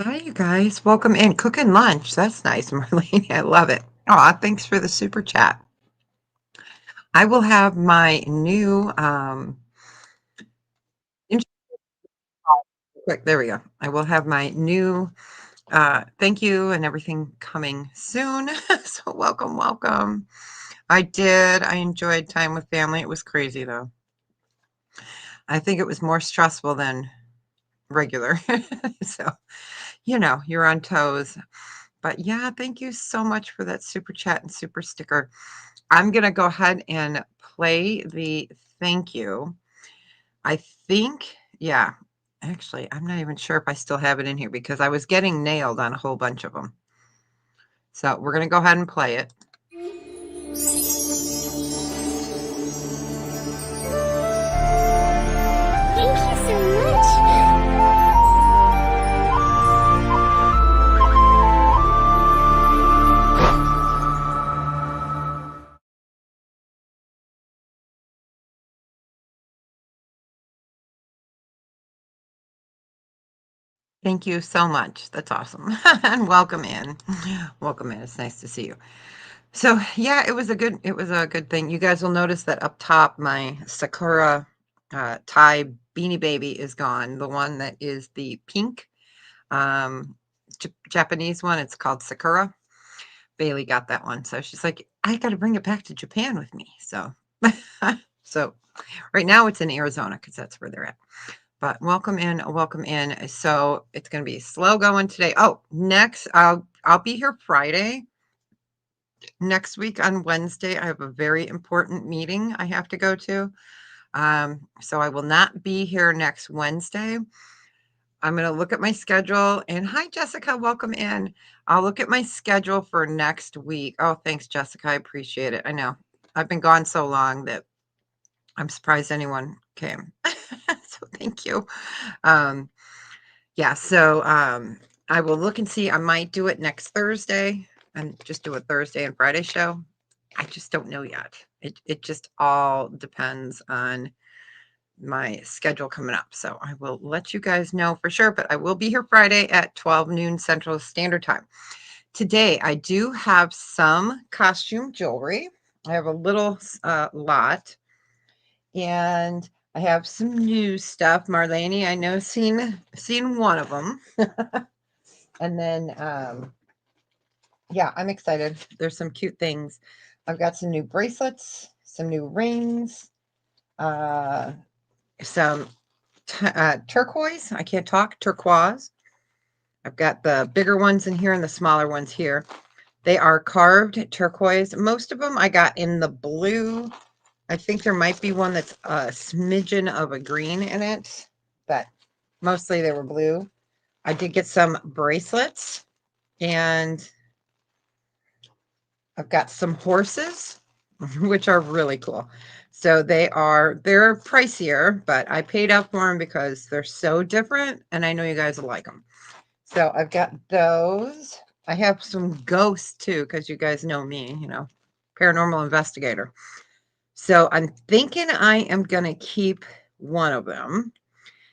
Hi, you guys. Welcome in. Cooking lunch. That's nice, Marlene. I love it. Aw, thanks for the super chat. I will have my new intro- quick, there we go. I will have my new thank you and everything coming soon. So welcome, welcome. I did. I enjoyed time with family. It was crazy though. I think it was more stressful than regular. So, you're on toes. But yeah, thank you so much for that super chat and super sticker. I'm gonna go ahead and play the thank you. I think, yeah, actually, I'm not even sure if I still have it in here because I was getting nailed on a whole bunch of them. So we're gonna go ahead and play it. Thank you so much. Thank you so much. That's awesome. And welcome in. Welcome in. It's nice to see you. So yeah, it was a good thing. You guys will notice that up top, my Sakura tie beanie baby is gone. The one that is the pink um, Japanese one. It's called Sakura. Bailey got that one, so she's like, I got to bring it back to Japan with me. So, so right now it's in Arizona because that's where they're at. But welcome in, welcome in. So it's going to be slow going today. Oh, next I'll be here Friday. Next week on Wednesday, I have a very important meeting I have to go to. So I will not be here next Wednesday. I'm going to look at my schedule and hi, Jessica, welcome in. I'll look at my schedule for next week. Oh, thanks, Jessica. I appreciate it. I know I've been gone so long that I'm surprised anyone came. So thank you. Um, yeah, so I will look and see. I might do it next Thursday and just do a Thursday and Friday show. I just don't know yet. It just all depends on my schedule coming up. So I will let you guys know for sure, but I will be here Friday at 12 noon Central Standard Time. Today, I do have some costume jewelry. I have a little lot, and I have some new stuff. Marlene, I know, seen one of them. And then, yeah, I'm excited. There's some cute things. I've got some new bracelets, some new rings, uh, some turquoise. I can't talk. Turquoise. I've got the bigger ones in here and the smaller ones here. They are carved turquoise. Most of them I got in the blue. I think there might be one that's a smidgen of a green in it, but mostly they were blue. I did get some bracelets, and I've got some horses, which are really cool. So they're pricier, but I paid up for them because they're so different, and I know you guys will like them. So I've got those. I have some ghosts too, because you guys know me, paranormal investigator. So I'm thinking I am gonna keep one of them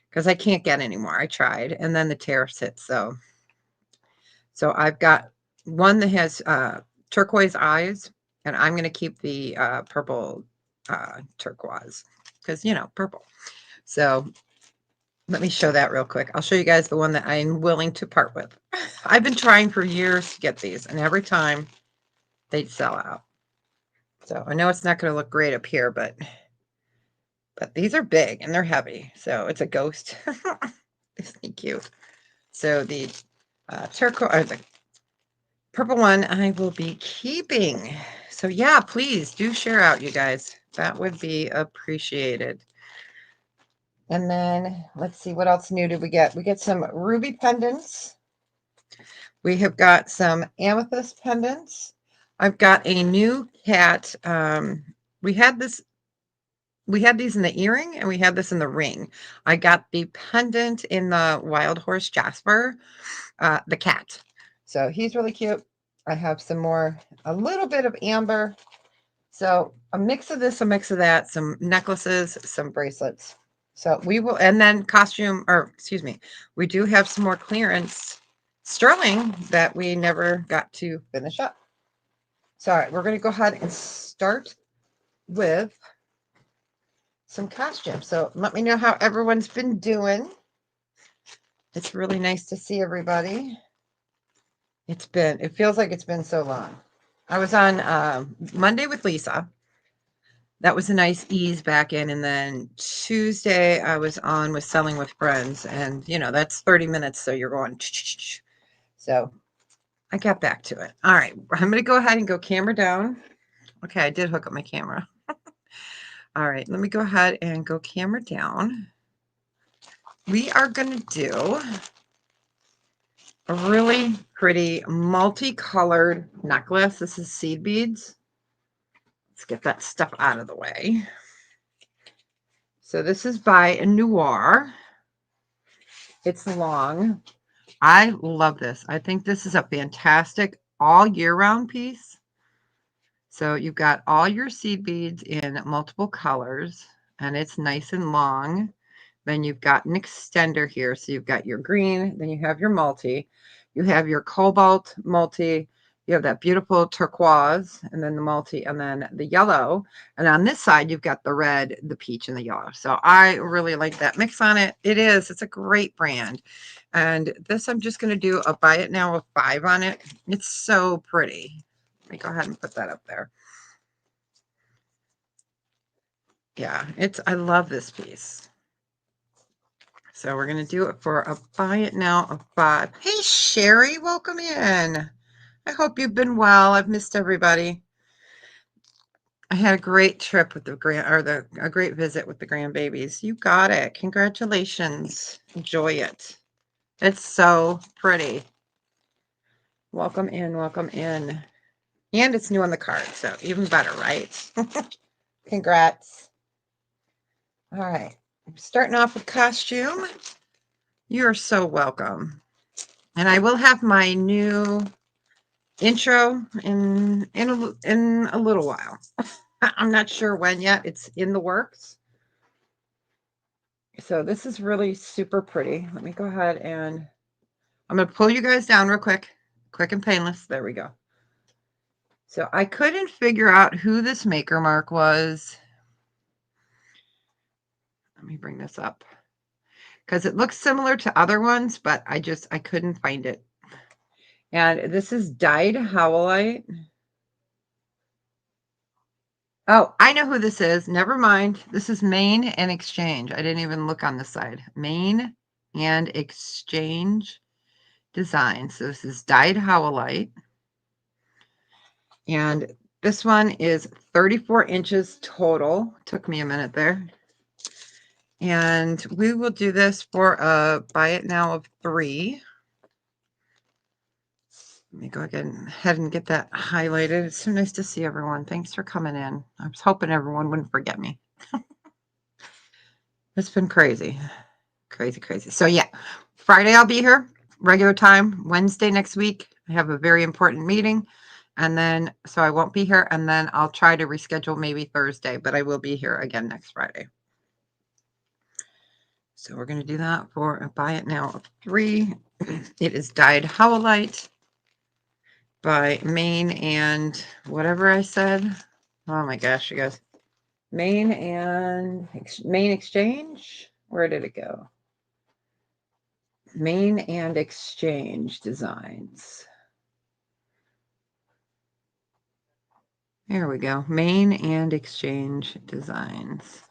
because I can't get any more. I tried, and then the tariffs hit. So I've got one that has turquoise eyes, and I'm gonna keep the purple turquoise because purple. So let me show that real quick. I'll show you guys the one that I'm willing to part with. I've been trying for years to get these, and every time they'd sell out. So I know it's not going to look great up here, but these are big and they're heavy. So it's a ghost. Isn't cute? So the turquoise, or the purple one, I will be keeping. So yeah, please do share out, you guys. That would be appreciated. And then let's see, what else new did we get? We get some ruby pendants. We have got some amethyst pendants. I've got a new cat. We had this. We had these in the earring and we had this in the ring. I got the pendant in the wild horse Jasper, the cat. So he's really cute. I have some more, a little bit of amber. So a mix of this, a mix of that, some necklaces, some bracelets. So we will, and then costume, or excuse me, we do have some more clearance sterling that we never got to finish up. So, all right, we're going to go ahead and start with some costumes. So let me know how everyone's been doing. It's really nice to see everybody. It feels like it's been so long. I was on Monday with Lisa. That was a nice ease back in. And then Tuesday, I was on with Selling with Friends. And, that's 30 minutes. So you're going. So I got back to it. All right. I'm going to go ahead and go camera down. Okay. I did hook up my camera. All right. Let me go ahead and go camera down. We are going to do a really pretty multicolored necklace. This is seed beads. Let's get that stuff out of the way. So this is by Noir. It's long. I love this. I think this is a fantastic all year round piece. So you've got all your seed beads in multiple colors, and it's nice and long. Then you've got an extender here. So you've got your green, then you have your multi, you have your cobalt multi, you have that beautiful turquoise, and then the multi, and then the yellow. And on this side, you've got the red, the peach, and the yellow. So I really like that mix on it. It's a great brand. And this, I'm just going to do a buy it now with 5 on it. It's so pretty. Let me go ahead and put that up there. Yeah, I love this piece. So we're going to do it for a buy it now of 5. Hey, Sherry, welcome in. I hope you've been well. I've missed everybody. I had a great trip with a great visit with the grandbabies. You got it. Congratulations. Enjoy it. It's so pretty. Welcome in, welcome in. And it's new on the card, so even better, right? Congrats. All right. I'm starting off with costume. You're so welcome. And I will have my new intro in a little while. I'm not sure when yet. It's in the works. So this is really super pretty. Let me go ahead and I'm going to pull you guys down real quick. Quick and painless. There we go. So I couldn't figure out who this maker mark was. Let me bring this up. Because it looks similar to other ones, but I couldn't find it. And this is dyed howlite. Oh, I know who this is. Never mind. This is Main and Exchange. I didn't even look on the side. Main and Exchange Design. So this is dyed howlite. And this one is 34 inches total. Took me a minute there. And we will do this for a buy it now of 3. Let me go ahead and get that highlighted. It's so nice to see everyone. Thanks for coming in. I was hoping everyone wouldn't forget me. It's been crazy. Crazy, crazy. So yeah, Friday I'll be here, regular time. Wednesday next week, I have a very important meeting. And then, so I won't be here. And then I'll try to reschedule maybe Thursday, but I will be here again next Friday. So we're going to do that for a buy it now of 3. It is dyed howlite by Main and whatever I said. Oh my gosh, you guys. Main Exchange. Where did it go? Main and Exchange Designs. There we go. Main and Exchange Designs.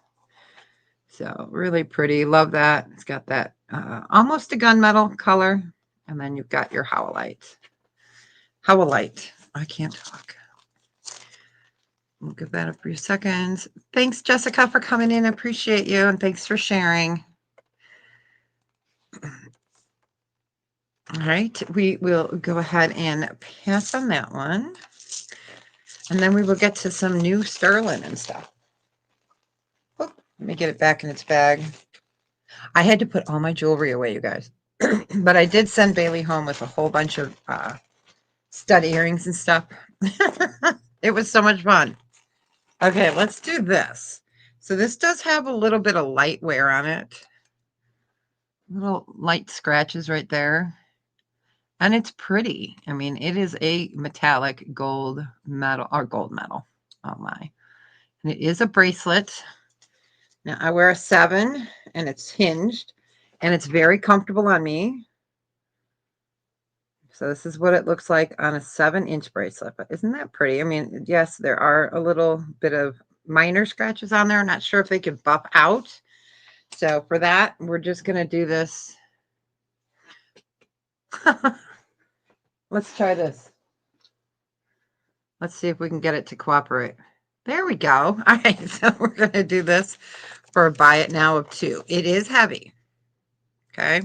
So really pretty. Love that. It's got that almost a gunmetal color. And then you've got your howlite. Howlite. I can't talk. We'll give that a few seconds. Thanks, Jessica, for coming in. I appreciate you. And thanks for sharing. All right. We will go ahead and pass on that one. And then we will get to some new sterling and stuff. Oh, let me get it back in its bag. I had to put all my jewelry away, you guys. But I did send Bailey home with a whole bunch of stud earrings and stuff. It was so much fun. Okay, let's do this. So this does have a little bit of light wear on it. Little light scratches right there. And it's pretty. I mean, it is a metallic gold metal or gold metal. Oh my. And it is a bracelet. Now I wear a 7 and it's hinged and it's very comfortable on me. So this is what it looks like on a 7-inch bracelet. But isn't that pretty? I mean, yes, there are a little bit of minor scratches on there. I'm not sure if they could buff out. So for that, we're just going to do this. Let's try this. Let's see if we can get it to cooperate. There we go. All right, so we're going to do this for a buy it now of 2. It is heavy. Okay.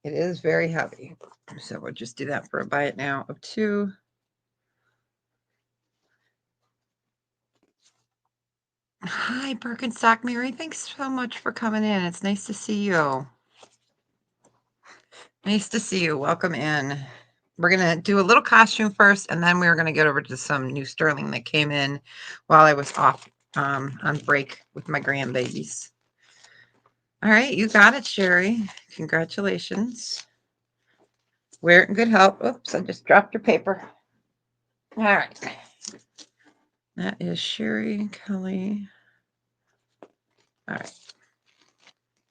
It is very heavy. So we'll just do that for a buy it now of 2. Hi, Birkenstock Mary. Thanks so much for coming in. It's nice to see you. Nice to see you. Welcome in. We're going to do a little costume first, and then we're going to get over to some new sterling that came in while I was off on break with my grandbabies. All right, you got it, Sherry. Congratulations. Wear it in good health. Oops, I just dropped your paper. All right. That is Sherry Kelly. All right.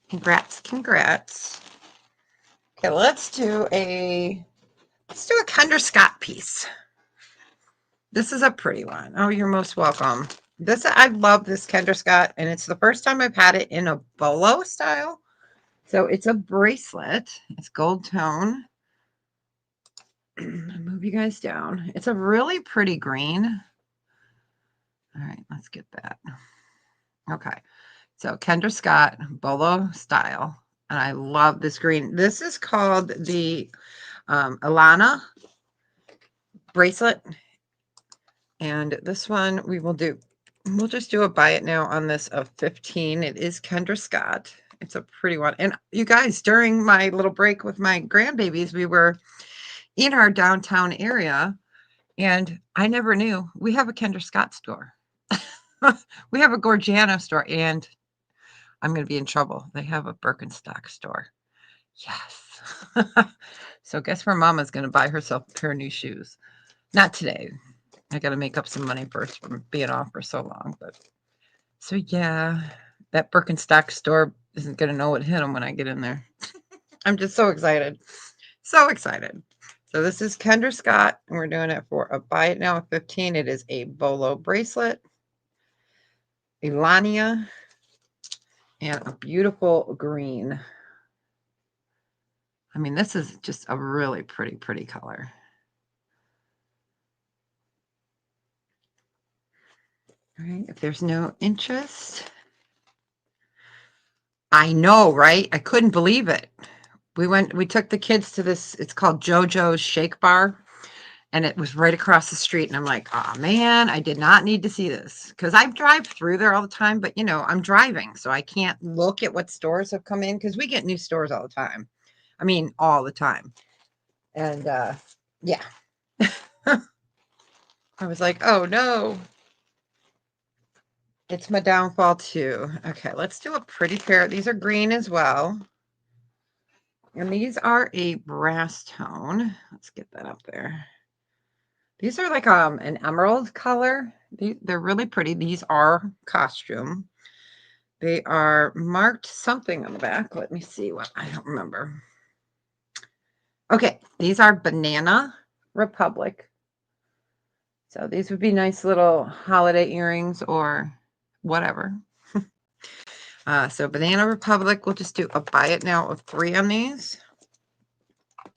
Congrats, congrats. Okay, let's do a Kendra Scott piece. This is a pretty one. Oh, you're most welcome. I love this Kendra Scott, and it's the first time I've had it in a bolo style. So it's a bracelet. It's gold tone. Move you guys down. It's a really pretty green. All right, let's get that. Okay, so Kendra Scott bolo style, and I love this green. This is called the Alana bracelet, and this one we'll just do a buy it now on this of 15. It is Kendra Scott. It's a pretty one. And you guys, during my little break with my grandbabies, we were in our downtown area, and I never knew we have a Kendra Scott store. We have a Gorgiano store, and I'm going to be in trouble. They have a Birkenstock store. Yes. So guess where Mama's going to buy herself a pair of new shoes? Not today. I got to make up some money first from being off for so long. But so yeah, that Birkenstock store isn't going to know what hit them when I get in there. I'm just so excited. So excited. So this is Kendra Scott, and we're doing it for a buy it now of 15. It is a bolo bracelet, Elania, and a beautiful green. I mean, this is just a really pretty color. All right, if there's no interest. I know, right? I couldn't believe it. We took the kids to this, it's called JoJo's Shake Bar, and it was right across the street. And I'm like, oh man, I did not need to see this because I drive through there all the time, but I'm driving, so I can't look at what stores have come in because we get new stores all the time. I mean, all the time. And yeah, I was like, oh no, it's my downfall too. Okay, let's do a pretty pair. These are green as well. And these are a brass tone. Let's get that up there. These are like an emerald color. They're really pretty. These are costume. They are marked something on the back. Let me see what, I don't remember. Okay, these are Banana Republic. So these would be nice little holiday earrings or whatever. So Banana Republic, we'll just do a buy it now of 3 on these.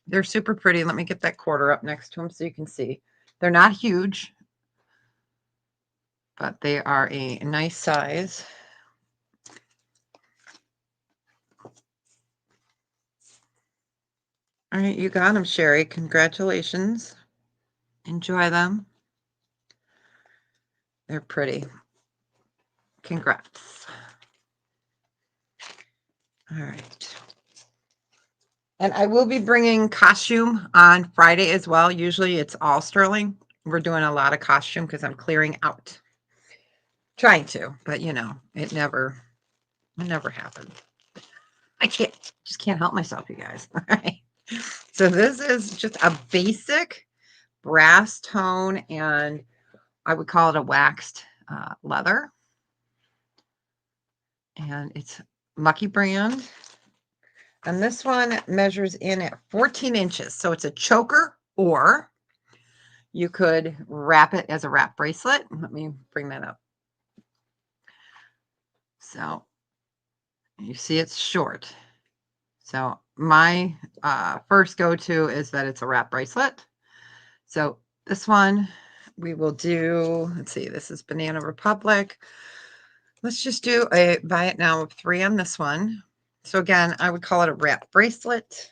They're super pretty. Let me get that quarter up next to them so you can see. They're not huge, but they are a nice size. All right, you got them, Sherry. Congratulations. Enjoy them. They're pretty. Congrats. All right. And I will be bringing costume on Friday as well. Usually it's all sterling. We're doing a lot of costume because I'm clearing out. Trying to, but it never happens. I just can't help myself, you guys. All right. So this is just a basic brass tone, and I would call it a waxed leather. And it's Lucky Brand. And this one measures in at 14 inches. So it's a choker, or you could wrap it as a wrap bracelet. Let me bring that up. So you see it's short. So my first go-to is that it's a wrap bracelet. So this one we will do, let's see, this is Banana Republic. Let's just do a buy it now of 3 on this one. So again, I would call it a wrap bracelet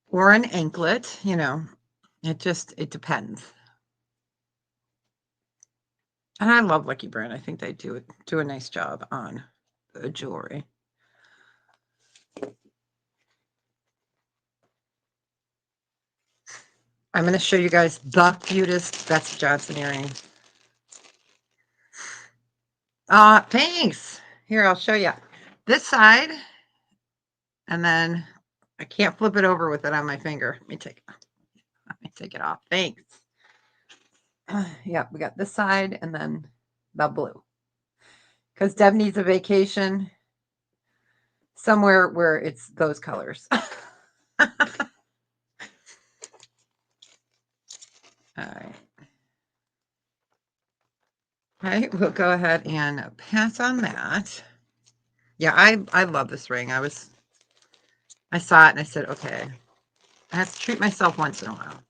or an anklet, you know, it depends. And I love Lucky Brand. I think they do a nice job on the jewelry. I'm going to show you guys the cutest Betsey Johnson earring. Thanks. Here, I'll show you. This side, and then I can't flip it over with it on my finger. Let me take it off. Thanks. Yeah, we got this side and then the blue. Because Deb needs a vacation somewhere where it's those colors. All right. All right, we'll go ahead and pass on that. Yeah, I love this ring. I saw it and I said, okay, I have to treat myself once in a while.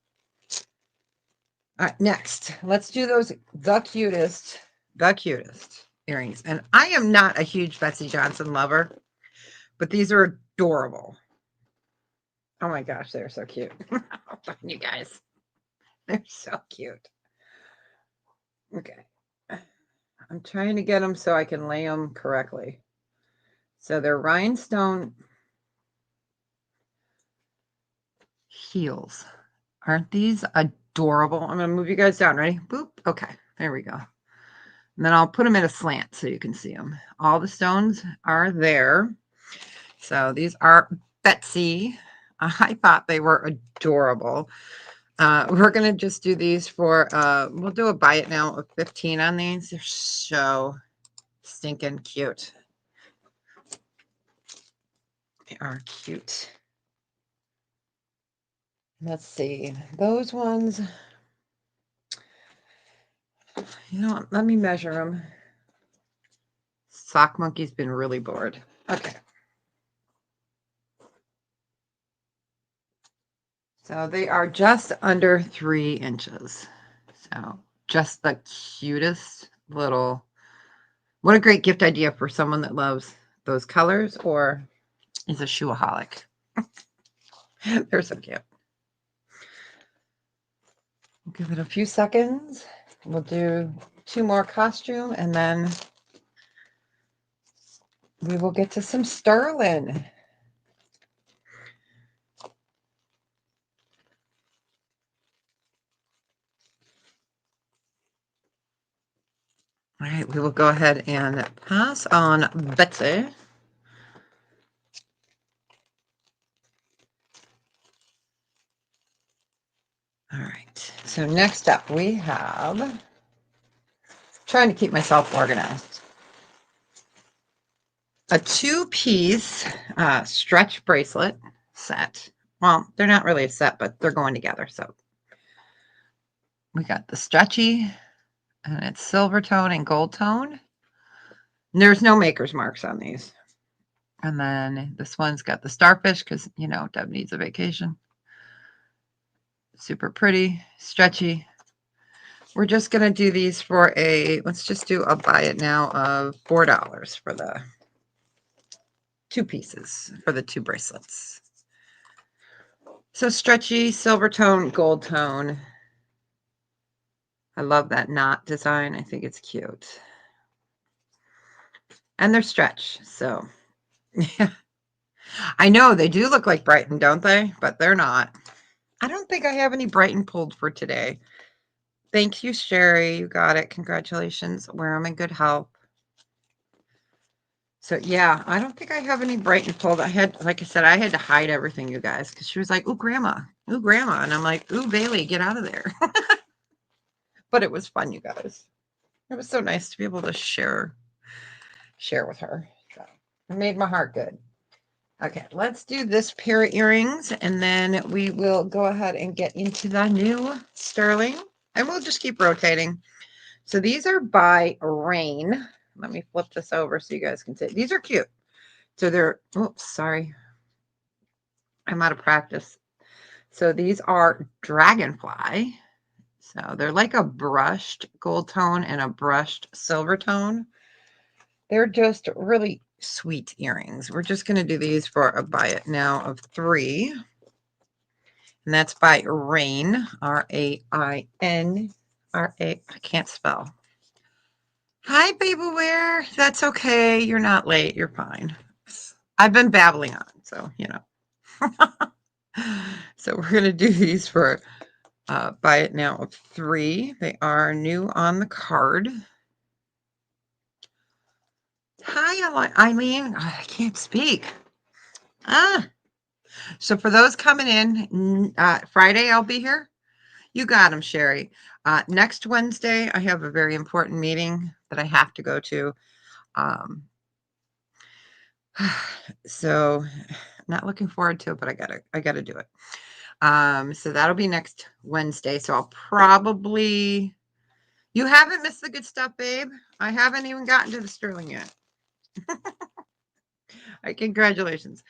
All right, next, let's do the cutest earrings. And I am not a huge Betsey Johnson lover, but these are adorable. Oh my gosh, they're so cute. You guys, they're so cute. Okay. I'm trying to get them so I can lay them correctly. So they're rhinestone heels. Aren't these adorable? I'm going to move you guys down. Ready? Boop. Okay, there we go. And then I'll put them in a slant so you can see them. All the stones are there. So these are Betsey. I thought they were adorable. We're going to just do these for, we'll do a buy it now of 15 on these. They're so stinking cute. They are cute. Let's see. Those ones, you know what? Let me measure them. Sock Monkey's been really bored. Okay. So they are just under 3 inches. So just the cutest little, what a great gift idea for someone that loves those colors or is a shoeaholic. They're so cute. Give it a few seconds. We'll do 2 more costume and then we will get to some sterling. All right, we will go ahead and pass on Betsy. All right, so next up we have, trying to keep myself organized, a 2-piece stretch bracelet set. Well, they're not really a set, but they're going together. So we got the stretchy, and it's silver tone and gold tone. And there's no maker's marks on these. And then this one's got the starfish because, you know, Deb needs a vacation. Super pretty, stretchy. We're just going to do these for let's just do a buy it now of $4 for the 2 pieces, for the 2 bracelets. So stretchy, silver tone, gold tone. I love that knot design. I think it's cute. And they're stretch, so yeah. I know they do look like Brighton, don't they? But they're not. I don't think I have any Brighton pulled for today. Thank you, Sherry. You got it. Congratulations. Wear them in good health. So yeah, I don't think I have any bright and pulled. I had, like I said, I had to hide everything, you guys, because she was like, "Ooh, grandma, ooh, grandma," and I'm like, "Ooh, Bailey, get out of there." But it was fun, you guys. It was so nice to be able to share with her. So it made my heart good. Okay, let's do this pair of earrings, and then we will go ahead and get into the new sterling, and we'll just keep rotating. So these are by Rain. Let me flip this over so you guys can see. These are cute. So they're, oops, sorry. I'm out of practice. So these are Dragonfly. So they're like a brushed gold tone and a brushed silver tone. They're just really sweet earrings. We're just going to do these for a buy it now of 3. And that's by Rain, Rain, I can't spell. Hi, Babyware. That's okay. You're not late. You're fine. I've been babbling on, so, you know. So we're going to do these for buy it now of 3. They are new on the card. Hi, Eileen. I can't speak. Ah. So for those coming in, Friday I'll be here. You got them, Sherry. Next Wednesday, I have a very important meeting that I have to go to. Um, so not looking forward to it, but I gotta do it. So that'll be next Wednesday. So I'll probably, you haven't missed the good stuff, babe. I haven't even gotten to the sterling yet. Congratulations.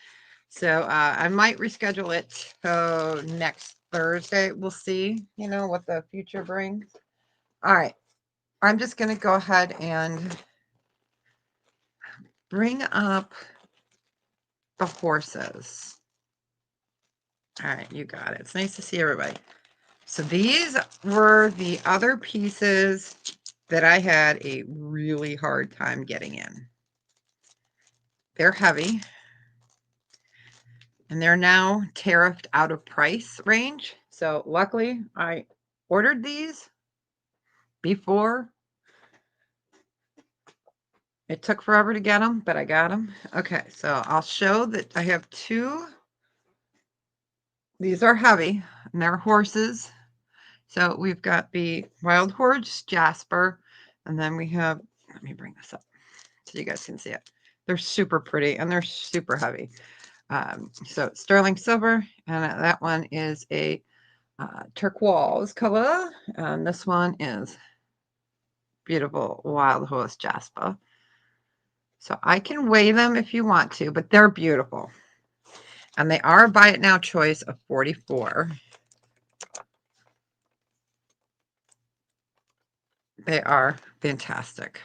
So I might reschedule it to next Thursday. We'll see, what the future brings. All right. I'm just going to go ahead and bring up the horses. All right, you got it. It's nice to see everybody. So these were the other pieces that I had a really hard time getting in. They're heavy, and they're now tariffed out of price range. So luckily, I ordered these before. It took forever to get them, but I got them. Okay, so I'll show that I have 2. These are heavy, and they're horses. So we've got the Wild Horse Jasper, and then we have, let me bring this up so you guys can see it. They're super pretty, and they're super heavy. So sterling silver, and that one is a turquoise color, and this one is beautiful Wild Horse Jasper. So I can weigh them if you want to, but they're beautiful. And they are a buy it now choice of 44. They are fantastic.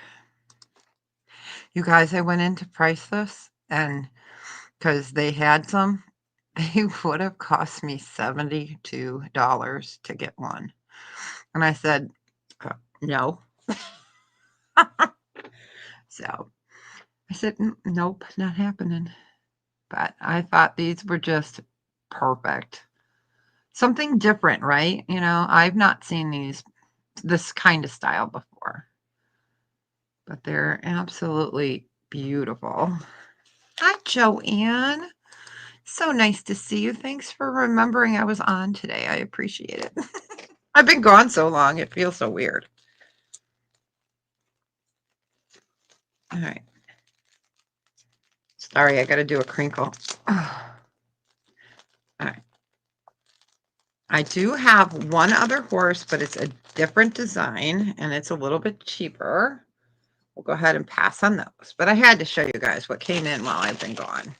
You guys, I went in to price this, and because they had some, they would have cost me $72 to get one. And I said, no. So I said, nope, not happening. But I thought these were just perfect. Something different, right? I've not seen this kind of style before. But they're absolutely beautiful. Hi, Joanne. So nice to see you. Thanks for remembering I was on today. I appreciate it. I've been gone so long, it feels so weird. All right. Sorry, I got to do a crinkle. All right. I do have one other horse, but it's a different design, and it's a little bit cheaper. We'll go ahead and pass on those. But I had to show you guys what came in while I've been gone.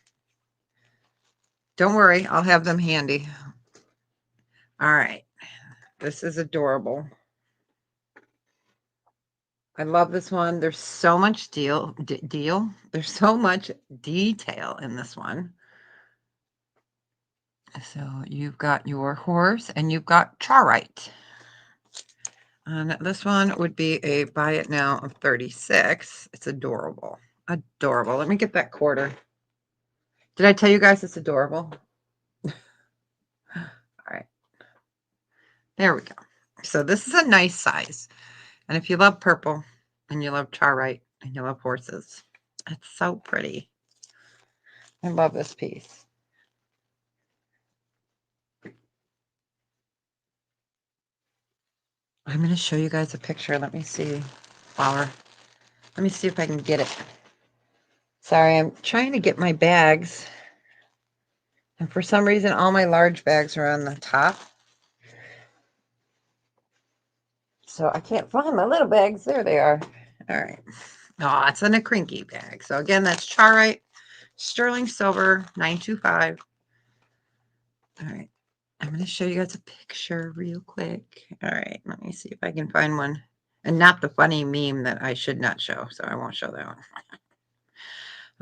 Don't worry, I'll have them handy. All right. This is adorable. I love this one. There's so much deal. There's so much detail in this one. So you've got your horse and you've got Charite. And this one would be a buy it now of 36. It's adorable. Adorable. Let me get that quarter. Did I tell you guys it's adorable? All right. There we go. So this is a nice size. And if you love purple and you love Charite and you love horses, It's so pretty. I love this piece. I'm going to show you guys a picture. Let me see. Flower. Let me see if I can get it. Sorry, I'm trying to get my bags. And for some reason, all my large bags are on the top. So I can't find my little bags. There they are. All right. Oh, it's in a crinky bag. So again, that's Charite Sterling Silver 925. All right. I'm going to show you guys a picture real quick. All right. Let me see if I can find one. And not the funny meme that I should not show. So I won't show that one.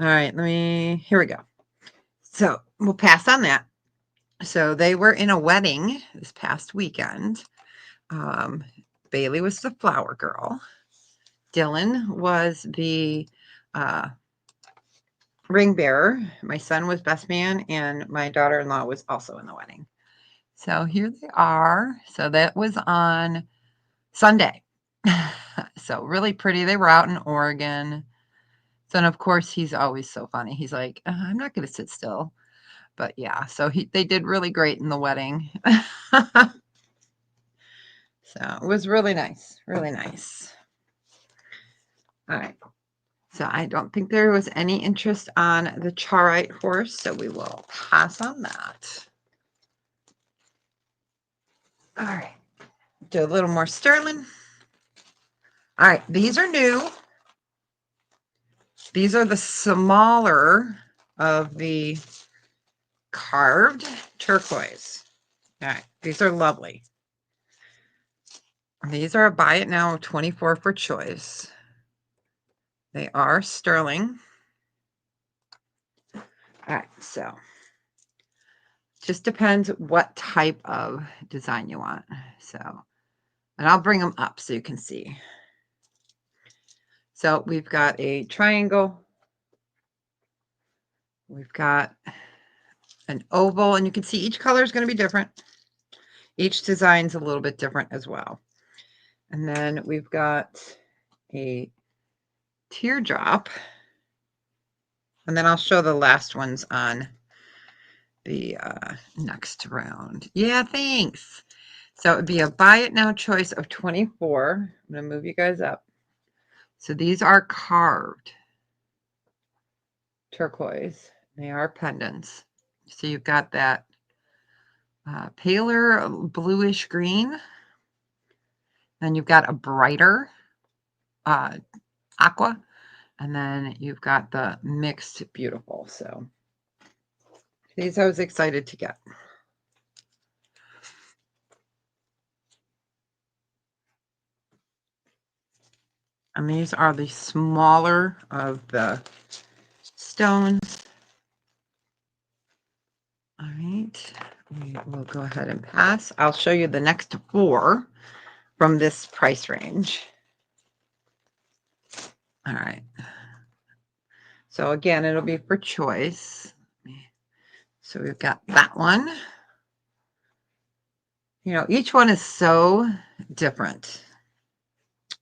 All right. Here we go. So we'll pass on that. So they were in a wedding this past weekend. Bailey was the flower girl. Dylan was the ring bearer. My son was best man, and my daughter-in-law was also in the wedding. So here they are. So that was on Sunday. So really pretty. They were out in Oregon. So, and of course, he's always so funny. He's like, I'm not going to sit still. But yeah, so they did really great in the wedding. So it was really nice. Really nice. All right. So I don't think there was any interest on the Charite horse, so we will pass on that. All right. Do a little more sterling. All right. These are new. These are the smaller of the carved turquoise. All right. These are lovely. These are a buy it now 24 for choice. They are sterling. All right. So just depends what type of design you want. So, and I'll bring them up so you can see. So we've got a triangle. We've got an oval, and you can see each color is going to be different. Each design is a little bit different as well. And then we've got a teardrop. And then I'll show the last ones on the next round. Yeah, thanks. So it would be a buy it now choice of 24. I'm going to move you guys up. So these are carved turquoise. They are pendants. So you've got that paler bluish green. Then you've got a brighter aqua. And then you've got the mixed beautiful. So these I was excited to get. And these are the smaller of the stones. All right, we will go ahead and pass. I'll show you the next 4 from this price range. All right. So again, it'll be for choice. So we've got that one. You know, each one is so different,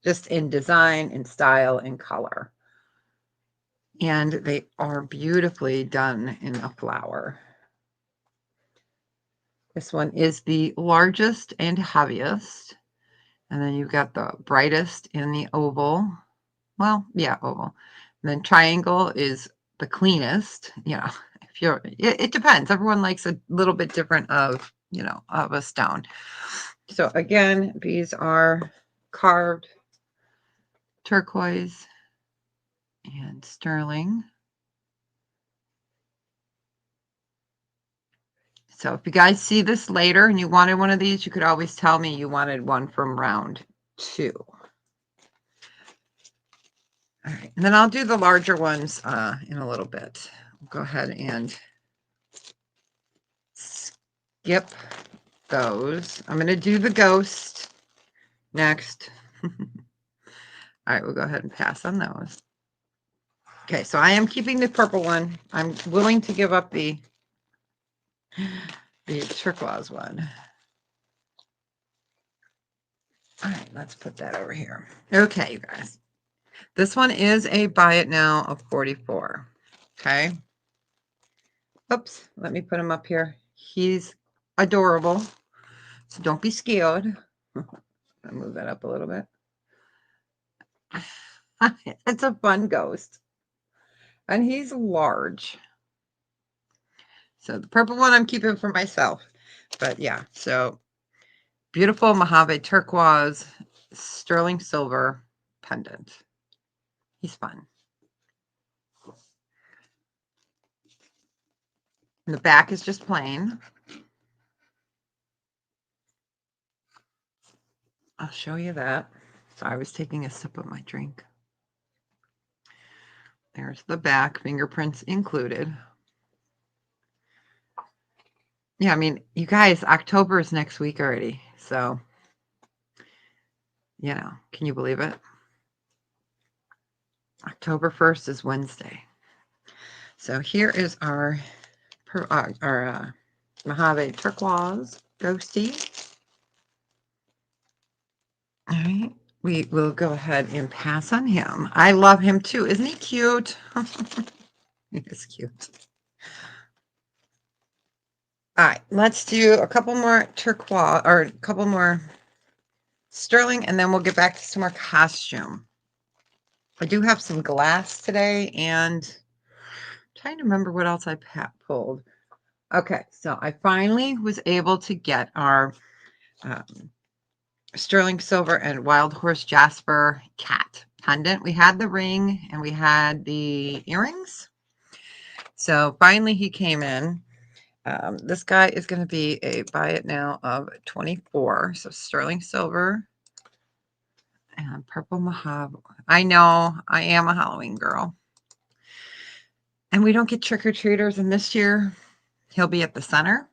just in design, in style, in color. And they are beautifully done in a flower. This one is the largest and heaviest. And then you've got the brightest in the oval. Well, yeah, oval. And then triangle is the cleanest. You know, if you're, it depends. Everyone likes a little bit different of, you know, of a stone. So again, these are carved turquoise and sterling. So if you guys see this later and you wanted one of these, you could always tell me you wanted one from round 2. All right, and then I'll do the larger ones in a little bit. We'll go ahead and skip those. I'm going to do the ghost next. All right, we'll go ahead and pass on those. Okay, so I am keeping the purple one. I'm willing to give up the turquoise one. All right, let's put that over here. Okay, you guys. This one is a buy it now of 44. Okay. Oops, let me put him up here. He's adorable, so don't be scared. I'll move that up a little bit. It's a fun ghost. And he's large. So the purple one I'm keeping for myself. But yeah, so beautiful Mojave turquoise, sterling silver pendant. He's fun. And the back is just plain. I'll show you that. So I was taking a sip of my drink. There's the back, fingerprints included. Yeah, I mean, you guys, October is next week already. So, you know, can you believe it? October 1st is Wednesday. So here is our Mojave turquoise ghosty. All right, we will go ahead and pass on him. I love him too. Isn't he cute? He is cute. All right, let's do a couple more turquoise or a couple more sterling, and then we'll get back to some more costume. I do have some glass today, and I'm trying to remember what else I pulled. Okay, so I finally was able to get our sterling silver and wild horse jasper cat pendant. We had the ring and we had the earrings. So finally he came in. This guy is going to be a buy it now of 24. So sterling silver and purple mojave. I know I am a Halloween girl. And we don't get trick-or-treaters. And this year he'll be at the center.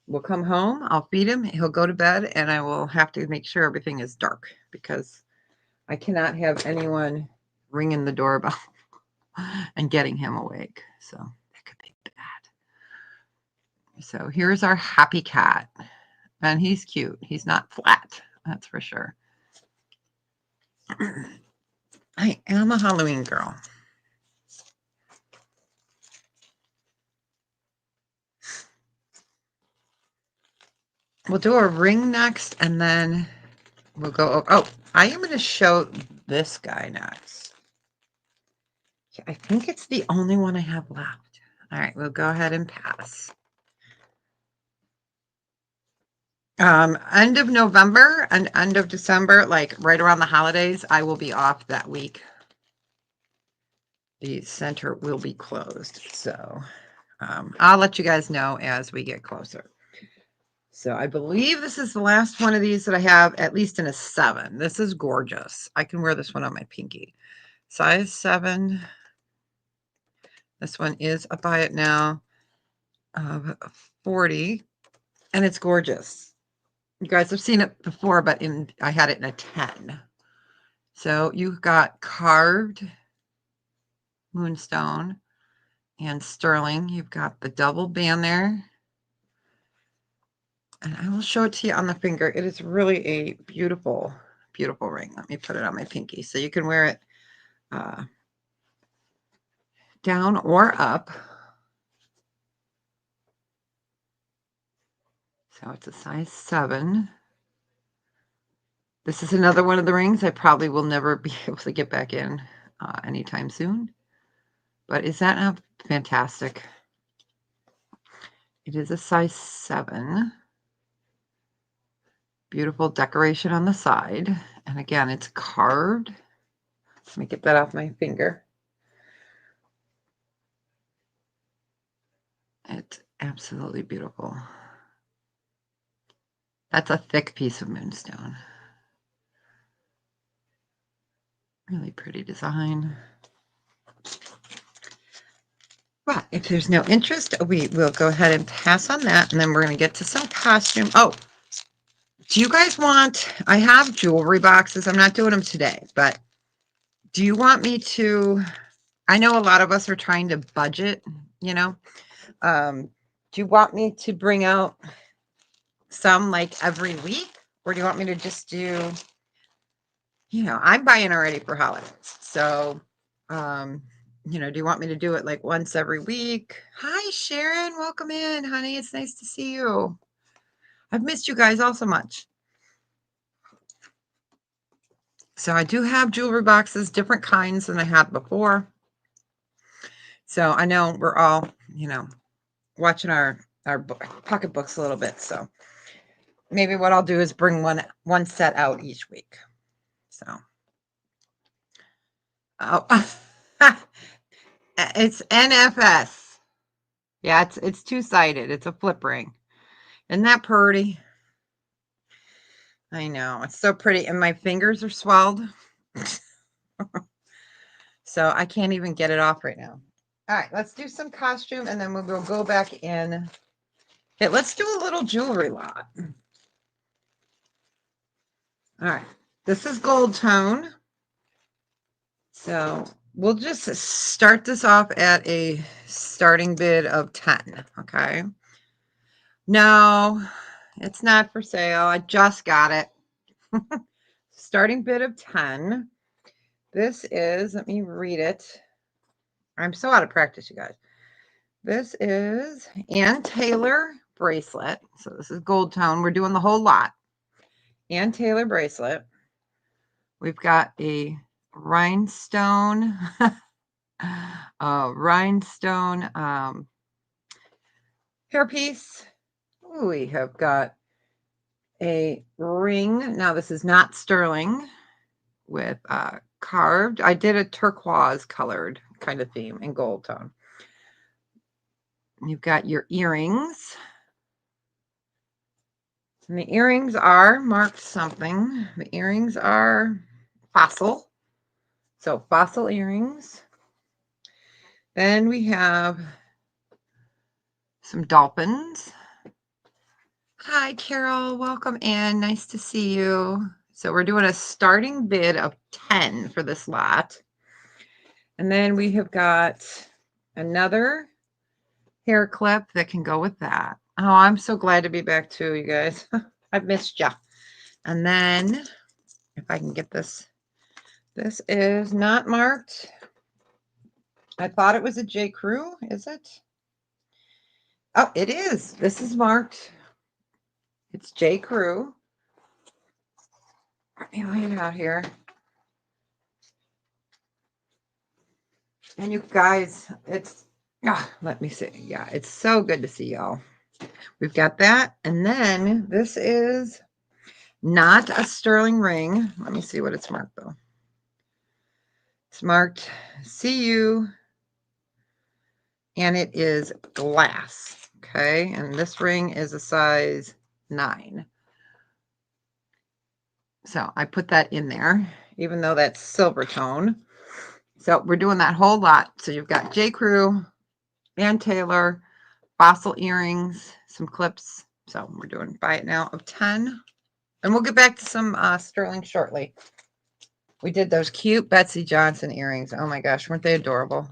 We'll come home. I'll feed him. He'll go to bed. And I will have to make sure everything is dark because I cannot have anyone ringing the doorbell and getting him awake. So that could be bad. So here's our happy cat. And he's cute. He's not flat, that's for sure. I am a Halloween girl. We'll do a ring next, and then we'll go over. Oh, I am going to show this guy next. I think it's the only one I have left. All right, we'll go ahead and pass. End of November and end of December, like right around the holidays, I will be off that week. The center will be closed. So I'll let you guys know as we get closer. So I believe this is the last one of these that I have, at least in a 7. This is gorgeous. I can wear this one on my pinky. Size 7. This one is a buy it now of 40. And it's gorgeous. You guys have seen it before, but I had it in a 10. So you've got carved moonstone and sterling. You've got the double band there. And I will show it to you on the finger. It is really a beautiful, beautiful ring. Let me put it on my pinky. So you can wear it down or up. So it's a size 7. This is another one of the rings I probably will never be able to get back in anytime soon. But is that not fantastic? It is a size 7. Beautiful decoration on the side. And again, it's carved. Let me get that off my finger. It's absolutely beautiful. That's a thick piece of moonstone. Really pretty design. But if there's no interest, we will go ahead and pass on that. And then we're going to get to some costume. Oh, do you guys want, I have jewelry boxes. I'm not doing them today, but do you want me to, I know a lot of us are trying to budget, you know. Do you want me to bring out some like every week? Or do you want me to just do, you know, I'm buying already for holidays. So, you know, do you want me to do it like once every week? Hi, Sharon. Welcome in, honey. It's nice to see you. I've missed you guys all so much. So I do have jewelry boxes, different kinds than I had before. So I know we're all, you know, watching our pocketbooks a little bit. So maybe what I'll do is bring one set out each week. So, oh, it's NFS. Yeah, it's two-sided. It's a flip ring. Isn't that pretty? I know. It's so pretty. And my fingers are swelled. So I can't even get it off right now. All right, let's do some costume and then we'll go back in. Okay, let's do a little jewelry lot. All right, this is gold tone. So we'll just start this off at a starting bid of 10, okay? No, it's not for sale. I just got it. Starting bid of 10. This is, let me read it. I'm so out of practice, you guys. This is Ann Taylor bracelet. So this is gold tone. We're doing the whole lot. Ann Taylor bracelet. We've got a rhinestone, rhinestone hairpiece. We have got a ring. Now this is not sterling with carved. I did a turquoise colored kind of theme in gold tone. You've got your earrings. And the earrings are marked something. The earrings are fossil. So fossil earrings. Then we have some dolphins. Hi, Carol. Welcome in. Nice to see you. So we're doing a starting bid of 10 for this lot. And then we have got another hair clip that can go with that. Oh, I'm so glad to be back too, you guys. I've missed you. And then if I can get this, this is not marked. I thought it was a J. Crew. Is it? Oh, it is. This is marked. It's J. Crew. Let me lay it out here. And you guys, it's, let me see. Yeah, it's so good to see y'all. We've got that. And then this is not a sterling ring. Let me see what it's marked though. It's marked CU and it is glass. Okay. And this ring is a size 9. So I put that in there, even though that's silver tone. So we're doing that whole lot. So you've got J. Crew, Ann Taylor, fossil earrings, some clips. So we're doing buy it now of 10. And we'll get back to some sterling shortly. We did those cute Betsy Johnson earrings. Oh my gosh, weren't they adorable?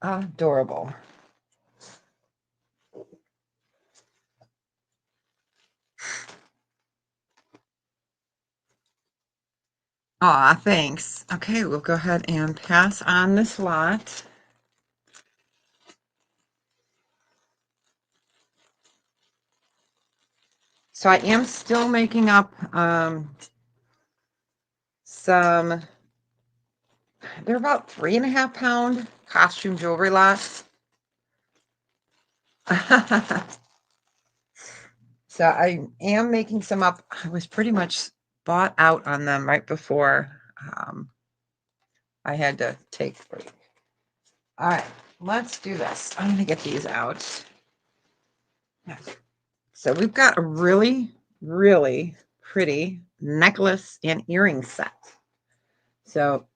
Adorable. Aw, thanks. Okay, we'll go ahead and pass on this lot. So I am still making up some, they're about 3.5 pound costume jewelry lots. So I am making some up. I was pretty much bought out on them right before I had to take a break. All right, let's do this. I'm going to get these out. So we've got a really, really pretty necklace and earring set. So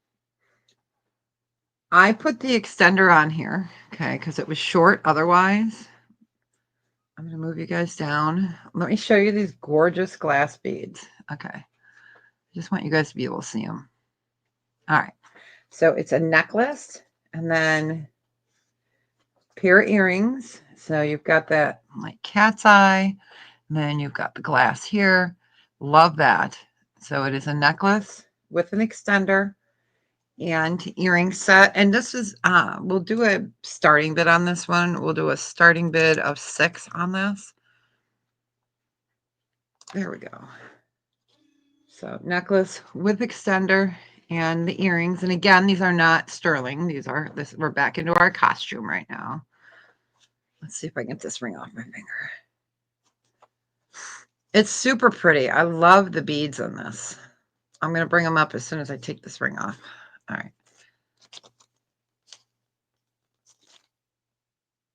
I put the extender on here, okay, because it was short otherwise. I'm going to move you guys down. Let me show you these gorgeous glass beads. Okay. I just want you guys to be able to see them. All right. So it's a necklace and then a pair of earrings. So you've got that like cat's eye, and then you've got the glass here, Love that. So it is a necklace with an extender and earring set. And this is, we'll do a starting bid on this one. We'll do a starting bid of 6 on this. There we go. So necklace with extender and the earrings. And again, these are not sterling. These are this. We're back into our costume right now. Let's see if I can get this ring off my finger. It's super pretty. I love the beads on this. I'm going to bring them up as soon as I take this ring off. All right.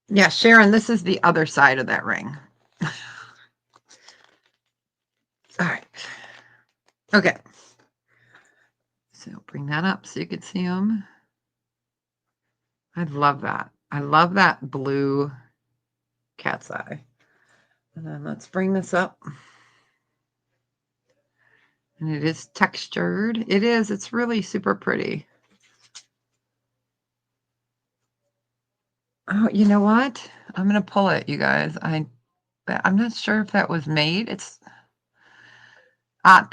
Yeah, Sharon, this is the other side of that ring. All right. Okay. So bring that up so you can see them. I love that. I love that blue cat's eye. And then let's bring this up. And it is textured. It is. It's really super pretty. Oh, you know what? I'm going to pull it, you guys. I'm not sure if that was made. It's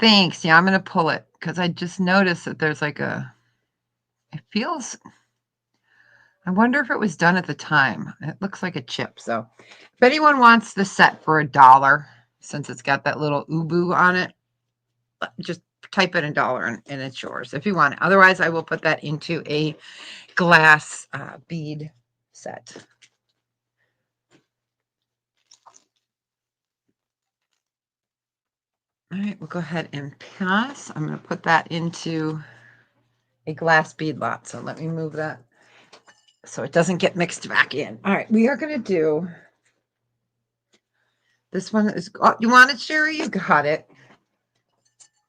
thanks. Yeah, I'm going to pull it because I just noticed that there's like it feels, I wonder if it was done at the time. It looks like a chip. So if anyone wants the set for $1, since it's got that little ubu on it, just type in $1 and it's yours if you want it. Otherwise, I will put that into a glass bead set. All right, we'll go ahead and pass. I'm going to put that into a glass bead lot. So let me move that so it doesn't get mixed back in. All right, we are going to do this one. You want it, Sherry? You got it.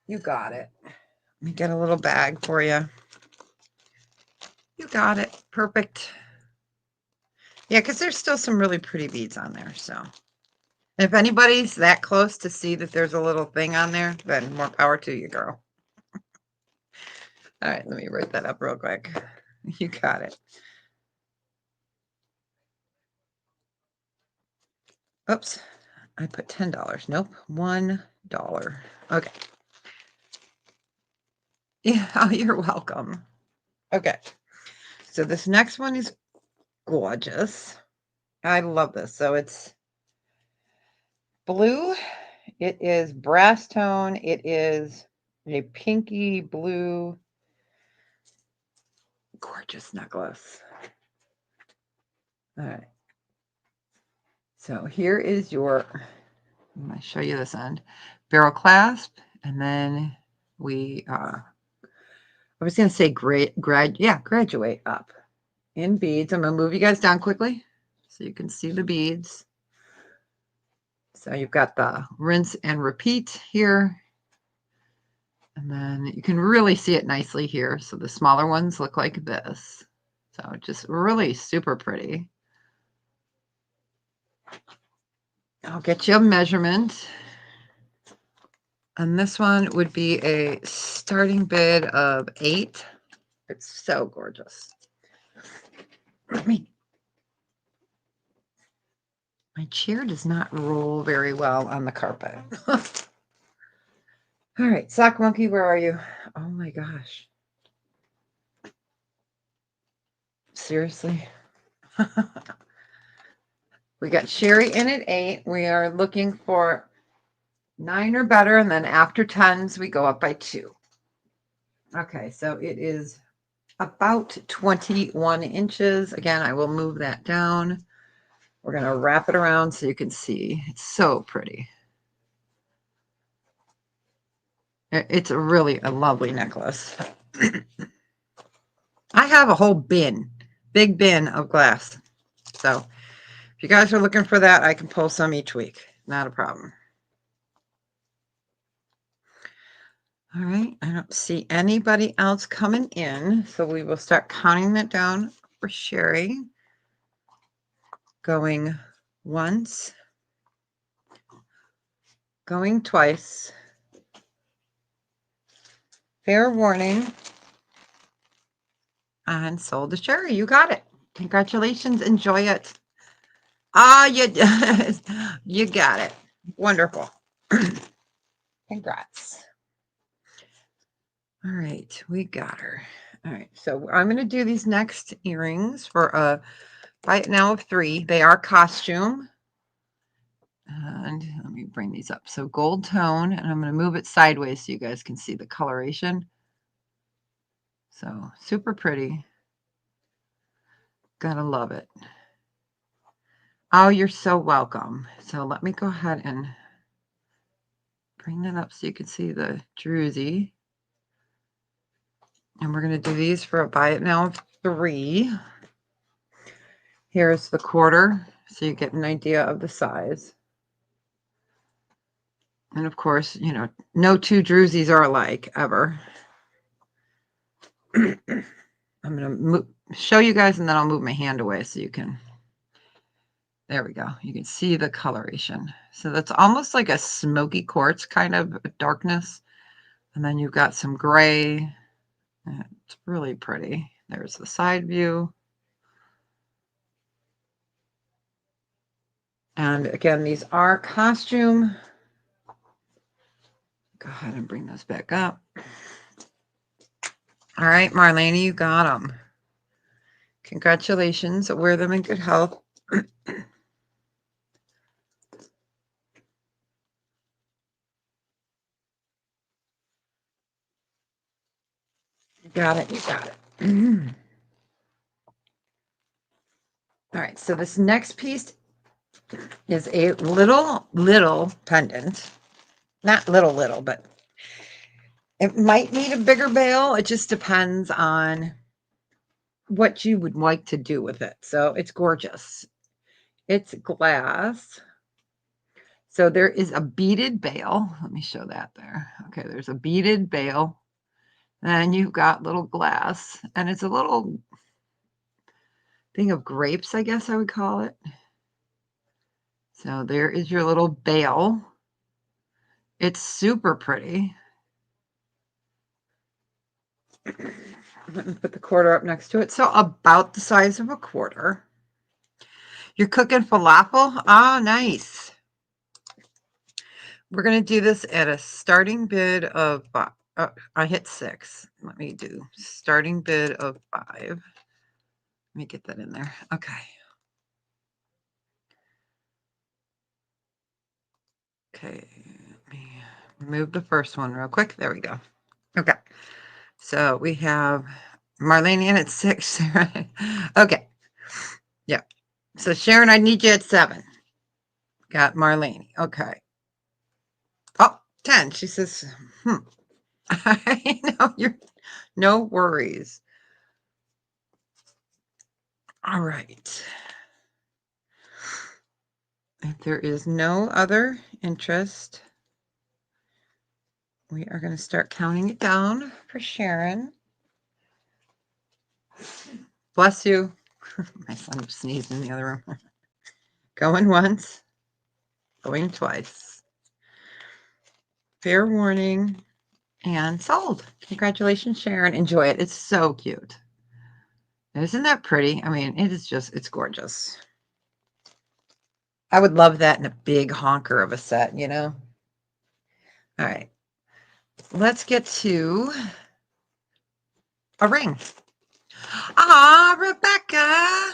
You got it. Let me get a little bag for you. You got it. Perfect. Yeah, because there's still some really pretty beads on there. So if anybody's that close to see that there's a little thing on there, then more power to you, girl. All right, let me write that up real quick. You got it. Oops, I put $10. Nope, $1. Okay. Yeah, oh, you're welcome. Okay, so this next one is gorgeous. I love this. So it's blue. It is brass tone. It is a pinky blue, gorgeous necklace. All right. So here is your, I'm going to show you this end, barrel clasp, and then we, I was going to say graduate up in beads. I'm going to move you guys down quickly so you can see the beads. So you've got the rinse and repeat here. And then you can really see it nicely here. So the smaller ones look like this. So just really super pretty. I'll get you a measurement. And this one would be a starting bid of 8. It's so gorgeous. My chair does not roll very well on the carpet. All right, Sock Monkey, where are you? Oh my gosh. Seriously? We got Sherry in at 8. We are looking for 9 or better, and then after 10s, we go up by 2. Okay, so it is about 21 inches. Again, I will move that down. We're going to wrap it around so you can see. It's so pretty. It's really a lovely necklace. I have a whole big bin of glass. So if you guys are looking for that, I can pull some each week. Not a problem. All right, I don't see anybody else coming in, so we will start counting that down for Sherry. Going once, going twice. Fair warning. And sold to Sherry. You got it. Congratulations. Enjoy it. Ah, you got it. Wonderful. Congrats. All right, we got her. All right, so I'm going to do these next earrings for a buy it now of 3. They are costume. And let me bring these up. So gold tone, and I'm going to move it sideways so you guys can see the coloration. So super pretty. Gotta love it. Oh, you're so welcome. So let me go ahead and bring that up so you can see the druzy. And we're going to do these for a buy it now of 3. Here's the quarter, so you get an idea of the size. And of course, you know, no 2 druzies are alike, ever. I'm going to show you guys, and then I'll move my hand away so you can... There we go. You can see the coloration. So that's almost like a smoky quartz kind of darkness. And then you've got some gray. It's really pretty. There's the side view. And again, these are costume. Go ahead and bring those back up. All right, Marlene, you got them. Congratulations. Wear them in good health. You got it. You got it. All right, so this next piece is a little pendant. Not little, but it might need a bigger bail. It just depends on what you would like to do with it. So it's gorgeous. It's glass. So there is a beaded bail. Let me show that there. Okay, there's a beaded bail. And you've got little glass. And it's a little thing of grapes, I guess I would call it. So there is your little bail. It's super pretty. Let me put the quarter up next to it. So about the size of a quarter. You're cooking falafel? Oh, nice. We're going to do this at a starting bid of, I hit 6. Let me do starting bid of 5. Let me get that in there. Okay. Okay. Let me remove the first one real quick. There we go. Okay. So we have Marlene in at 6. Right? Okay. Yeah. So Sharon, I need you at 7. Got Marlene. Okay. Oh, 10. She says, I know you're no worries. All right. If there is no other interest, we are going to start counting it down for Sharon. Bless you. My son sneezed in the other room. Going once, going twice. Fair warning, and sold. Congratulations, Sharon. Enjoy it. It's so cute. Isn't that pretty? I mean, it is just, it's gorgeous. I would love that in a big honker of a set, you know? All right. Let's get to a ring. Ah, Rebecca.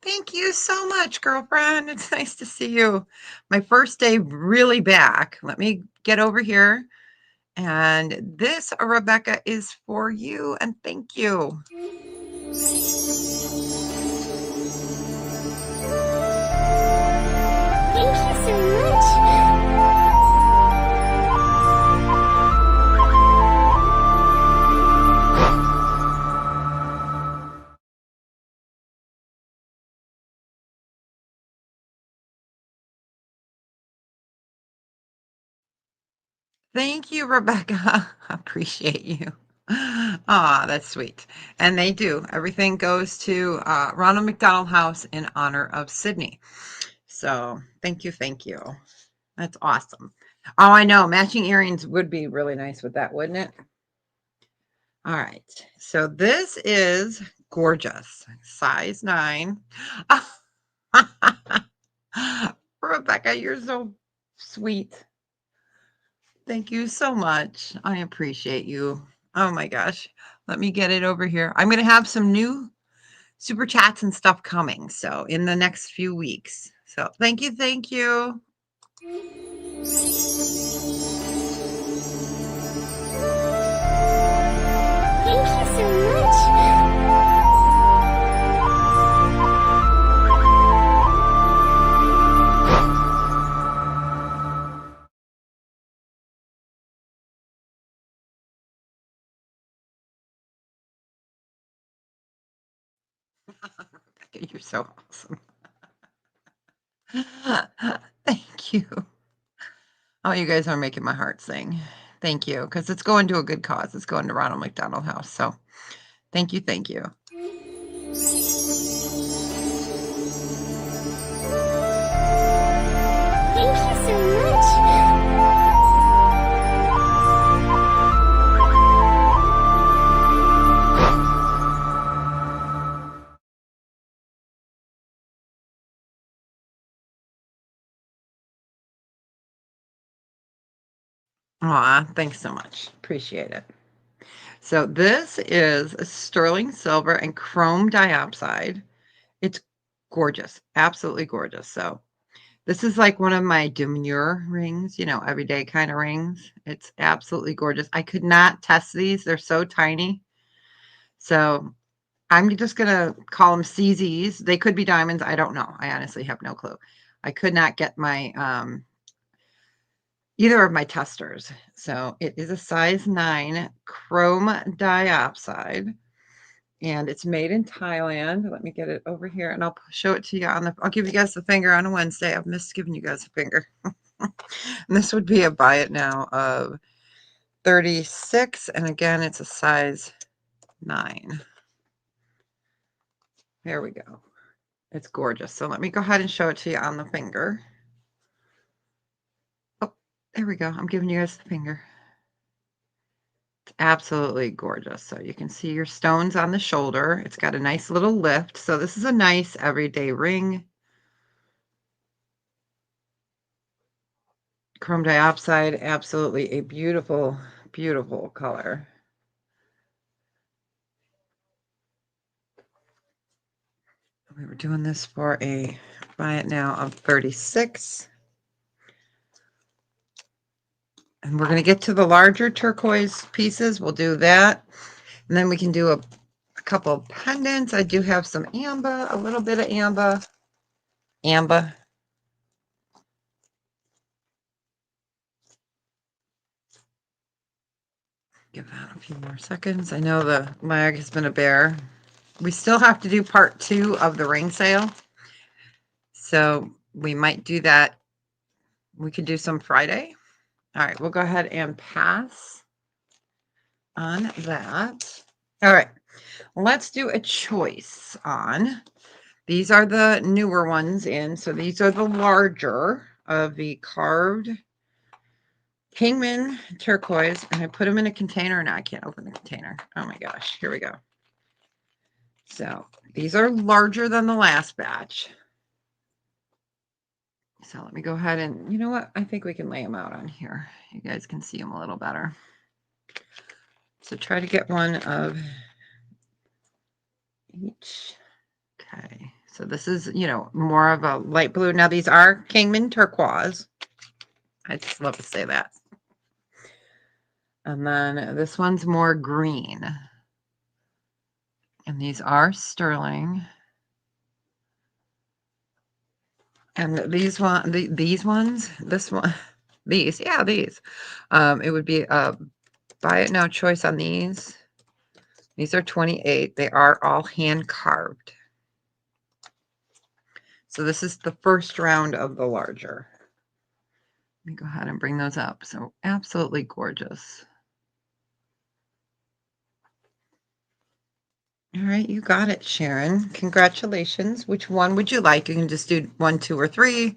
Thank you so much, girlfriend. It's nice to see you. My first day really back. Let me get over here. And this, Rebecca, is for you. And thank you. Thank you so much. Thank you, Rebecca. Appreciate you. Ah, that's sweet. And they do. Everything goes to Ronald McDonald House in honor of Sydney. So thank you. Thank you. That's awesome. Oh, I know. Matching earrings would be really nice with that, wouldn't it? All right. So this is gorgeous. Size 9. Rebecca, you're so sweet. Thank you so much. I appreciate you. Oh my gosh. Let me get it over here. I'm going to have some new super chats and stuff coming. So in the next few weeks. So thank you. Thank you. Thank you so much. You're so awesome. Thank you. Oh, you guys are making my heart sing. Thank you. Because it's going to a good cause. It's going to Ronald McDonald House. So thank you. Thank you. Thank you so much. Aw, thanks so much. Appreciate it. So this is a sterling silver and chrome diopside. It's gorgeous. Absolutely gorgeous. So this is like one of my demure rings, everyday kind of rings. It's absolutely gorgeous. I could not test these. They're so tiny. So I'm just going to call them CZs. They could be diamonds. I don't know. I honestly have no clue. I could not get my either of my testers. So it is a size 9 chrome diopside. And it's made in Thailand. Let me get it over here and I'll show it to you I'll give you guys the finger on a Wednesday. I've missed giving you guys a finger. And this would be a buy it now of 36. And again, it's a size 9. There we go. It's gorgeous. So let me go ahead and show it to you on the finger. Oh, there we go. I'm giving you guys the finger. It's absolutely gorgeous. So you can see your stones on the shoulder. It's got a nice little lift. So this is a nice everyday ring. Chrome diopside, absolutely a beautiful, beautiful color. We were doing this for a buy it now of 36. And we're going to get to the larger turquoise pieces. We'll do that. And then we can do a couple of pendants. I do have some amber, a little bit of amber. Amber. Give that a few more seconds. I know the lag has been a bear. We still have to do part 2 of the ring sale. So we might do that. We could do some Friday. All right, we'll go ahead and pass on that. All right, let's do a choice on. These are the newer ones in. So these are the larger of the carved Kingman turquoise. And I put them in a container. Now I can't open the container. Oh my gosh, here we go. So these are larger than the last batch. So let me go ahead and, you know what? I think we can lay them out on here. You guys can see them a little better. So try to get one of each. Okay. So this is, more of a light blue. Now these are Kingman turquoise. I just love to say that. And then this one's more green. And these are sterling. And these ones, this one, these, yeah, these. It would be a buy it now choice on these. These are 28. They are all hand carved. So this is the first round of the larger. Let me go ahead and bring those up. So absolutely gorgeous. All right, you got it, Sharon. Congratulations. Which one would you like? You can just do 1, 2, or 3.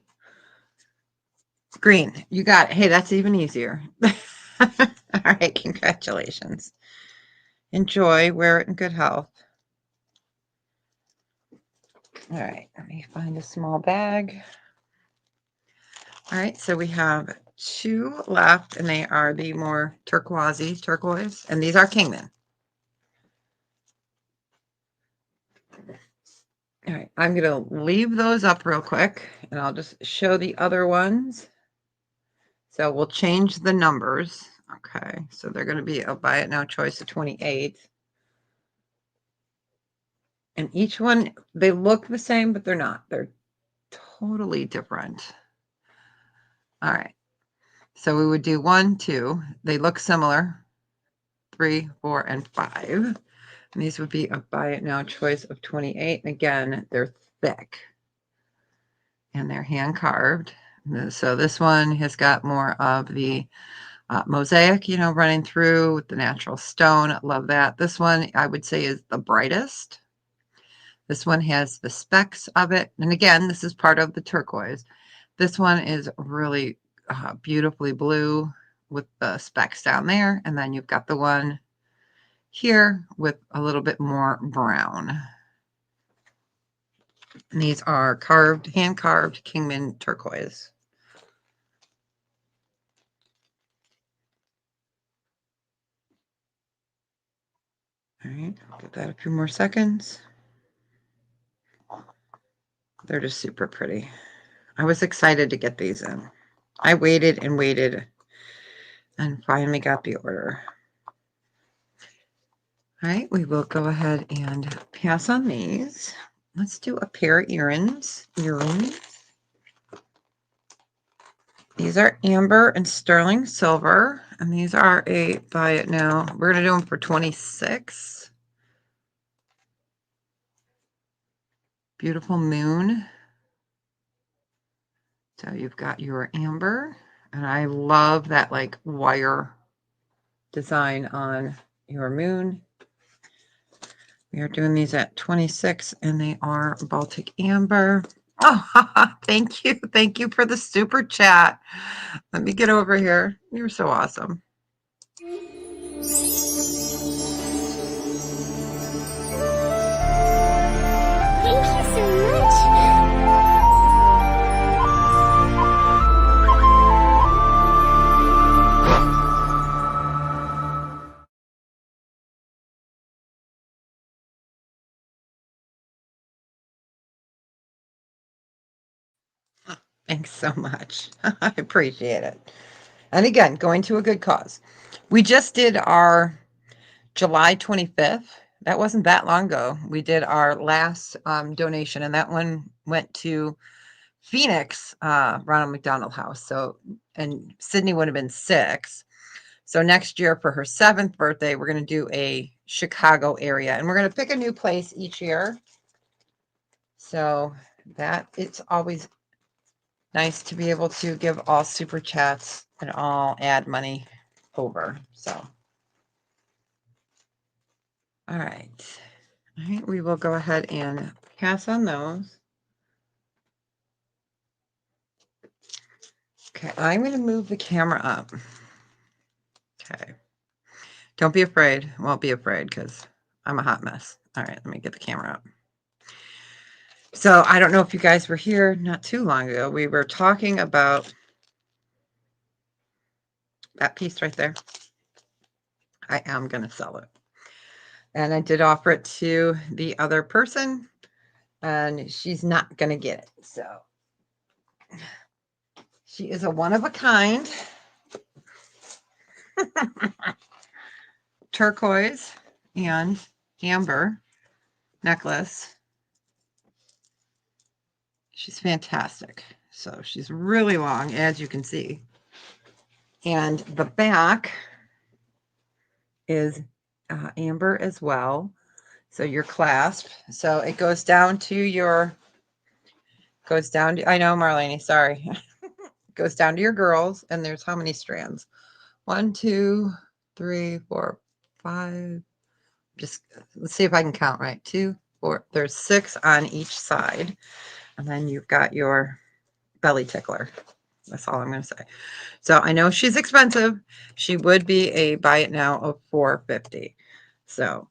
Green. You got it. Hey, that's even easier. All right, congratulations. Enjoy. Wear it in good health. All right, let me find a small bag. All right, so we have two left, and they are the more turquoise, and these are Kingman. All right, I'm going to leave those up real quick, and I'll just show the other ones. So we'll change the numbers. Okay, so they're going to be a buy it now choice of 28. And each one, they look the same, but they're not. They're totally different. All right, so we would do 1, 2. They look similar. 3, 4, and 5. And these would be a buy it now choice of 28. And again, they're thick and they're hand carved. So this one has got more of the mosaic, you know, running through with the natural stone. Love that. This one I would say is the brightest. This one has the specks of it. And again, this is part of the turquoise. This one is really beautifully blue with the specks down there. And then you've got the one here with a little bit more brown. And these are carved, hand carved Kingman turquoise. All right, I'll give that a few more seconds. They're just super pretty. I was excited to get these in. I waited and waited and finally got the order. All right, we will go ahead and pass on these. Let's do a pair of earrings. These are amber and sterling silver, and these are a buy it now. We're going to do them for 26. Beautiful moon. So you've got your amber, and I love that like wire design on your moon. We are doing these at 26, and they are Baltic amber. Oh, thank you. Thank you for the super chat. Let me get over here. You're so awesome. Thank you so much. Thanks so much. I appreciate it. And again, going to a good cause. We just did our July 25th. That wasn't that long ago. We did our last donation, and that one went to Phoenix, Ronald McDonald House. So, and Sydney would have been 6. So next year for her 7th birthday, we're going to do a Chicago area, and we're going to pick a new place each year. So that it's always nice to be able to give all super chats and all add money over. So, all right. All right, we will go ahead and pass on those. Okay, I'm going to move the camera up. Okay. Don't be afraid. Won't be afraid because I'm a hot mess. All right, let me get the camera up. So I don't know if you guys were here not too long ago. We were talking about that piece right there. I am going to sell it. And I did offer it to the other person, and she's not going to get it. So she is a one of a kind. Turquoise and amber necklace. She's fantastic. So she's really long, as you can see. And the back is amber as well. So your clasp. So it goes down to your, I know, Marlene, sorry. Goes down to your girls, and there's how many strands? 1, 2, 3, 4, 5. Just let's see if I can count right. 2, 4. There's 6 on each side. And then you've got your belly tickler. That's all I'm going to say. So I know she's expensive. She would be a buy it now of $450. So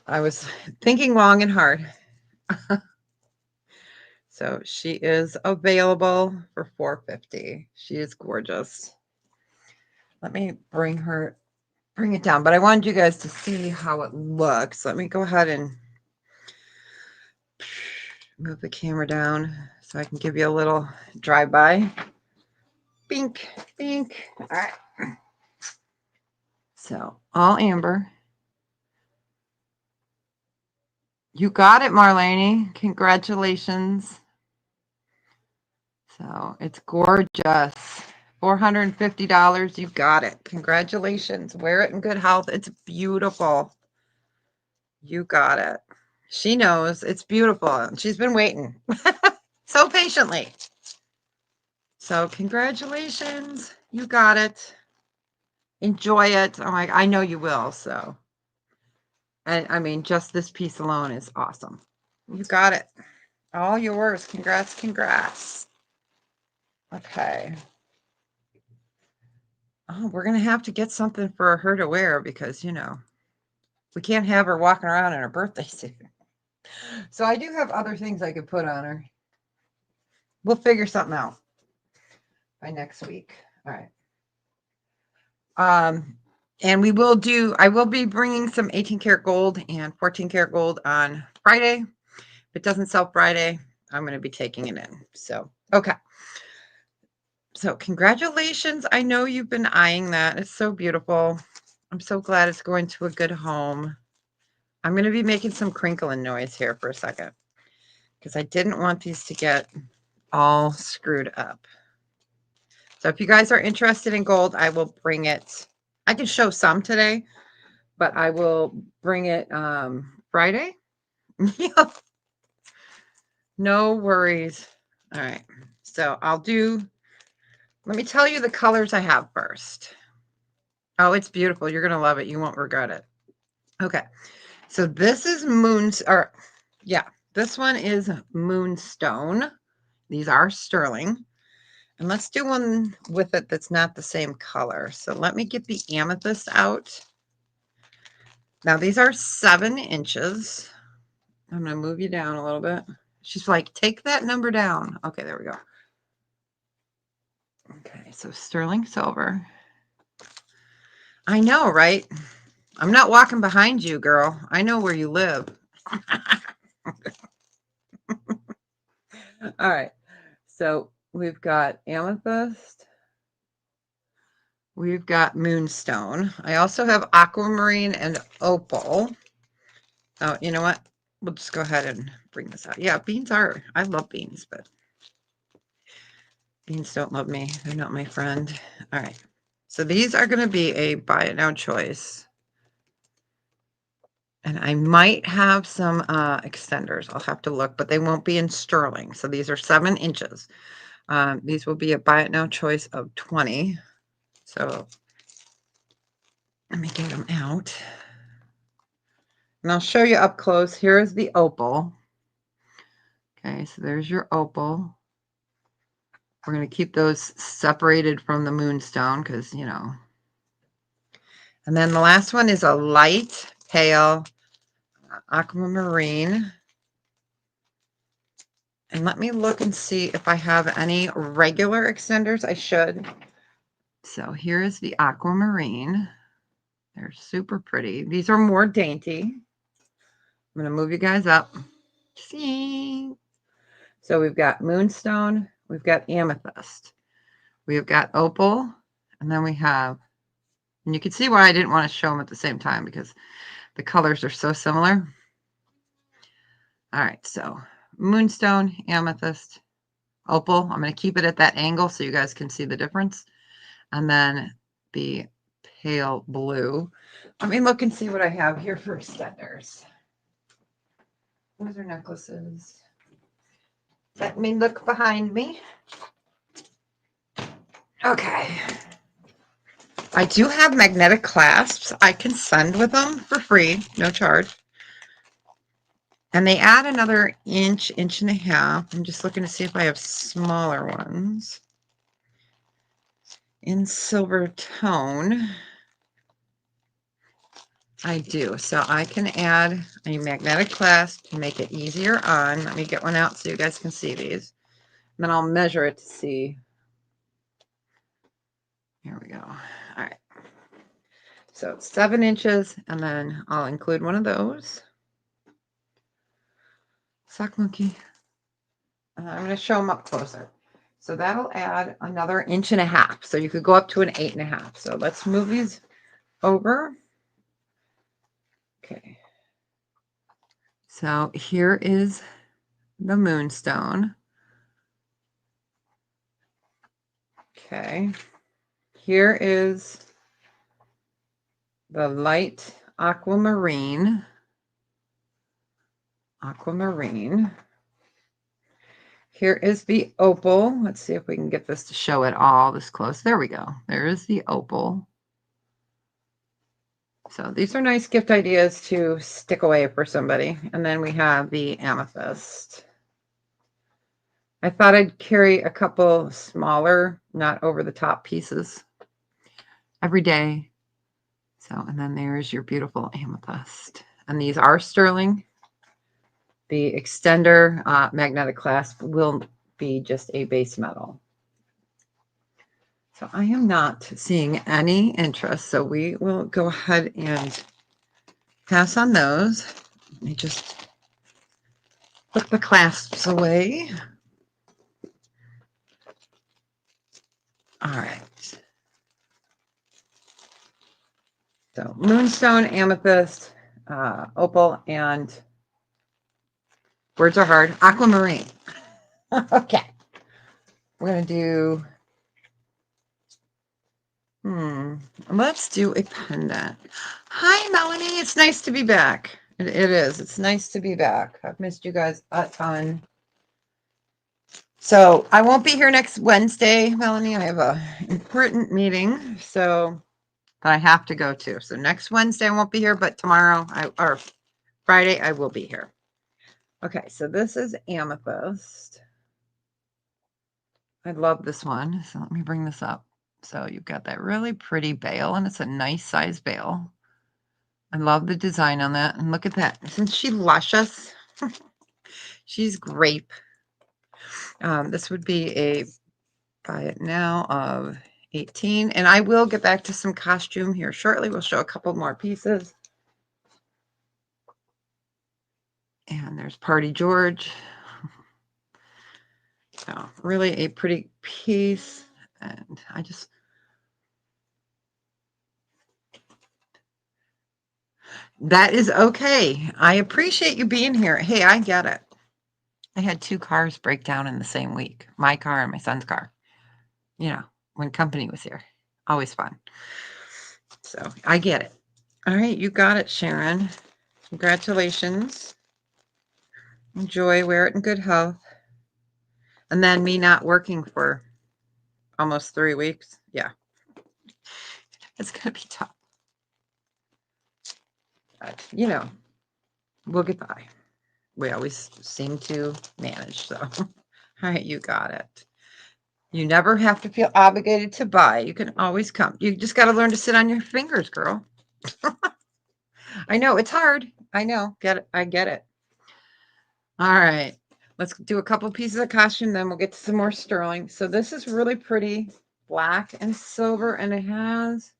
I was thinking long and hard. So she is available for $450. She is gorgeous. Let me bring it down, but I wanted you guys to see how it looks. Let me go ahead and move the camera down so I can give you a little drive-by. Bink, bink. All right. So all amber. You got it, Marlene. Congratulations. So it's gorgeous. $450. You got it. Congratulations. Wear it in good health. It's beautiful. You got it. She knows it's beautiful. She's been waiting so patiently. So congratulations. You got it. Enjoy it. Oh my, I know you will. So, and I mean, just this piece alone is awesome. You got it. All yours. Congrats. Congrats. Okay. Oh, we're going to have to get something for her to wear because, you know, we can't have her walking around in her birthday suit. So I do have other things I could put on her. We'll figure something out by next week. All right. And I will be bringing some 18 karat gold and 14 karat gold on Friday. If it doesn't sell Friday, I'm going to be taking it in. So, okay. So congratulations. I know you've been eyeing that. It's so beautiful. I'm so glad it's going to a good home. I'm going to be making some crinkling noise here for a second because I didn't want these to get all screwed up. So if you guys are interested in gold, I will bring it. I can show some today, but I will bring it Friday. Yeah. No worries. All right. So let me tell you the colors I have first. Oh, it's beautiful. You're going to love it. You won't regret it. Okay. So this is this one is Moonstone. These are sterling. And let's do one with it that's not the same color. So let me get the amethyst out. Now these are 7 inches. I'm going to move you down a little bit. She's like, take that number down. Okay, there we go. Okay, so sterling silver. I know, right? I'm not walking behind you, girl. I know where you live. All right. So we've got amethyst. We've got moonstone. I also have aquamarine and opal. Oh, you know what? We'll just go ahead and bring this out. Yeah, I love beans, but beans don't love me. They're not my friend. All right. So these are going to be a buy it now choice. And I might have some extenders. I'll have to look, but they won't be in sterling. So these are 7 inches. These will be a buy it now choice of 20. So let me get them out. And I'll show you up close. Here is the opal. Okay, so there's your opal. We're going to keep those separated from the moonstone because, you know. And then the last one is a light pale aquamarine. And let me look and see if I have any regular extenders. I should. So here is the aquamarine. They're super pretty. These are more dainty. I'm going to move you guys up. See? So we've got moonstone. We've got amethyst. We've got opal. And then we have, and you can see why I didn't want to show them at the same time because the colors are so similar. All right, so moonstone, amethyst, opal. I'm going to keep it at that angle so you guys can see the difference. And then the pale blue. Let me look and see what I have here for extenders. Those are necklaces. Let me look behind me. Okay. I do have magnetic clasps. I can send with them for free, no charge. And they add another inch, inch and a half. I'm just looking to see if I have smaller ones in silver tone. I do. So I can add a magnetic clasp to make it easier on. Let me get one out so you guys can see these. And then I'll measure it to see. Here we go. All right. So it's 7 inches, and then I'll include one of those. Sock monkey. I'm going to show them up closer. So that'll add another 1.5 inches. So you could go up to an 8.5 inches. So let's move these over. Okay. So here is the moonstone. Okay. Here is the light aquamarine. Aquamarine. Here is the opal. Let's see if we can get this to show it all this close. There we go. There is the opal. So these are nice gift ideas to stick away for somebody. And then we have the amethyst. I thought I'd carry a couple smaller, not over the top pieces every day. So, and then there's your beautiful amethyst. And these are sterling. The extender magnetic clasp will be just a base metal. So I am not seeing any interest. So we will go ahead and pass on those. Let me just put the clasps away. All right. So moonstone, amethyst, opal, and words are hard, aquamarine. Okay. We're going to do, let's do a pendant. Hi, Melanie. It's nice to be back. It is. It's nice to be back. I've missed you guys a ton. So I won't be here next Wednesday, Melanie. I have a important meeting, so that I have to go to. So next Wednesday I won't be here, but tomorrow or Friday I will be here. Okay, so this is amethyst. I love this one. So let me bring this up. So you've got that really pretty bail, and it's a nice size bail. I love the design on that. And look at that. Isn't she luscious? She's grape. This would be a buy it now of 18. And I will get back to some costume here shortly. We'll show a couple more pieces. And there's Party George. So really a pretty piece. And I just, that is okay. I appreciate you being here. Hey, I get it. I had 2 cars break down in the same week. My car and my son's car. You know, when company was here. Always fun. So I get it. All right, you got it, Sharon. Congratulations. Enjoy, wear it in good health. And then me not working for almost 3 weeks. Yeah. It's going to be tough. But, you know, we'll get by. We always seem to manage. So, all right, you got it. You never have to feel obligated to buy. You can always come. You just got to learn to sit on your fingers, girl. I know it's hard. I know. Get it. I get it. All right. Let's do a couple pieces of costume, then we'll get to some more sterling. So this is really pretty, black and silver, and it has,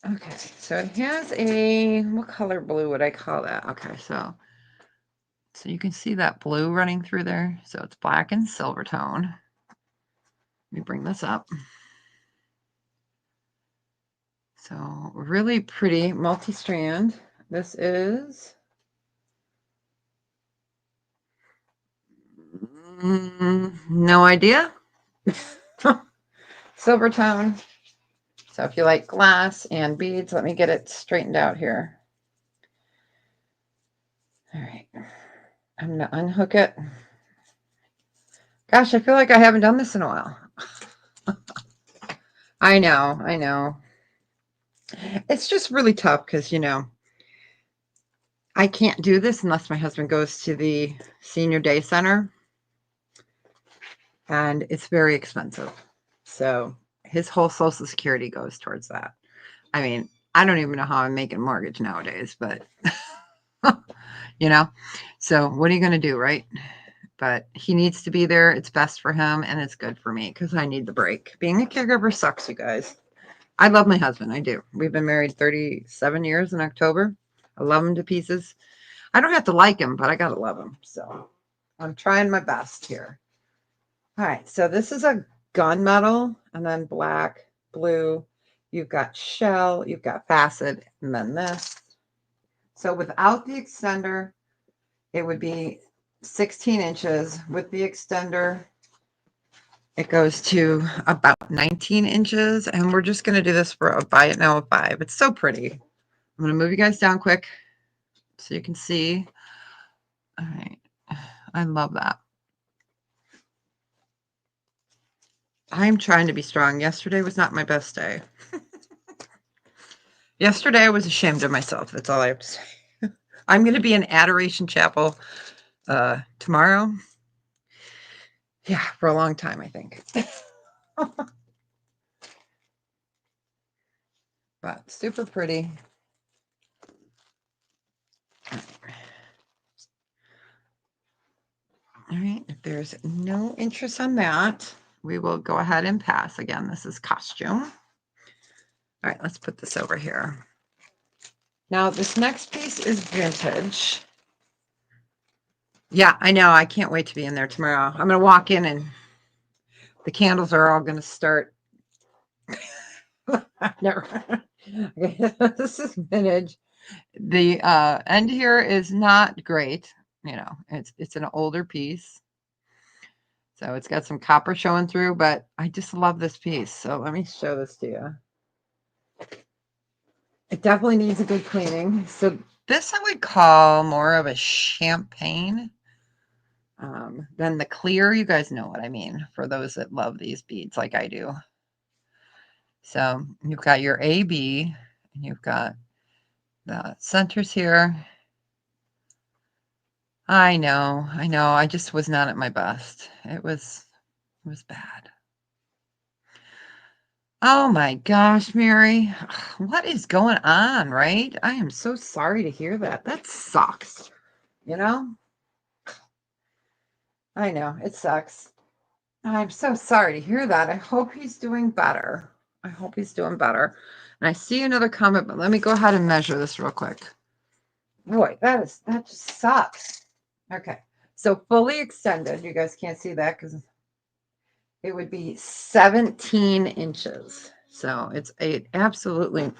okay, so it has a, what color blue would I call that? Okay, so you can see that blue running through there. So it's black and silver tone. Let me bring this up. So really pretty multi-strand. This is no idea. Silver tone. So if you like glass and beads, let me get it straightened out here. All right. I'm going to unhook it. Gosh, I feel like I haven't done this in a while. I know, I know. It's just really tough because, you know, I can't do this unless my husband goes to the senior day center. And it's very expensive. So his whole Social Security goes towards that. I mean, I don't even know how I'm making mortgage nowadays, but you know, so what are you going to do, right? But he needs to be there. It's best for him and it's good for me because I need the break. Being a caregiver sucks, you guys. I love my husband. I do. We've been married 37 years in October. I love him to pieces. I don't have to like him, but I got to love him. So I'm trying my best here. All right. So this is a gunmetal and then black, blue. You've got shell, you've got facet, and then this. So without the extender, it would be 16 inches. With the extender, it goes to about 19 inches. And we're just going to do this for a buy it now of 5. It's so pretty. I'm going to move you guys down quick so you can see. All right. I love that. I'm trying to be strong. Yesterday was not my best day. Yesterday I was ashamed of myself. That's all I have to say. I'm going to be in Adoration Chapel tomorrow. Yeah, for a long time, I think. But super pretty. All right, if there's no interest on that, we will go ahead and pass. Again, this is costume. All right, let's put this over here. Now, this next piece is vintage. Yeah, I know. I can't wait to be in there tomorrow. I'm going to walk in and the candles are all going to start. Never. Okay, this is vintage. The end here is not great. You know, it's an older piece. So it's got some copper showing through, but I just love this piece. So let me show this to you. It definitely needs a good cleaning. So this I would call more of a champagne than the clear. You guys know what I mean for those that love these beads like I do. So you've got your AB, and you've got the centers here. I know, I know. I just was not at my best. It was bad. Oh my gosh, Mary. What is going on, right? I am so sorry to hear that. That sucks. You know? I know, it sucks. I'm so sorry to hear that. I hope he's doing better. I hope he's doing better. And I see another comment, but let me go ahead and measure this real quick. Boy, that just sucks. Okay. So fully extended, you guys can't see that because it would be 17 inches. So it's a absolutely,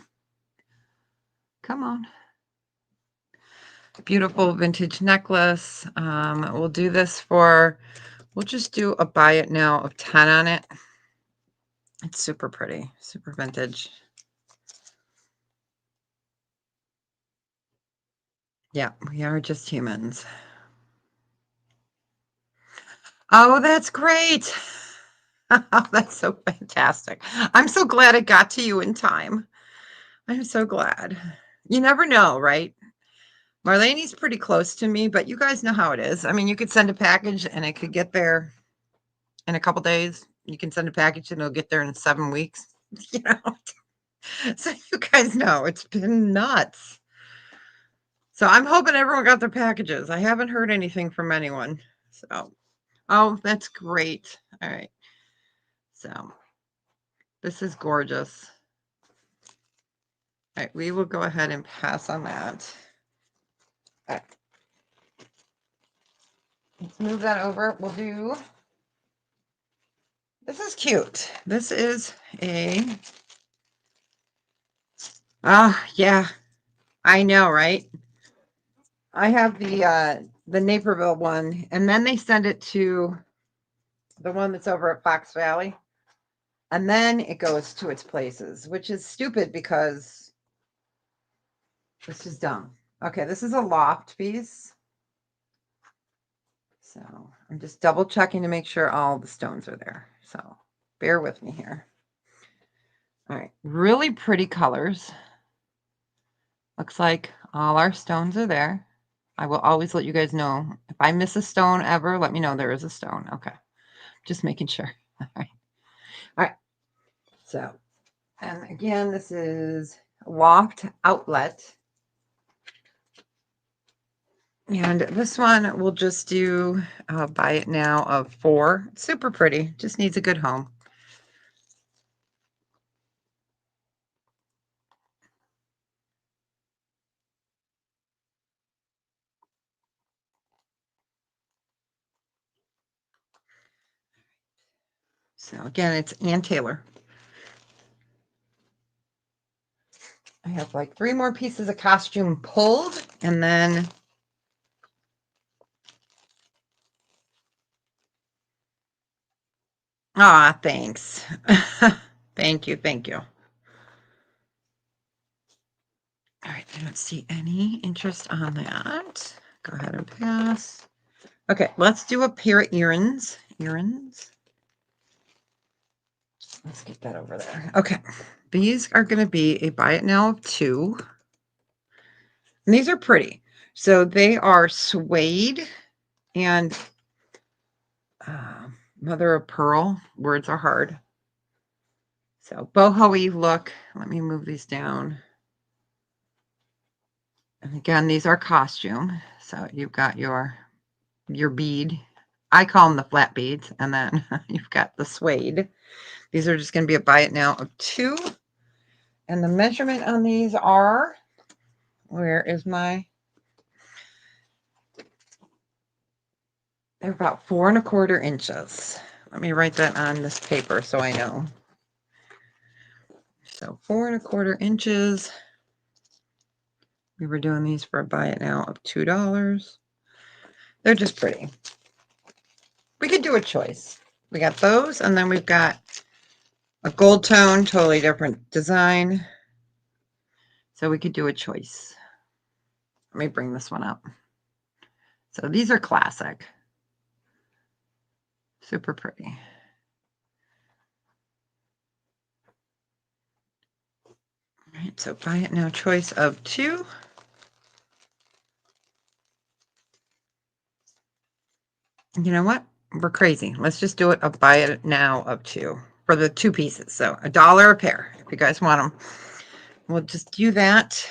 come on, beautiful vintage necklace. We'll do this for, we'll just do a buy it now of 10 on it. It's super pretty, super vintage. Yeah, we are just humans. Oh, that's great. Oh, that's so fantastic. I'm so glad it got to you in time. I'm so glad. You never know, right? Marlene's pretty close to me, but you guys know how it is. I mean, you could send a package and it could get there in a couple days. You can send a package and it'll get there in 7 weeks. You know, so you guys know it's been nuts. So I'm hoping everyone got their packages. I haven't heard anything from anyone. So, oh, that's great. All right. So this is gorgeous. All right, we will go ahead and pass on that. All right. Let's move that over. We'll do, this is cute. This is a, yeah, I know, right? I have the Naperville one, and then they send it to the one that's over at Fox Valley, and then it goes to its places, which is stupid because it's just dumb. Okay, this is a loft piece. So I'm just double checking to make sure all the stones are there. So bear with me here. All right, really pretty colors. Looks like all our stones are there. I will always let you guys know. If I miss a stone ever, let me know there is a stone. Okay, just making sure. All right. All right. So And again, this is Loft Outlet. And this one we'll just do buy it now of 4. Super pretty. Just needs a good home. So again, it's Ann Taylor. I have like 3 more pieces of costume pulled, and then thanks. Thank you, thank you. All right, I don't see any interest on that. Go ahead and pass. Okay, let's do a pair of earrings. Earrings. Let's get that over there. Okay, these are going to be a buy it now of 2. And these are pretty. So they are suede and mother of pearl. Words are hard. So boho-y look. Let me move these down. And again, these are costume. So you've got your bead. I call them the flat beads. And then you've got the suede. These are just going to be a buy it now of 2. And the measurement on these are, where is my, they're about 4 1/4 inches. Let me write that on this paper so I know. So 4 1/4 inches. We were doing these for a buy it now of $2. They're just pretty. We could do a choice. We got those, and then we've got a gold tone, totally different design. So we could do a choice. Let me bring this one up. So these are classic. Super pretty. All right, so buy it now choice of 2. You know what? We're crazy. Let's just do it a buy it now of 2 for the 2 pieces. So $1 a pair if you guys want them. We'll just do that.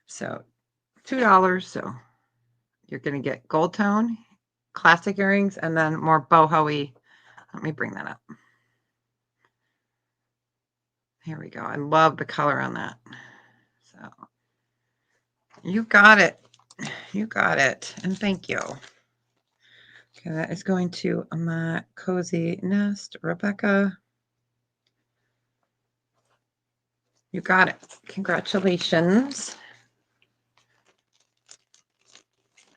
So $2. So you're going to get gold tone, classic earrings, and then more boho-y. Let me bring that up. Here we go. I love the color on that. So you got it. You got it. And thank you. Okay, that is going to my cozy nest, Rebecca. You got it. Congratulations.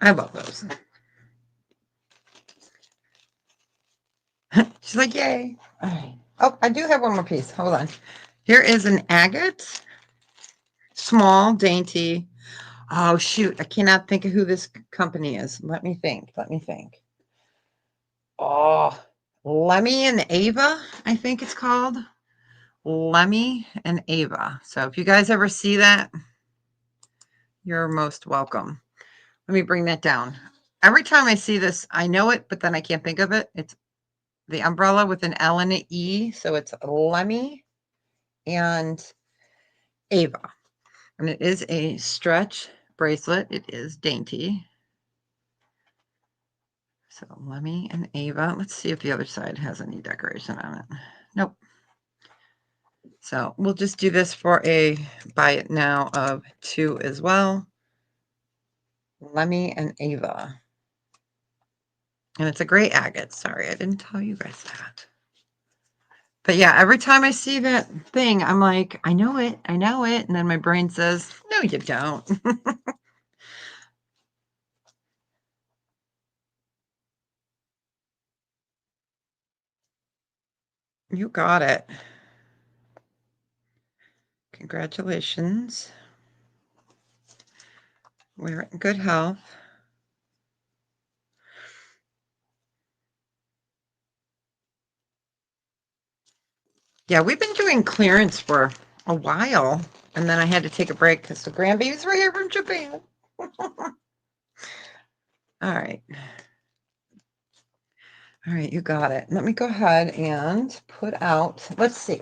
I love those. She's like, yay. All right. Oh, I do have one more piece. Hold on. Here is an agate. Small, dainty. Oh, shoot. I cannot think of who this company is. Let me think. Let me think. Oh, Lemmy and Ava, I think it's called. Lemmy and Ava. So if you guys ever see that, you're most welcome. Let me bring that down. Every time I see this, I know it, but then I can't think of it. It's the umbrella with an L and an E. So it's Lemmy and Ava. And it is a stretch bracelet. It is dainty. So Lemmy and Ava. Let's see if the other side has any decoration on it. Nope. So we'll just do this for a buy it now of 2 as well. Lemmy and Ava. And it's a gray agate. Sorry, I didn't tell you guys that. But yeah, every time I see that thing, I'm like, I know it. I know it. And then my brain says, no, you don't. You got it. Congratulations. We're in good health. Yeah, we've been doing clearance for a while. And then I had to take a break because the grandbabies were here from Japan. All right. All right, you got it. Let me go ahead and put out, let's see.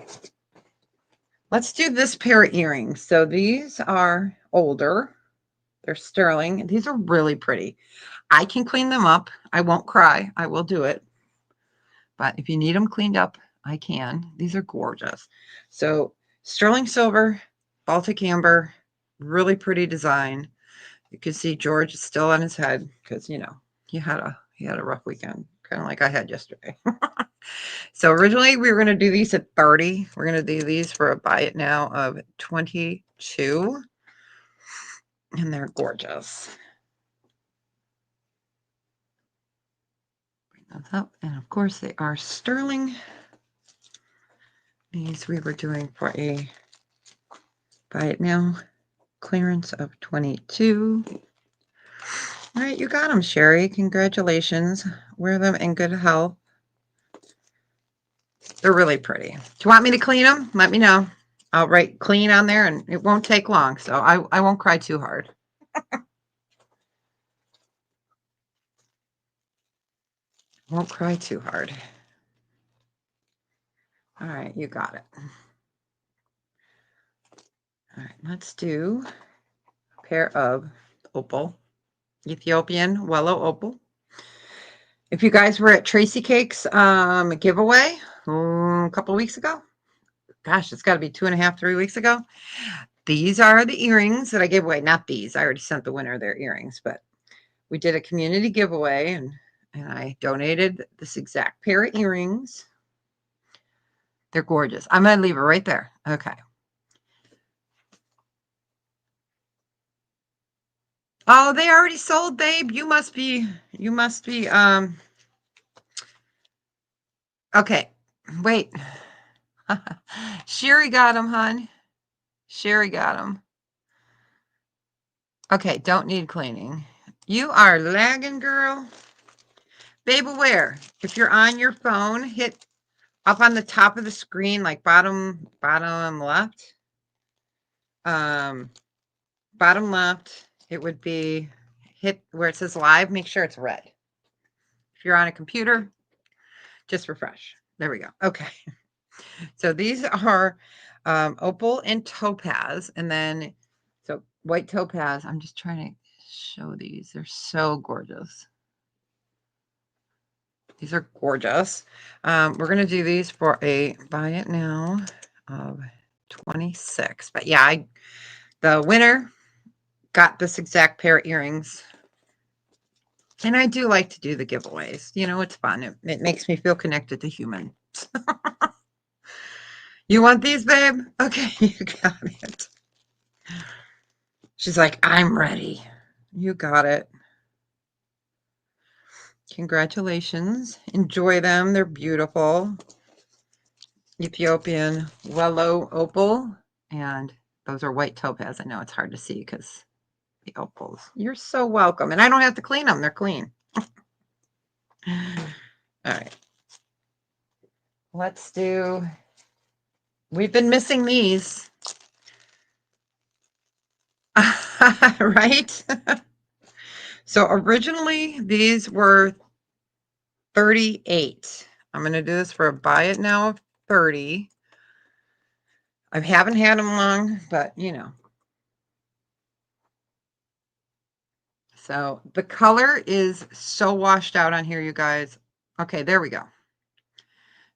Let's do this pair of earrings. So these are older. They're sterling. These are really pretty. I can clean them up. I won't cry. I will do it. But if you need them cleaned up, I can. These are gorgeous. So sterling silver, Baltic amber, really pretty design. You can see George is still on his head because he had a rough weekend, kind of like I had yesterday. So originally we were going to do these at 30. We're going to do these for a buy it now of 22, and they're gorgeous. Bring those up, and of course they are sterling. These we were doing for a buy it now clearance of 22. All right, you got them, Sherry. Congratulations. Wear them in good health. They're really pretty. Do you want me to clean them? Let me know. I'll write clean on there, and it won't take long, so I won't cry too hard. Won't cry too hard. All right, you got it. All right, let's do a pair of opal, Ethiopian Wellow Opal. If you guys were at Tracy Cake's giveaway a couple weeks ago, gosh, it's got to be 2.5, 3 weeks ago. These are the earrings that I gave away. Not these. I already sent the winner their earrings, but we did a community giveaway, and I donated this exact pair of earrings. They're gorgeous. I'm going to leave it right there. Okay. Oh, they already sold, babe. You must be, okay. Wait. Sherry got them, hon. Sherry got them. Okay, don't need cleaning. You are lagging, girl. Babe, aware. If you're on your phone, hit up on the top of the screen, like bottom left. Bottom left, it would be hit where it says live. Make sure it's red. If you're on a computer, just refresh. There we go. Okay. So these are opal and topaz, and then so white topaz. I'm just trying to show these. They're so gorgeous. These are gorgeous. We're going to do these for a buy it now of 26. But yeah, the winner got this exact pair of earrings. And I do like to do the giveaways. It's fun. It makes me feel connected to humans. You want these, babe? Okay, you got it. She's like, I'm ready. You got it. Congratulations. Enjoy them. They're beautiful. Ethiopian Wellow Opal. And those are white topaz. I know it's hard to see because the opals. You're so welcome. And I don't have to clean them. They're clean. All right. Let's do, we've been missing these. Right? So originally these were 38. I'm going to do this for a buy it now of 30. I haven't had them long, but So the color is so washed out on here, you guys. Okay, there we go.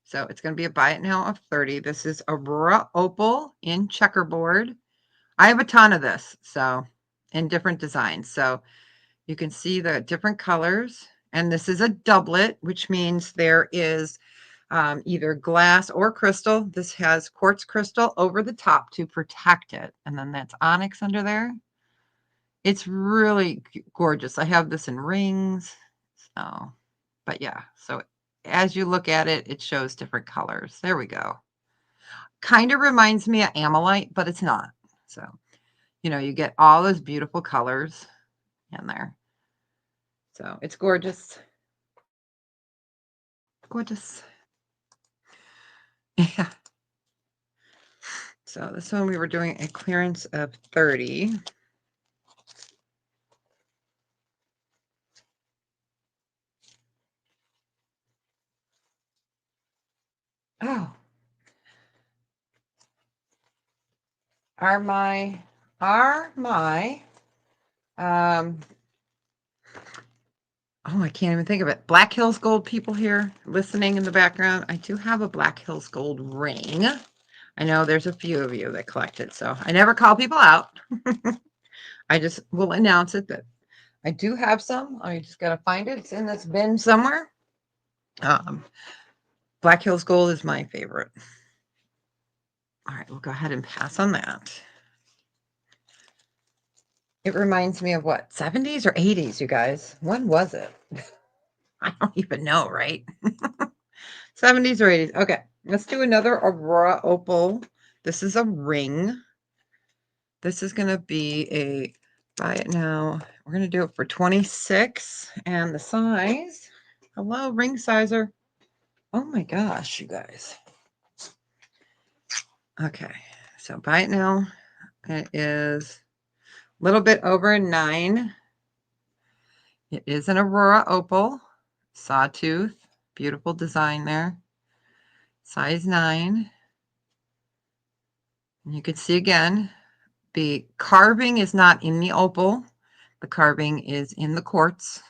So it's going to be a buy it now of 30. This is Aurora Opal in checkerboard. I have a ton of this, so in different designs. So you can see the different colors. And this is a doublet, which means there is either glass or crystal. This has quartz crystal over the top to protect it. And then that's onyx under there. It's really gorgeous. I have this in rings. So, but yeah, so as you look at it, it shows different colors. There we go. Kind of reminds me of Amolite, but it's not. So, you get all those beautiful colors in there. So it's gorgeous. Gorgeous. Yeah. So this one we were doing a clearance of 30. Oh, are my um oh, I can't even think of it. Black Hills Gold people here listening in the background. I do have a Black Hills Gold ring. I know there's a few of you that collect it, so I never call people out. I just will announce it that I do have some. I just got to find it. It's in this bin somewhere. Um, Black Hills Gold is my favorite. All right, we'll go ahead and pass on that. It reminds me of what, 70s or 80s, you guys? When was it? I don't even know, right? 70s or 80s. Okay, let's do another Aurora Opal. This is a ring. This is going to be a buy it now. We're going to do it for 26 and the size. Hello, ring sizer. Oh my gosh, you guys. Okay, so buy it now. It is a little bit over a 9. It is an Aurora Opal, sawtooth, beautiful design there. Size 9. And you can see again, the carving is not in the opal. The carving is in the quartz.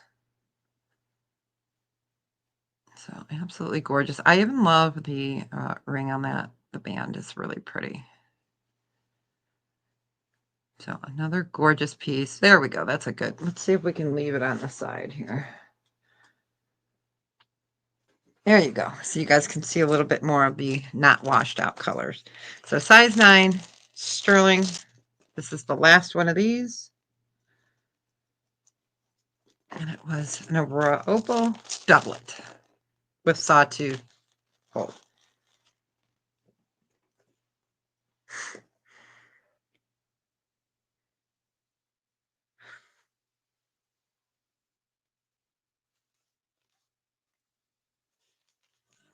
So absolutely gorgeous. I even love the ring on that. The band is really pretty. So another gorgeous piece. There we go. That's a good. Let's see if we can leave it on the side here. There you go. So you guys can see a little bit more of the not washed out colors. So size 9, sterling. This is the last one of these. And it was an Aurora Opal doublet with sawtooth hole.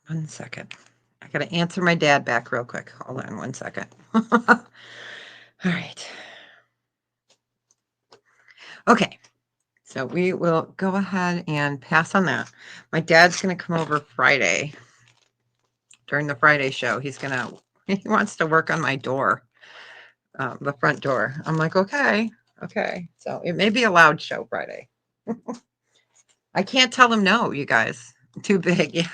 1 second. I got to answer my dad back real quick. Hold on 1 second. All right. Okay. So we will go ahead and pass on that. My dad's going to come over Friday during the Friday show. He wants to work on my door, the front door. I'm like, okay. So it may be a loud show Friday. I can't tell him no, you guys. Too big. Yeah.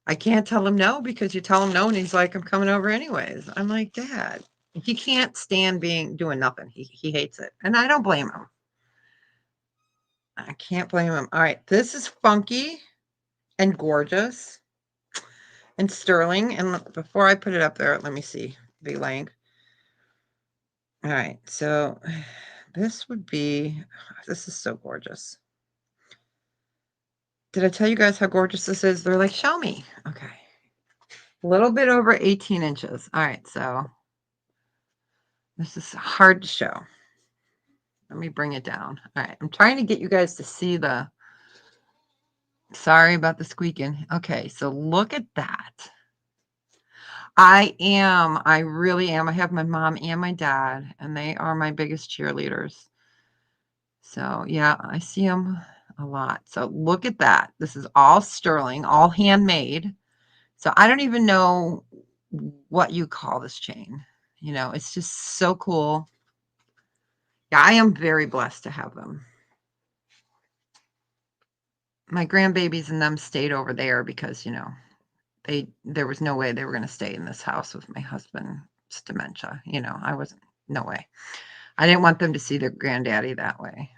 I can't tell him no because you tell him no and he's like, I'm coming over anyways. I'm like, Dad, he can't stand doing nothing. He hates it. And I don't blame him. I can't blame him. All right. This is funky and gorgeous and sterling. And before I put it up there, let me see the length. All right. So this is so gorgeous. Did I tell you guys how gorgeous this is? They're like, show me. Okay. A little bit over 18 inches. All right. So this is hard to show. Let me bring it down. All right. I'm trying to get you guys to see sorry about the squeaking. Okay. So look at that. I really am. I have my mom and my dad, and they are my biggest cheerleaders. So yeah, I see them a lot. So look at that. This is all sterling, all handmade. So I don't even know what you call this chain. It's just so cool. Yeah, I am very blessed to have them. My grandbabies and them stayed over there because, there was no way they were going to stay in this house with my husband's dementia. I wasn't, no way. I didn't want them to see their granddaddy that way.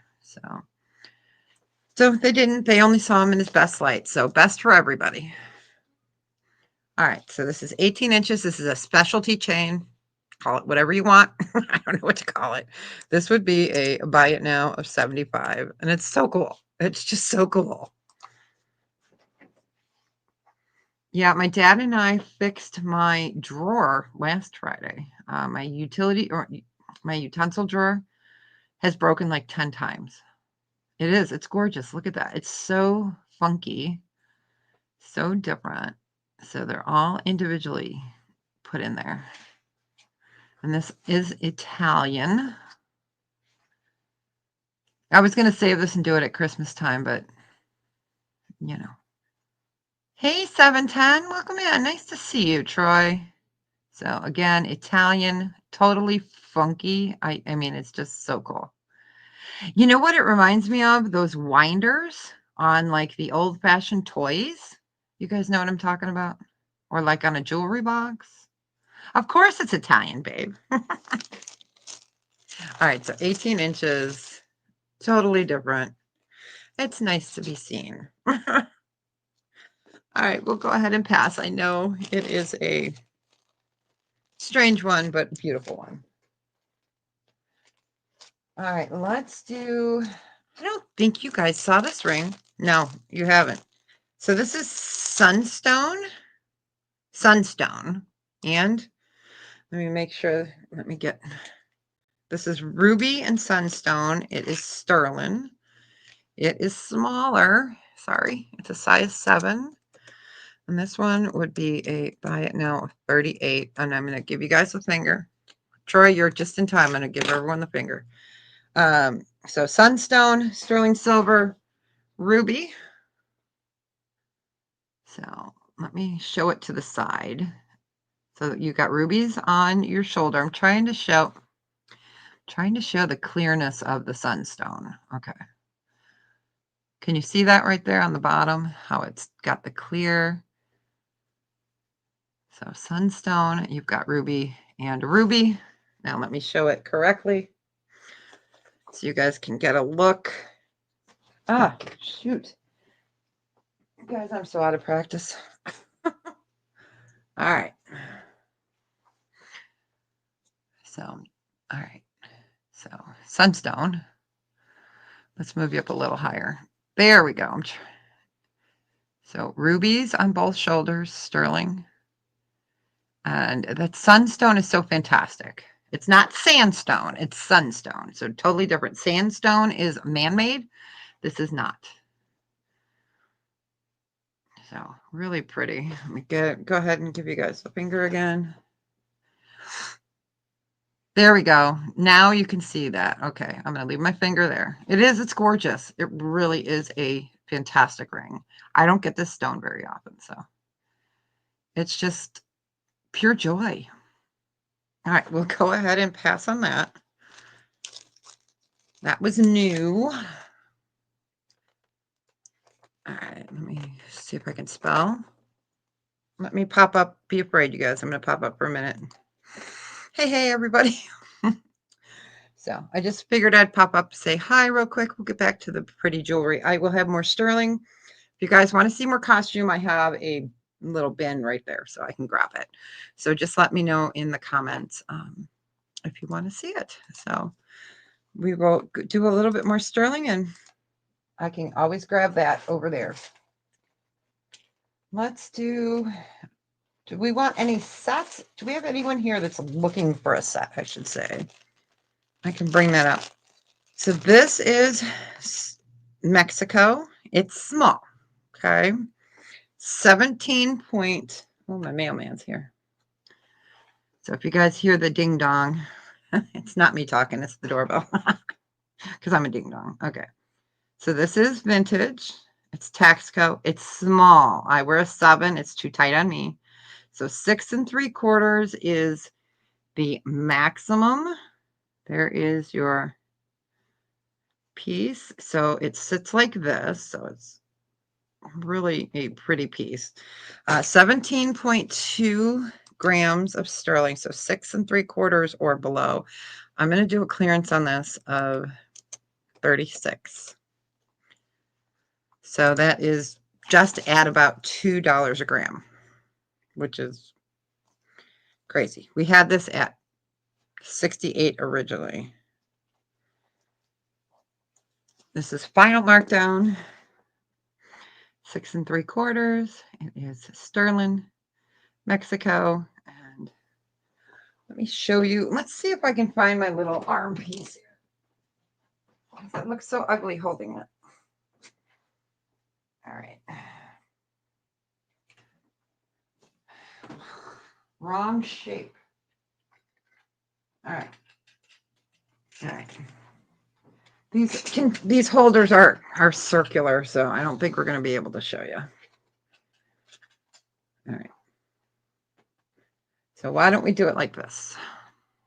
So they didn't. They only saw him in his best light. So best for everybody. All right. So this is 18 inches. This is a specialty chain. Call it whatever you want. I don't know what to call it. This would be a buy it now of 75. And it's so cool. It's just so cool. Yeah, my dad and I fixed my drawer last Friday. My utensil drawer has broken like 10 times. It is. It's gorgeous. Look at that. It's so funky, so different. So they're all individually put in there. And this is Italian. I was going to save this and do it at Christmas time, but Hey, 710, welcome in. Nice to see you, Troy. So again, Italian, totally funky. I mean, it's just so cool. You know what it reminds me of? Those winders on like the old-fashioned toys. You guys know what I'm talking about? Or like on a jewelry box. Of course it's Italian, babe. All right, so 18 inches, totally different. It's nice to be seen. All right, we'll go ahead and pass. I know it is a strange one, but beautiful one. All right, let's do, I don't think you guys saw this ring. No, you haven't. So this is sunstone, and let me make sure, let me get, this is ruby and sunstone. It is sterling. It is smaller. Sorry, it's a size 7. And this one would be a buy it now 38. And I'm going to give you guys a finger. Troy, you're just in time. I'm going to give everyone the finger. So sunstone, sterling silver, ruby. So let me show it to the side. So you got rubies on your shoulder. I'm trying to show the clearness of the sunstone. Okay. Can you see that right there on the bottom? How it's got the clear. So sunstone, you've got ruby and ruby. Now let me show it correctly so you guys can get a look. Ah, shoot. You guys, I'm so out of practice. All right. So, all right. So sunstone. Let's move you up a little higher. There we go. So rubies on both shoulders, sterling. And that sunstone is so fantastic. It's not sandstone, it's sunstone. So totally different. Sandstone is man-made. This is not. So really pretty. Let me go ahead and give you guys the finger again. There we go. Now you can see that. Okay, I'm going to leave my finger there. It's gorgeous. It really is a fantastic ring. I don't get this stone very often, so it's just pure joy. All right, we'll go ahead and pass on that. That was new. All right, let me see if I can spell. Let me pop up. Be afraid, you guys. I'm going to pop up for a minute. Hey, everybody. So I just figured I'd pop up, say hi real quick. We'll get back to the pretty jewelry. I will have more sterling. If you guys want to see more costume, I have a little bin right there so I can grab it. So just let me know in the comments if you want to see it. So we will do a little bit more sterling and I can always grab that over there. Let's do we want any sets? Do we have anyone here that's looking for a set, I should say? I can bring that up. So this is Mexico. It's small, okay? 17 point, oh, my mailman's here. So if you guys hear the ding dong, it's not me talking, it's the doorbell because I'm a ding dong. Okay. So this is vintage. It's Taxco. It's small. I wear a 7. It's too tight on me. So 6 3/4 is the maximum. There is your piece. So it sits like this. So it's really a pretty piece. 17.2 grams of sterling. So 6 3/4 or below. I'm going to do a clearance on this of 36. So that is just at about $2 a gram, which is crazy. We had this at 68 originally. This is final markdown, 6 3/4. It is sterling, Mexico. And let me show you. Let's see if I can find my little arm piece here. It looks so ugly holding it. All right. Wrong shape. All right. All right. These holders are circular, so I don't think we're going to be able to show you. All right. So why don't we do it like this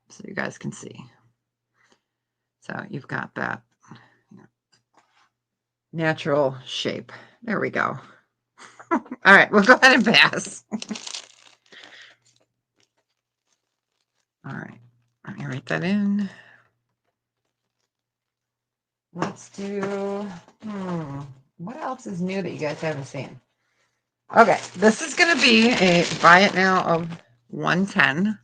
so you guys can see. So you've got that natural shape. There we go. All right, we'll go ahead and pass. All right, let me write that in. Let's do, what else is new that you guys haven't seen? Okay, this is going to be a buy it now of 110.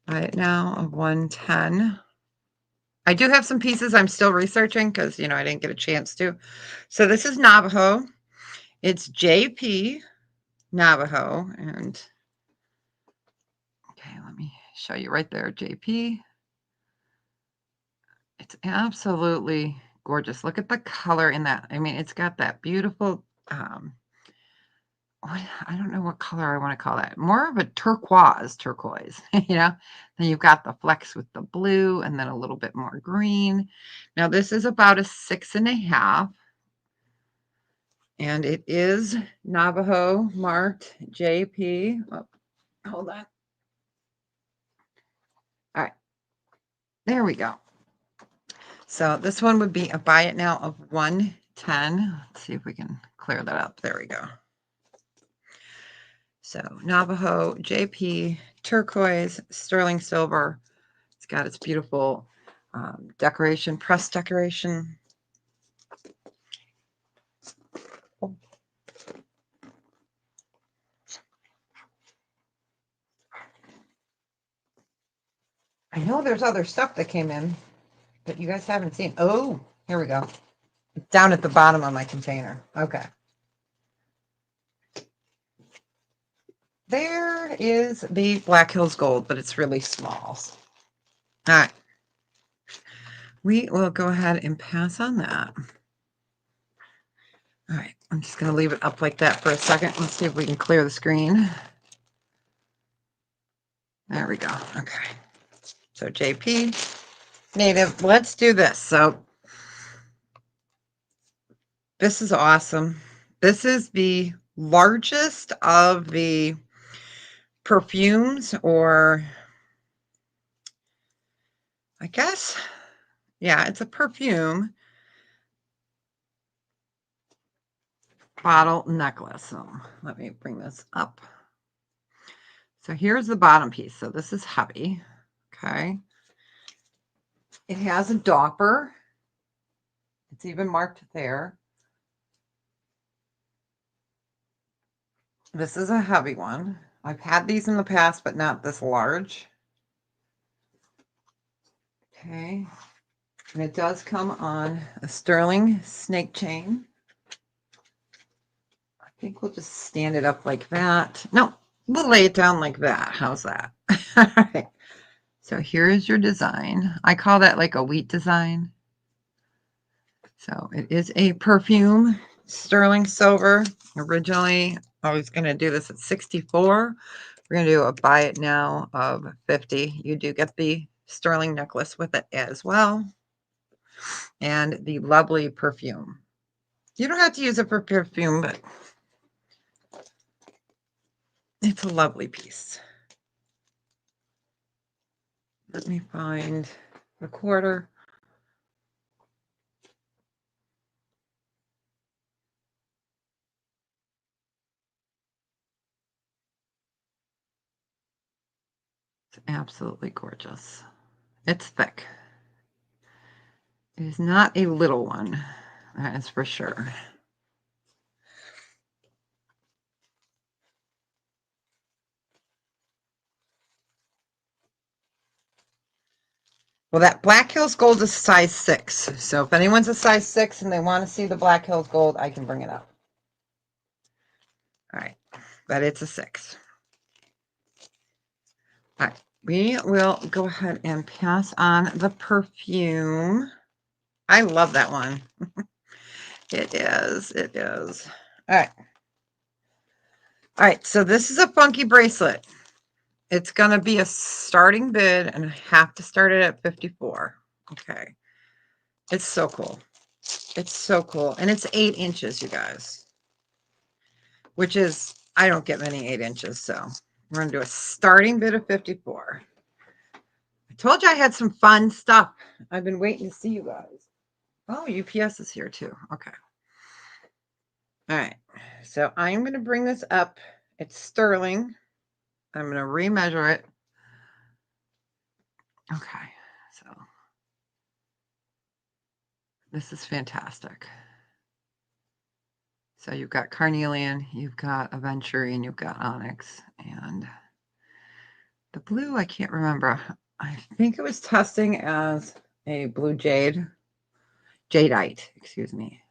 Buy it now of 110. I do have some pieces I'm still researching because, you know, I didn't get a chance to. So this is Navajo. It's JP Navajo. And, okay, let me show you right there, JP. It's absolutely gorgeous. Look at the color in that. I mean, it's got that beautiful, I don't know what color I want to call that. More of a turquoise, you know. Then you've got the flecks with the blue and then a little bit more green. Now this is about a 6.5. And it is Navajo marked JP. Oh, hold on. All right. There we go. So this one would be a buy it now of 110. Let's see if we can clear that up. There we go. So Navajo, JP, turquoise, sterling silver. It's got its beautiful decoration, press decoration. I know there's other stuff that came in, but you guys haven't seen. Oh, here we go. It's down at the bottom of my container. Okay. There is the Black Hills Gold, but it's really small. All right. We will go ahead and pass on that. All right. I'm just going to leave it up like that for a second. Let's see if we can clear the screen. There we go. Okay. So JP, native. Let's do this. So this is awesome. This is the largest of the perfumes, or I guess, yeah, it's a perfume bottle necklace. So let me bring this up. So here's the bottom piece. So this is heavy. Okay. It has a dopper. It's even marked there. This is a heavy one. I've had these in the past, but not this large. Okay. And it does come on a sterling snake chain. I think we'll just stand it up like that. No, we'll lay it down like that. How's that? All right. So here's your design. I call that like a wheat design. So it is a perfume, sterling silver. Originally, I was going to do this at 64. We're going to do a buy it now of 50. You do get the sterling necklace with it as well. And the lovely perfume. You don't have to use it for perfume, but it's a lovely piece. Let me find the quarter. It's absolutely gorgeous. It's thick. It is not a little one, that is for sure. Well, that Black Hills Gold is size 6. So if anyone's a size 6 and they want to see the Black Hills Gold, I can bring it up. All right, but it's a 6. All right, we will go ahead and pass on the perfume. I love that one. It is. It is. All right. All right, so this is a funky bracelet. It's going to be a starting bid, and I have to start it at 54. Okay. It's so cool. It's so cool. And it's 8 inches, you guys, which is I don't get many 8 inches, so we're going to do a starting bit of 54. I told you I had some fun stuff. I've been waiting to see you guys. Oh, UPS is here too. Okay. All right. So I'm going to bring this up. It's sterling. I'm going to remeasure it. Okay. So this is fantastic. So you've got carnelian, you've got aventurine, you've got onyx, and the blue, I can't remember. I think it was testing as a blue jade, jadeite, excuse me.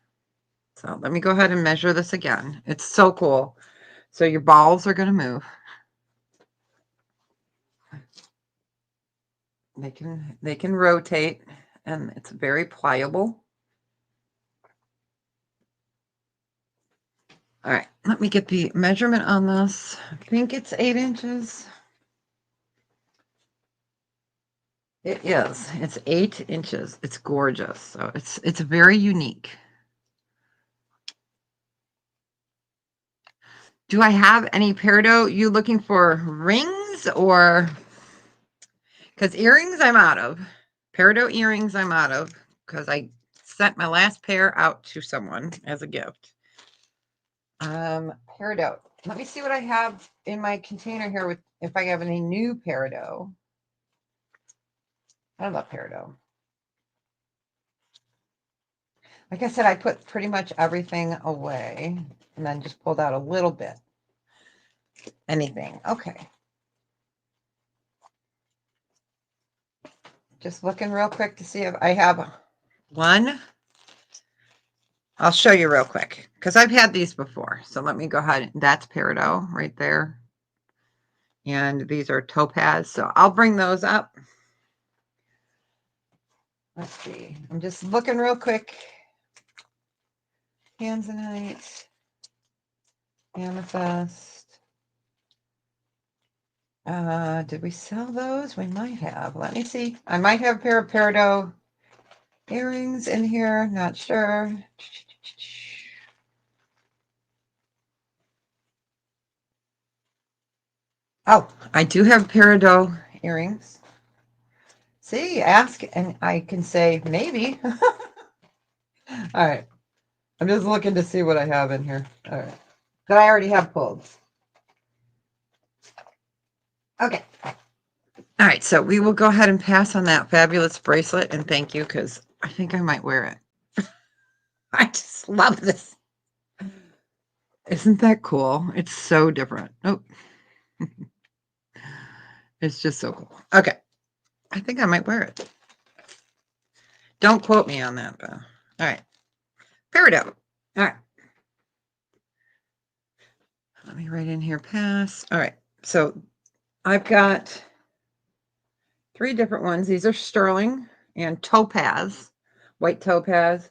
So let me go ahead and measure this again. It's so cool. So your balls are going to move. They can rotate, and it's very pliable. All right, let me get the measurement on this. I think it's 8 inches. It is. It's 8 inches. It's gorgeous. So it's very unique. Do I have any peridot? You looking for rings or because earrings I'm out of. Peridot earrings I'm out of because I sent my last pair out to someone as a gift. Peridot. Let me see what I have in my container here with if I have any new peridot. I love peridot. Like I said, I put pretty much everything away and then just pulled out a little bit. Anything. Okay. Just looking real quick to see if I have one. I'll show you real quick because I've had these before. So let me go ahead. That's peridot right there. And these are topaz. So I'll bring those up. Let's see. I'm just looking real quick. Tanzanite, amethyst. Did we sell those? We might have. Let me see. I might have a pair of peridot earrings in here. Not sure. Oh, I do have peridot earrings. See, ask and I can say maybe. All right. I'm just looking to see what I have in here. All right. That I already have pulled. Okay. All right. So we will go ahead and pass on that fabulous bracelet and thank you because I think I might wear it. I just love this. Isn't that cool? It's so different. Oh, it's just so cool. Okay. I think I might wear it. Don't quote me on that, though. All right. Peridot. All right. Let me write in here pass. All right. So I've got 3 different ones. These are sterling and topaz, white topaz.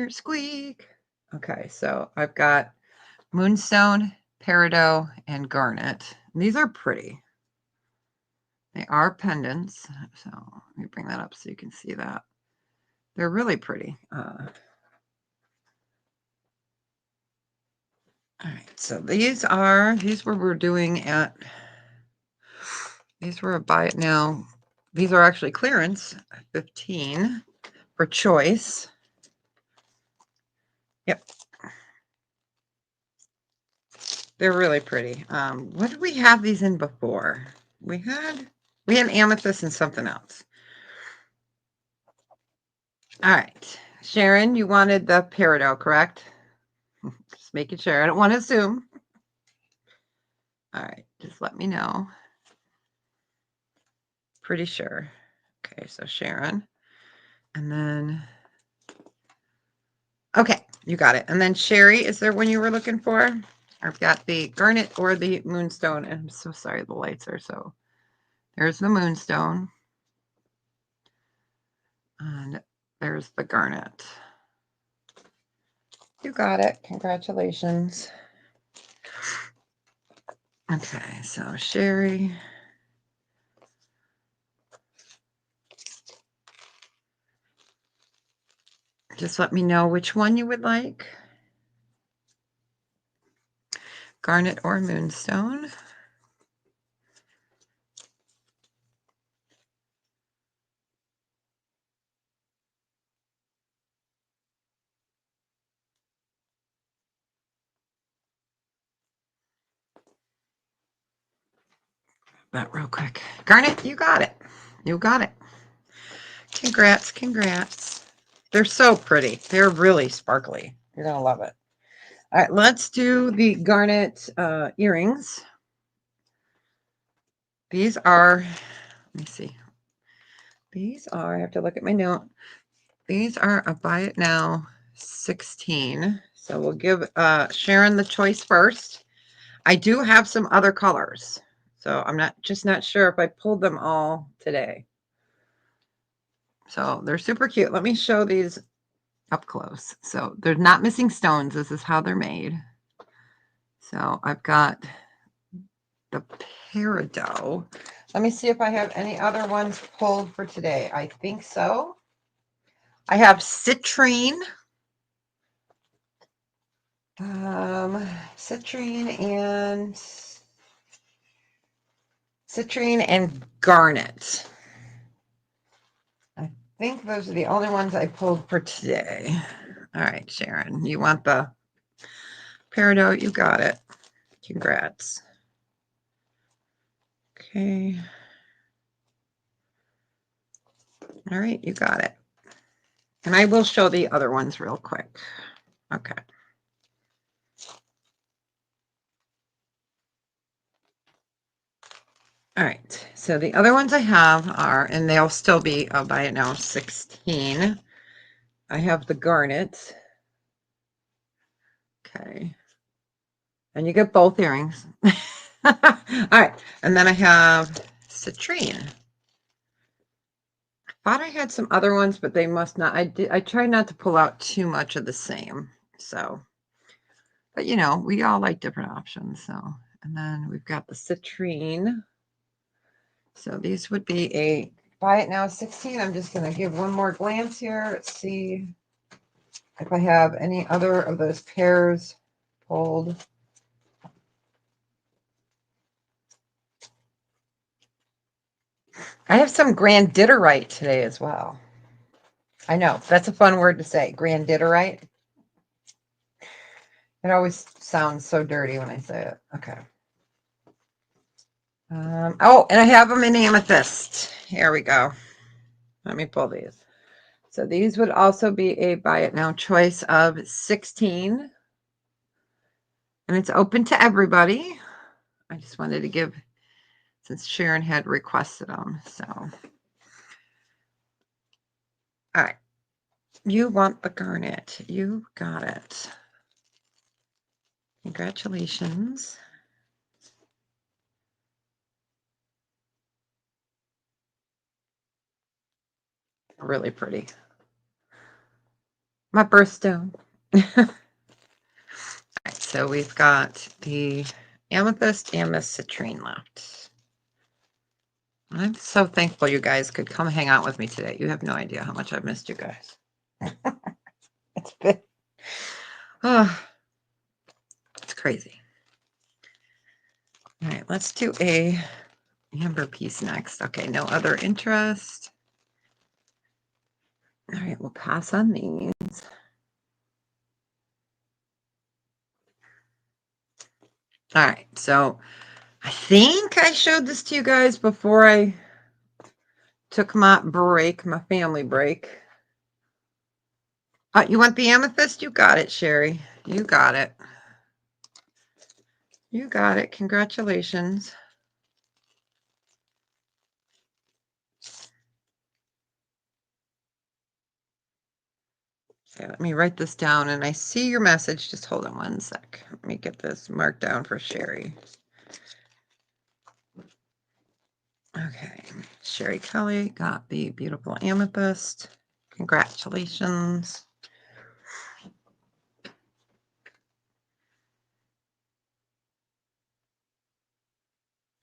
Squeak. Okay, so I've got moonstone, peridot, and garnet. These are pretty. They are pendants. So let me bring that up so you can see that. They're really pretty. All right, so these we're doing at, these were a buy it now. These are actually clearance, 15 for choice. Yep. They're really pretty. What did we have these in before? We had amethyst and something else. All right. Sharon, you wanted the peridot, correct? Just making sure. I don't want to assume. All right. Just let me know. Pretty sure. Okay. So Sharon. And then, okay. You got it. And then Sherry, is there one you were looking for? I've got the garnet or the moonstone. I'm so sorry. The lights are so. There's the moonstone. And there's the garnet. You got it. Congratulations. Okay, so Sherry. Just let me know which one you would like. garnet or moonstone. That real quick. Garnet, you got it. You got it. Congrats, congrats. They're so pretty. They're really sparkly. You're going to love it. All right, let's do the garnet earrings. These are, let me see. These are, I have to look at my note. These are a buy it now 16. So we'll give Sharon the choice first. I do have some other colors. So I'm not sure if I pulled them all today. So they're super cute. Let me show these up close. So they're not missing stones. This is how they're made. So I've got the peridot. Let me see if I have any other ones pulled for today. I think so. I have citrine. Citrine and garnet. I think those are the only ones I pulled for today. All right, Sharon, you want the peridot? You got it. Congrats. Okay. All right, you got it. And I will show the other ones real quick. Okay. All right, so the other ones I have are, and they'll still be buy it now 16. I have the garnet. Okay. And you get both earrings. All right, and then I have citrine. I thought I had some other ones, but they must not. I tried not to pull out too much of the same. So, but you know, we all like different options. So, and then we've got the citrine. So these would be a buy it now 16. I'm just going to give one more glance here. See if I have any other of those pairs pulled. I have some granditterite today as well. I know, that's a fun word to say, granditterite. It always sounds so dirty when I say it. Okay. Oh, and I have them in amethyst. Here we go. Let me pull these. So these would also be a buy it now choice of 16. And it's open to everybody. I just wanted to give, since Sharon had requested them. So, all right. You want the garnet. You got it. Congratulations. Really pretty. My birthstone. All right, so we've got the amethyst and the citrine left. I'm so thankful you guys could come hang out with me today. You have no idea how much I've missed you guys. It's been, oh, it's crazy. All right, let's do a amber piece next. Okay, no other interest. All right, we'll pass on these. All right, so I think I showed this to you guys before I took my break, my family break. You want the amethyst? You got it, Sherry. You got it. You got it. Congratulations. Okay, let me write this down, and I see your message. Just hold on one sec. Let me get this marked down for Sherry. Okay, Sherry Kelly got the beautiful amethyst. Congratulations.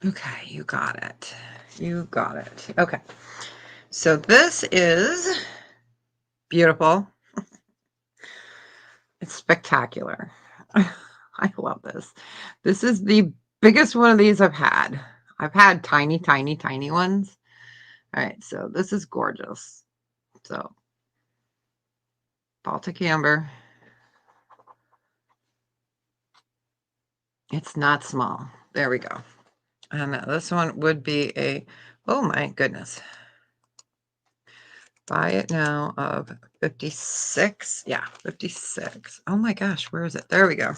Okay, you got it. You got it. Okay, so this is beautiful. It's spectacular. I love this. This is the biggest one of these I've had. I've had tiny, tiny, tiny ones. All right, so this is gorgeous. So Baltic amber. It's not small. There we go. And this one would be a, oh my goodness. Buy it now of 56. Yeah, 56. Oh my gosh, where is it? There we go.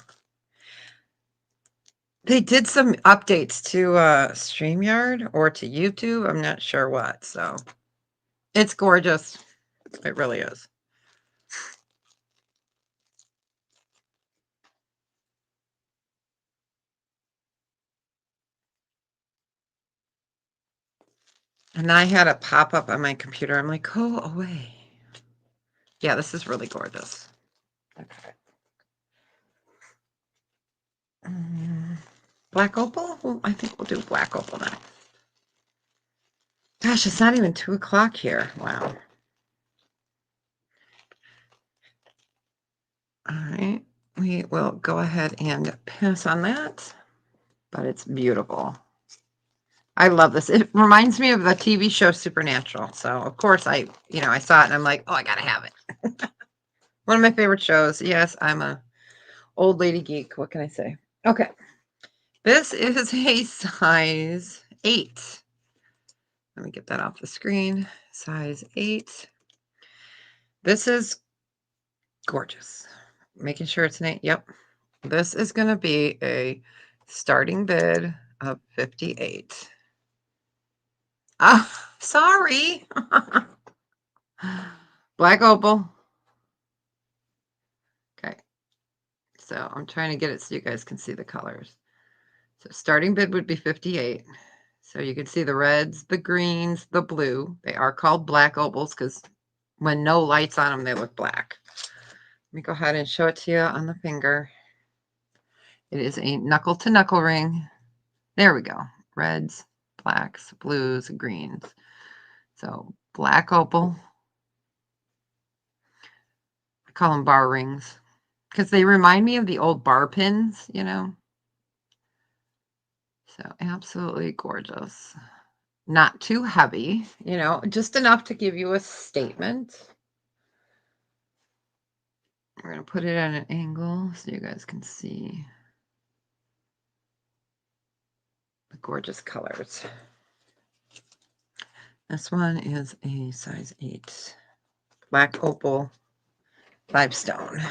They did some updates to StreamYard or to YouTube. I'm not sure what. So it's gorgeous. It really is. And I had a pop up on my computer. I'm like, go away. Yeah, this is really gorgeous. Okay. Black opal? Well, I think we'll do black opal now. Gosh, it's not even 2 o'clock here. Wow. All right. We will go ahead and pass on that, but it's beautiful. I love this. It reminds me of the TV show Supernatural. So, of course, I saw it and I'm like, oh, I got to have it. One of my favorite shows. Yes, I'm a old lady geek. What can I say? Okay. This is a size 8. Let me get that off the screen. Size 8. This is gorgeous. Making sure it's an 8. Yep. This is going to be a starting bid of 58. Ah, sorry. Black opal. Okay. So I'm trying to get it so you guys can see the colors. So starting bid would be 58. So you can see the reds, the greens, the blue. They are called black opals because when no lights on them, they look black. Let me go ahead and show it to you on the finger. It is a knuckle to knuckle ring. There we go. Reds, blacks, blues, greens. So black opal. I call them bar rings because they remind me of the old bar pins, you know. So absolutely gorgeous. Not too heavy, you know, just enough to give you a statement. We're going to put it at an angle so you guys can see the gorgeous colors. This one is a size 8 black opal 5 stone.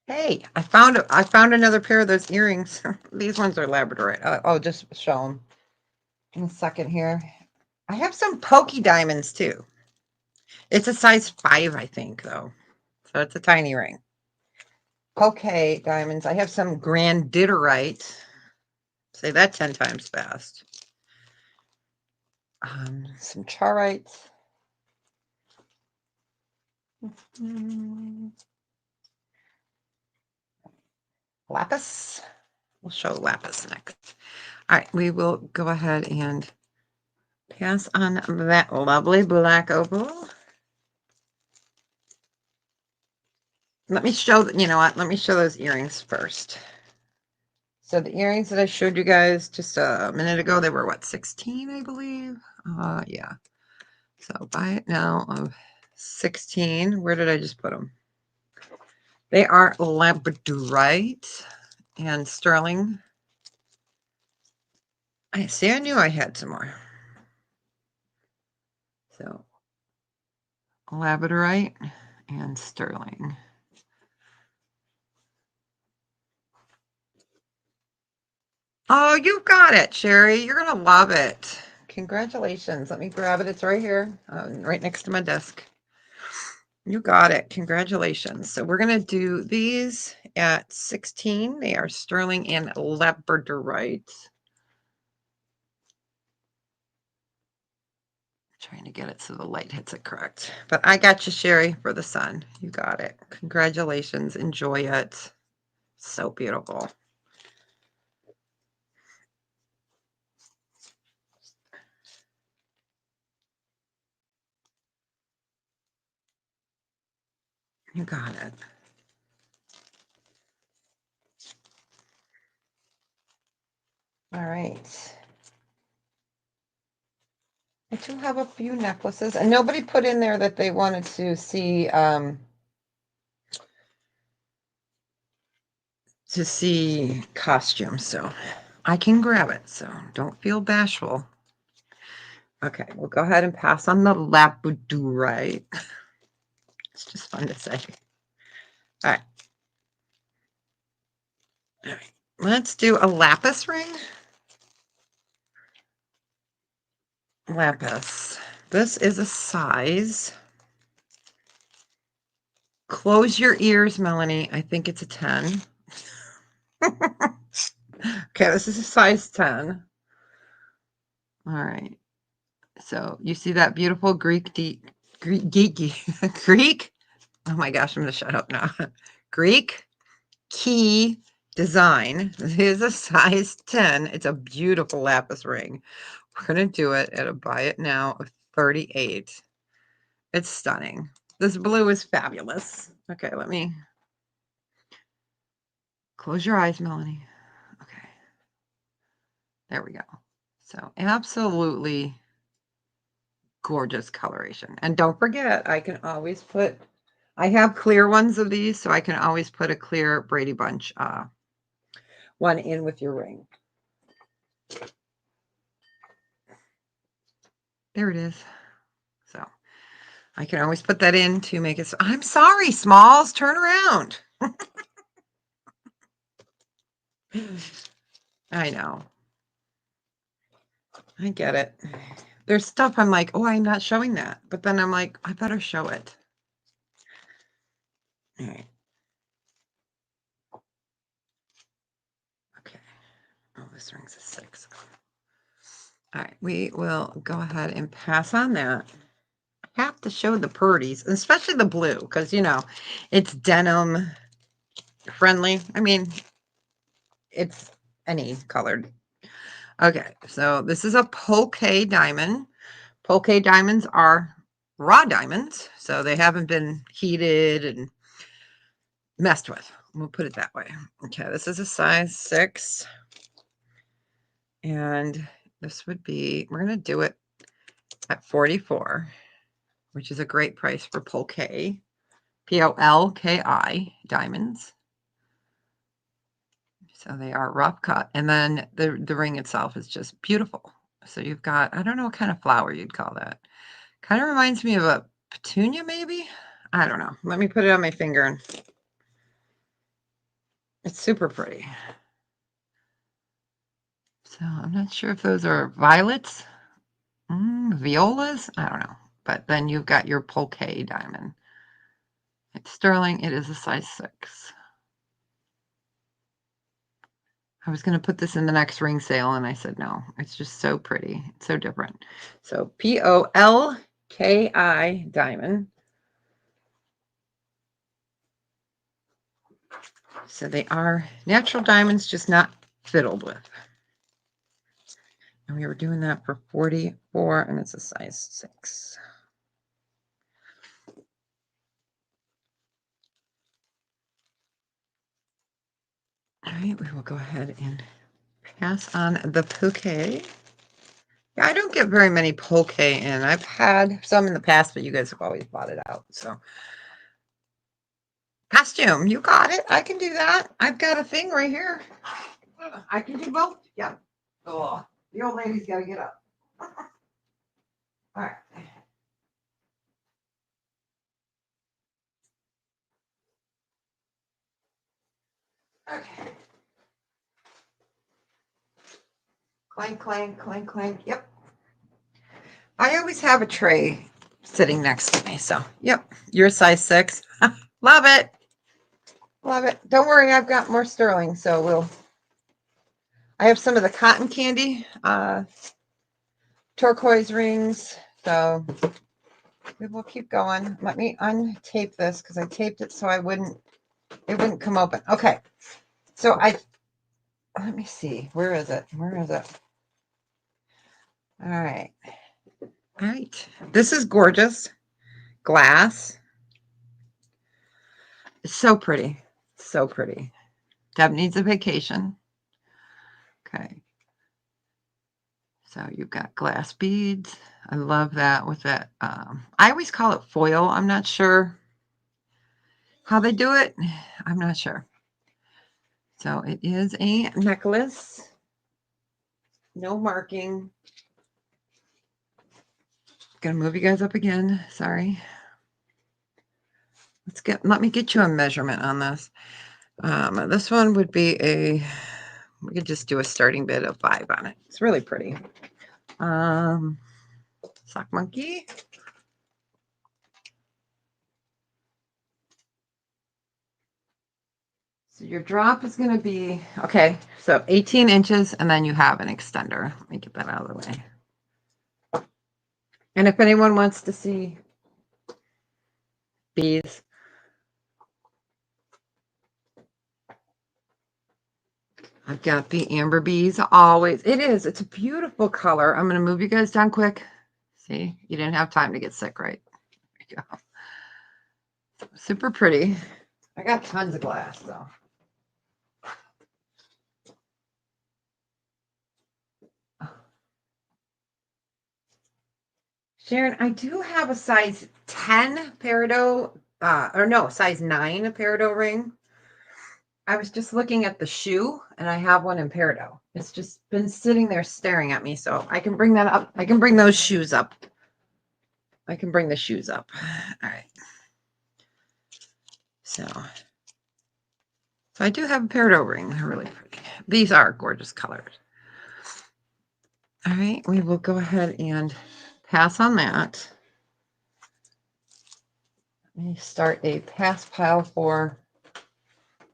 Hey, I found another pair of those earrings. These ones are labradorite. I'll just show them in a second here. I have some pokey diamonds too. It's a size 5, I think, though. So it's a tiny ring. Pokey diamonds. I have some granditerite. Say that 10 times fast. Some charites. Lapis. We'll show lapis next. All right, we will go ahead and pass on that lovely black opal. Let me show, you know what? Let me show those earrings first. So the earrings that I showed you guys just a minute ago, they were what, 16, I believe? Yeah. So buy it now of 16. Where did I just put them? They are labradorite and sterling. I see, I knew I had some more. So labradorite and sterling. Oh, you got it, Sherry. You're going to love it. Congratulations. Let me grab it. It's right here, right next to my desk. You got it. Congratulations. So we're going to do these at 16. They are sterling and labradorite. Trying to get it so the light hits it correct. But I got you, Sherry, for the sun. You got it. Congratulations. Enjoy it. So beautiful. You got it. All right. I do have a few necklaces, and nobody put in there that they wanted to see costumes, so I can grab it. So don't feel bashful. Okay, we'll go ahead and pass on the labradorite. It's just fun to say. All right. All right. Let's do a lapis ring. Lapis. This is a size. Close your ears, Melanie. I think it's a 10. Okay, this is a size 10. All right. So you see that beautiful Greek geeky Greek? Oh my gosh, I'm gonna shut up now. Greek key design. This is a size 10. It's a beautiful lapis ring. We're gonna do it at a buy it now of 38. It's stunning. This blue is fabulous. Okay, let me close your eyes, Melanie. Okay. There we go. So absolutely gorgeous coloration. And don't forget, I can always put, I have clear ones of these, so I can always put a clear Brady Bunch one in with your ring. There it is. So I can always put that in to make it. I'm sorry, Smalls, turn around. I know. I get it. There's stuff I'm like, oh, I'm not showing that. But then I'm like, I better show it. All right. Okay. Oh, this ring's a 6. All right. We will go ahead and pass on that. I have to show the purdies, especially the blue, because, you know, it's denim friendly. I mean, it's any colored. Okay. So this is a poke diamond. Poke diamonds are raw diamonds, so they haven't been heated and messed with. We'll put it that way. Okay, this is a size 6. And this would be, we're going to do it at 44, which is a great price for Polki, Polki diamonds. So they are rough cut. And then the ring itself is just beautiful. So you've got, I don't know what kind of flower you'd call that. Kind of reminds me of a petunia, maybe? I don't know. Let me put it on my finger. And it's super pretty. So I'm not sure if those are violets, violas. I don't know. But then you've got your Polki diamond. It's sterling. It is a size 6. I was going to put this in the next ring sale, and I said no. It's just so pretty. It's so different. So Polki diamond. So they are natural diamonds, just not fiddled with. And we were doing that for 44, and it's a size 6. All right, we will go ahead and pass on the Polki. Yeah, I don't get very many Polki in. I've had some in the past, but you guys have always bought it out. So costume, you got it. I can do that. I've got a thing right here. I can do both. Yeah. Oh, the old lady's got to get up. All right. Okay. Clank, clank, clank, clank. Yep. I always have a tray sitting next to me. So, yep. You're a size 6. Love it. Love it. Don't worry. I've got more sterling. So I have some of the cotton candy turquoise rings. So we will keep going. Let me untape this because I taped it so it wouldn't come open. Okay. So let me see. Where is it? Where is it? All right. All right. This is gorgeous. Glass. It's so pretty. So pretty. Deb needs a vacation. Okay. So you've got glass beads. I love that with that. I always call it foil. I'm not sure how they do it. I'm not sure. So it is a necklace. No marking. Gonna move you guys up again. Sorry. Let me get you a measurement on this. This one would be we could just do a starting bid of 5 on it. It's really pretty. Sock monkey. So your drop is going to be, okay, so 18 inches, and then you have an extender. Let me get that out of the way. And if anyone wants to see bees, I've got the amber bees always. It's a beautiful color. I'm going to move you guys down quick. See, you didn't have time to get sick, right? There you go. Super pretty. I got tons of glass, though. Sharon, I do have a size 10 peridot, or no, size 9 peridot ring. I was just looking at the shoe, and I have one in peridot. It's just been sitting there staring at me, so I can bring that up. I can bring those shoes up. I can bring the shoes up. All right. So I do have a peridot ring. They're really pretty. These are gorgeous colors. All right, we will go ahead and pass on that. Let me start a pass pile for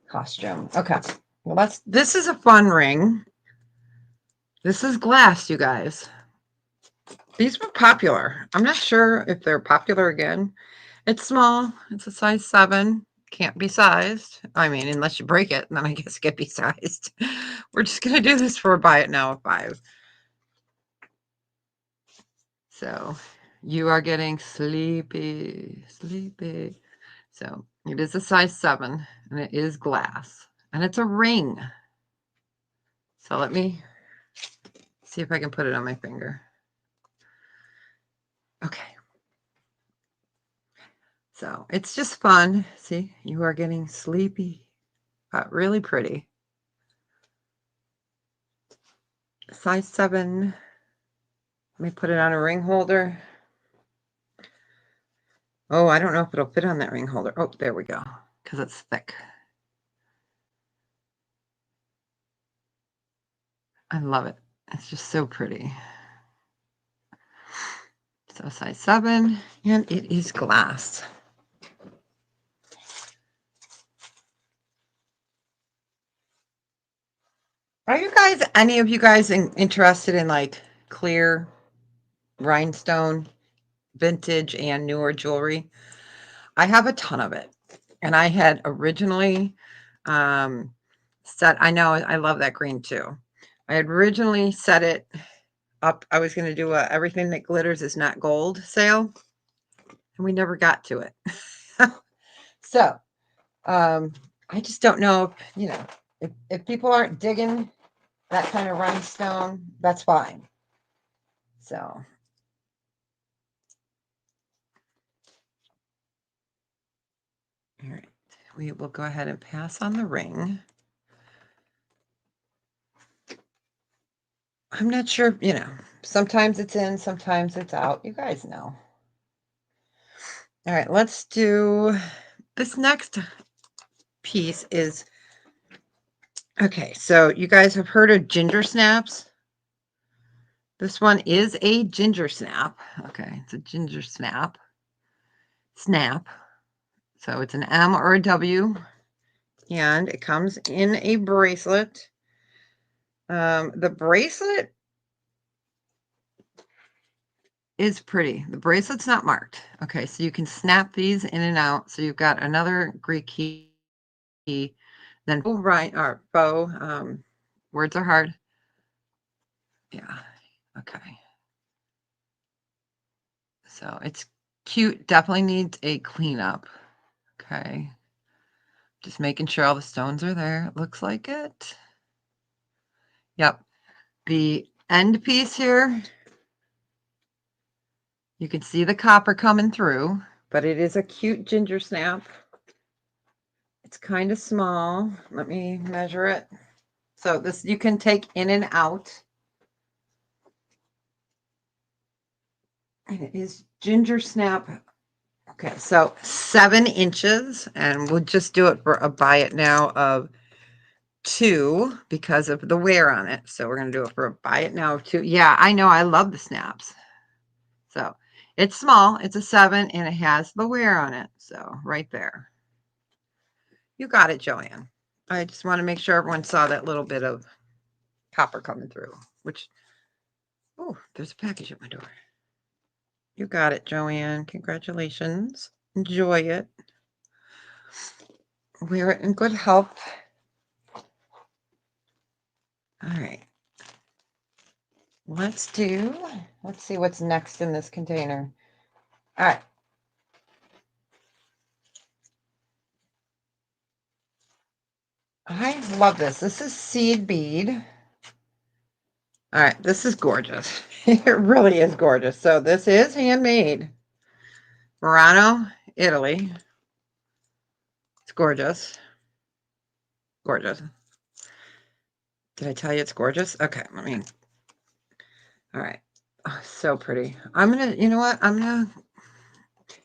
costume. Okay. Well, this is a fun ring. This is glass, you guys. These were popular. I'm not sure if they're popular again. It's small. It's a size 7. Can't be sized. I mean, unless you break it, then I guess it can be sized. We're just going to do this for a buy it now of 5. So you are getting sleepy, sleepy. So it is a size 7, and it is glass, and it's a ring. So let me see if I can put it on my finger. Okay. So it's just fun. See, you are getting sleepy, but really pretty. Size 7. Let me put it on a ring holder. Oh, I don't know if it'll fit on that ring holder. Oh, there we go, because it's thick. I love it. It's just so pretty. So size 7, and it is glass. Are you guys, any of you guys interested in like clear rhinestone, vintage and newer jewelry? I have a ton of it. And I had originally set, I know I love that green too. I had originally set it up. I was going to do a everything that glitters is not gold sale, and we never got to it. So I just don't know if, if people aren't digging that kind of rhinestone, that's fine. So all right, we will go ahead and pass on the ring. I'm not sure, sometimes it's in, sometimes it's out. You guys know. All right, let's do this next piece is, okay, so you guys have heard of ginger snaps. This one is a ginger snap. Okay, it's a ginger snap. Snap. So it's an M or a W, and it comes in a bracelet. The bracelet is pretty. The bracelet's not marked. Okay, so you can snap these in and out. So you've got another Greek key, then faux, right, or faux. Words are hard. Yeah. Okay. So it's cute. Definitely needs a cleanup. Okay. Just making sure all the stones are there. It looks like it. Yep. The end piece here, you can see the copper coming through, but it is a cute ginger snap. It's kind of small. Let me measure it. So this you can take in and out. And it is ginger snap. Okay, so 7 inches, and we'll just do it for a buy it now of 2 because of the wear on it. So we're going to do it for a buy it now of 2. Yeah, I know. I love the snaps. So it's small. It's a 7, and it has the wear on it. So right there. You got it, Joanne. I just want to make sure everyone saw that little bit of copper coming through, which, oh, there's a package at my door. You got it, Joanne. Congratulations. Enjoy it. Wear it in good health. All right. Let's see what's next in this container. All right. I love this. This is seed bead. All right. This is gorgeous. It really is gorgeous. So this is handmade. Murano, Italy. It's gorgeous. Gorgeous. Did I tell you it's gorgeous? Okay. All right. Oh, so pretty. You know what? I'm going to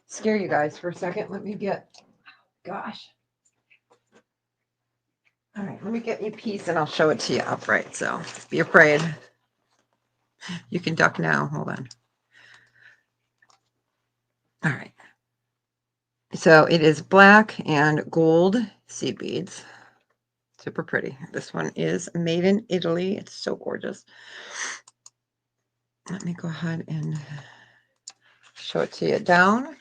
scare you guys for a second. Gosh. All right, let me get you a piece and I'll show it to you upright. So be afraid. You can duck now. Hold on. All right. So it is black and gold seed beads. Super pretty. This one is made in Italy. It's so gorgeous. Let me go ahead and show it to you down.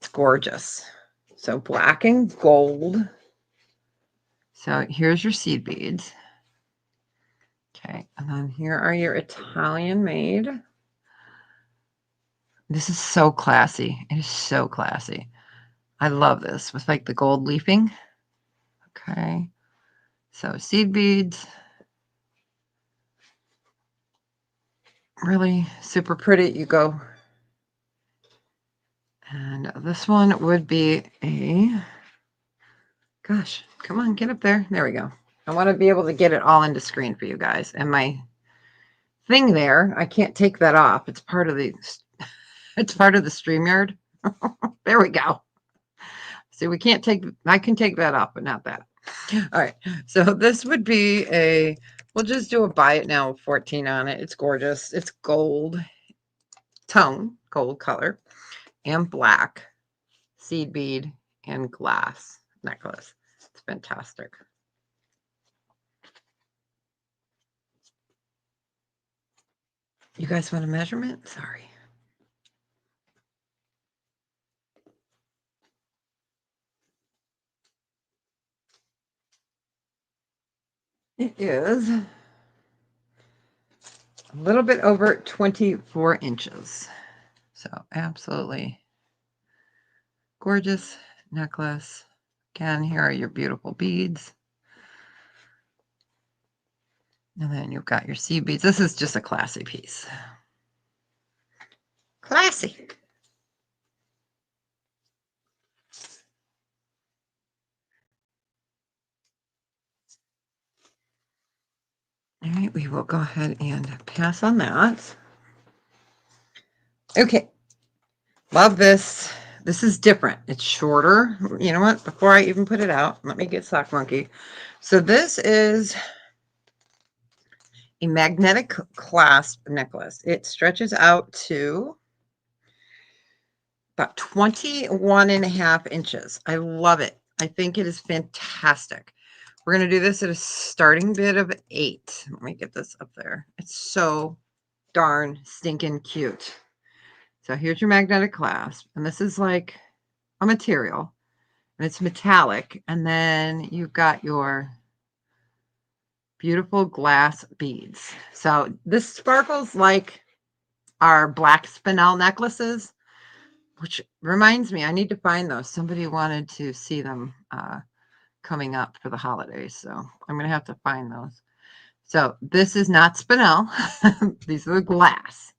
It's gorgeous. So black and gold. So here's your seed beads. Okay, and then here are your Italian made. This is so classy. It is so classy. I love this with like the gold leafing. Okay, so seed beads. Really super pretty. You go. And this one would be gosh, come on, get up there. There we go. I want to be able to get it all into screen for you guys. And my thing there, I can't take that off. It's part of the StreamYard. There we go. See, I can take that off, but not that. All right. So this would be we'll just do a buy it now 14 on it. It's gorgeous. It's gold tone, gold color, and black seed bead and glass necklace. It's fantastic. You guys want a measurement? Sorry. It is a little bit over 24 inches. So absolutely gorgeous necklace. Again, here are your beautiful beads. And then you've got your seed beads. This is just a classy piece. Classy. All right, we will go ahead and pass on that. Okay, love this. This is different. It's shorter. You know what? Before I even put it out, let me get Sock Monkey. So this is a magnetic clasp necklace. It stretches out to about 21 and a half inches. I love it. I think it is fantastic. We're going to do this at a starting bid of 8. Let me get this up there. It's so darn stinking cute. So here's your magnetic clasp, and this is like a material, and it's metallic, and then you've got your beautiful glass beads. So this sparkles like our black spinel necklaces, which reminds me, I need to find those. Somebody wanted to see them coming up for the holidays. So I'm going to have to find those. So this is not spinel. These are glass.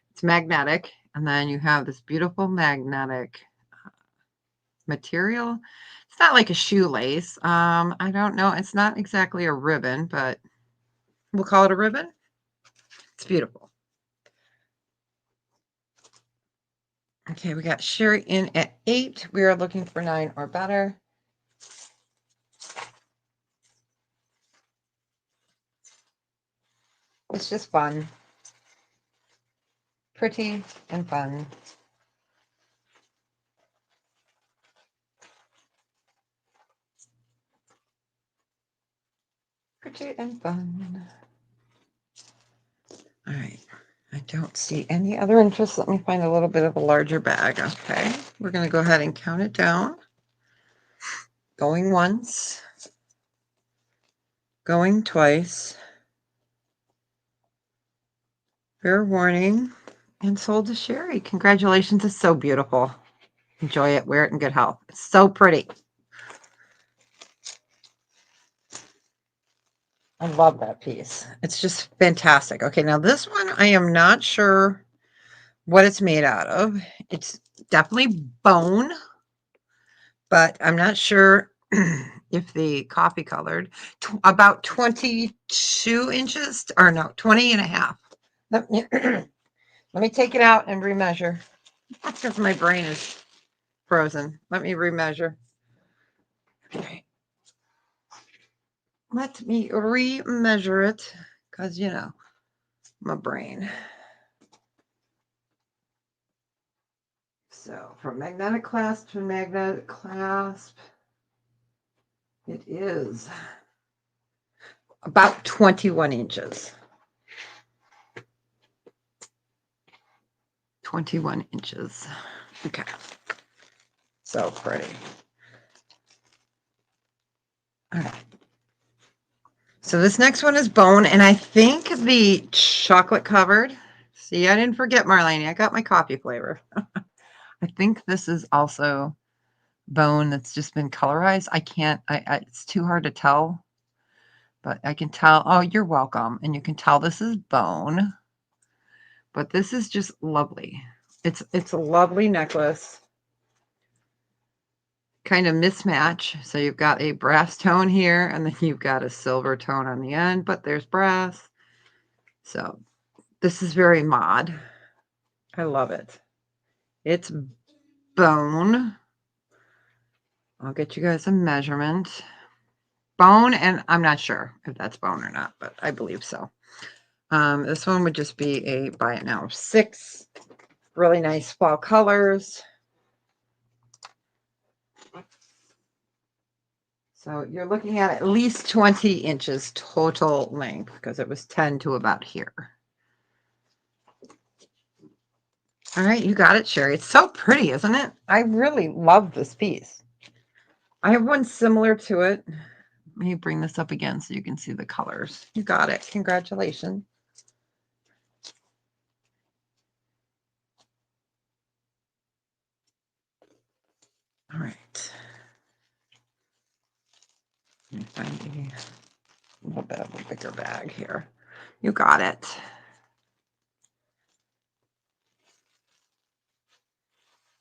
It's magnetic. And then you have this beautiful magnetic material. It's not like a shoelace. I don't know. It's not exactly a ribbon, but we'll call it a ribbon. It's beautiful. Okay, we got Sherry in at 8. We are looking for 9 or better. It's just fun. Pretty and fun. Pretty and fun. All right. I don't see any other interest. Let me find a little bit of a larger bag. Okay. We're going to go ahead and count it down. Going once. Going twice. Fair warning. And sold to Sherry. Congratulations. It's so beautiful. Enjoy it. Wear it in good health. It's so pretty. I love that piece. It's just fantastic. Okay, now this one, I am not sure what it's made out of. It's definitely bone, but I'm not sure if the coffee colored, about 22 inches, or no, 20 and a half. Let me, let me take it out and remeasure because my brain is frozen. Let me remeasure. Okay. Let me remeasure it because, you know, my brain. So from magnetic clasp to magnetic clasp, it is about 21 inches. 21 inches. Okay. So pretty. All right. So this next one is bone, and I think the chocolate covered. See, I didn't forget, Marlene. I got my coffee flavor. I think this is also bone that's just been colorized. I can't, it's too hard to tell, but I can tell. Oh, you're welcome. And you can tell this is bone, but this is just lovely. It's a lovely necklace. Kind of mismatch. So you've got a brass tone here, and then you've got a silver tone on the end, but there's brass. So this is very mod. I love it. It's bone. I'll get you guys a measurement. Bone, and I'm not sure if that's bone or not, but I believe so. This one would just be a buy it now of 6. Really nice fall colors. So you're looking at least 20 inches total length because it was 10 to about here. All right, you got it, Sherry. It's so pretty, isn't it? I really love this piece. I have one similar to it. Let me bring this up again so you can see the colors. You got it. Congratulations. All right. Let me find a little bit of a bigger bag here. You got it.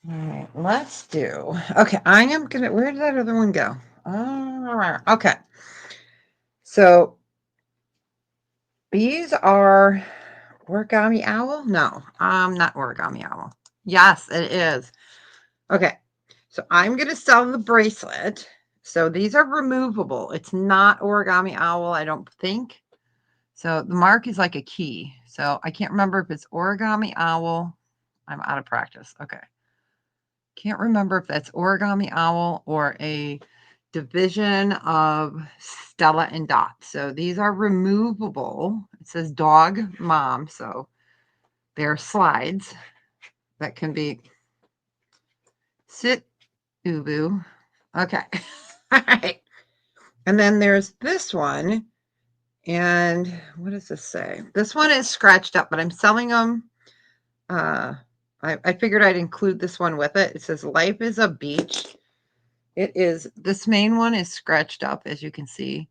All right, let's do. Okay, I am gonna. Where did that other one go? Okay. So these are origami owl. No, not origami owl. Yes, it is. Okay, so I'm gonna sell the bracelet. So these are removable. It's not origami owl, I don't think. So the mark is like a key. So I can't remember if it's origami owl. I'm out of practice. Okay. Can't remember if that's origami owl or a division of Stella and Dot. So these are removable. It says dog mom. So they're slides that can be sit ubu. Okay. All right. And then there's this one. And what does this say? This one is scratched up, but I'm selling them. I figured I'd include this one with it. It says life is a beach. It is, this main one is scratched up, as you can see,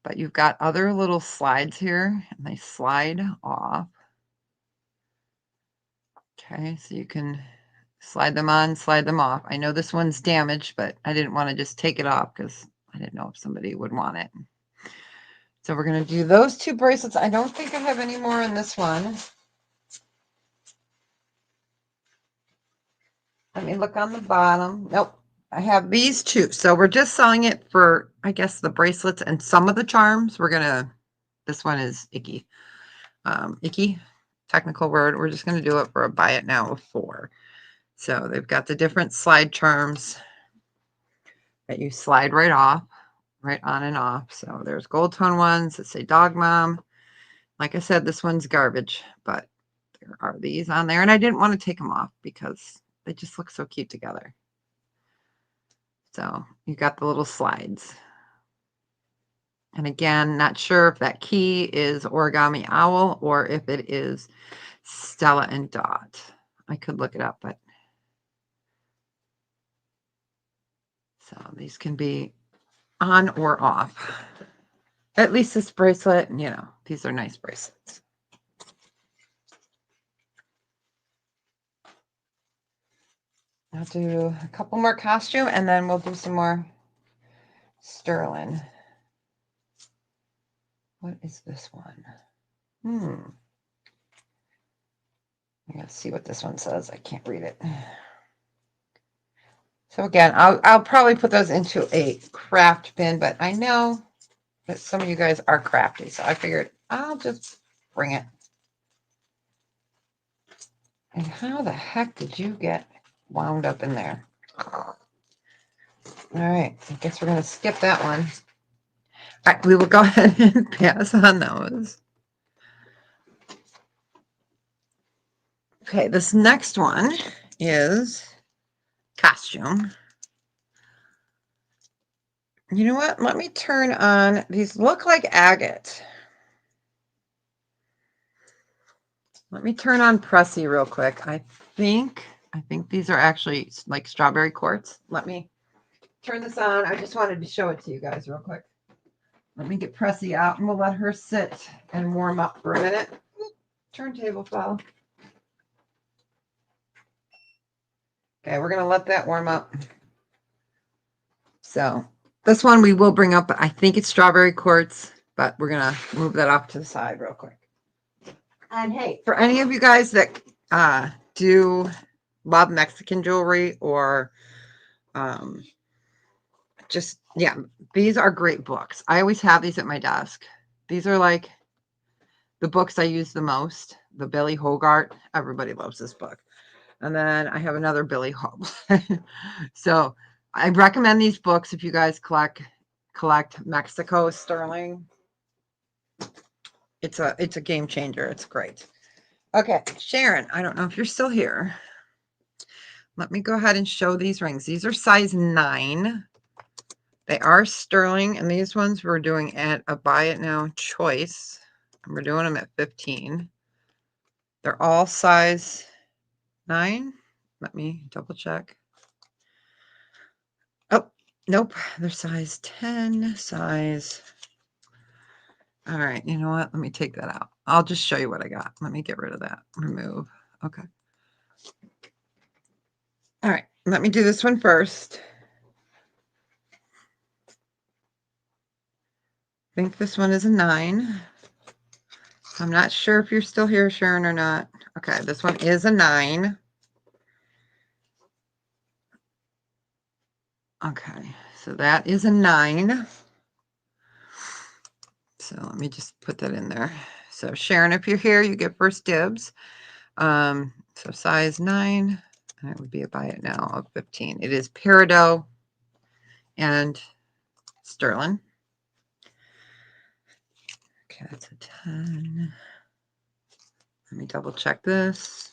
but you've got other little slides here, and they slide off. Okay, so you can slide them on, slide them off. I know this one's damaged, but I didn't want to just take it off because I didn't know if somebody would want it. So we're going to do those two bracelets. I don't think I have any more in this one. Let me look on the bottom. Nope. I have these two. So we're just selling it for, I guess, the bracelets and some of the charms. We're going to, this one is icky. Icky, technical word. We're just going to do it for a buy it now of 4. So they've got the different slide charms that you slide right off, right on and off. So there's gold tone ones that say Dog Mom. Like I said, this one's garbage, but there are these on there. And I didn't want to take them off because they just look so cute together. So you got the little slides. And again, not sure if that key is Origami Owl or if it is Stella and Dot. I could look it up, but so these can be on or off. At least this bracelet, you know, these are nice bracelets. I'll do a couple more costume and then we'll do some more sterling. What is this one? I gotta see what this one says. I can't read it. So again, I'll probably put those into a craft bin, but I know that some of you guys are crafty, so I figured I'll just bring it. And how the heck did you get wound up in there? All right, I guess we're gonna skip that one. All right, we will go ahead and pass on those. Okay, this next one is costume. You know what? Let me turn on, these look like agate. Let me turn on Pressy real quick. I think these are actually like strawberry quartz. Let me turn this on. I just wanted to show it to you guys real quick. Let me get Pressy out and we'll let her sit and warm up for a minute. Turntable fell. Okay, we're going to let that warm up. So this one we will bring up. I think it's strawberry quartz, but we're going to move that off to the side real quick. And hey, for any of you guys that do love Mexican jewelry or just, yeah, these are great books. I always have these at my desk. These are like the books I use the most. The Billy Hogarth. Everybody loves this book. And then I have another Billy Hope. So I recommend these books if you guys collect Mexico sterling. It's a game changer. It's great. Okay, Sharon, I don't know if you're still here. Let me go ahead and show these rings. These are size 9. They are sterling, and these ones we're doing at a buy it now choice. And we're doing them at 15. They're all size 9. Let me double check. Oh, nope. They're size 10, size. All right, you know what? Let me take that out. I'll just show you what I got. Let me get rid of that. Remove. Okay. All right, let me do this one first. I think this one is a 9. I'm not sure if you're still here, Sharon, or not. Okay, this one is a 9. Okay, so that is a 9. So let me just put that in there. So Sharon, if you're here, you get first dibs. So size 9, and it would be a buy it now of 15. It is peridot and sterling. Okay, that's a 10. Let me double check this.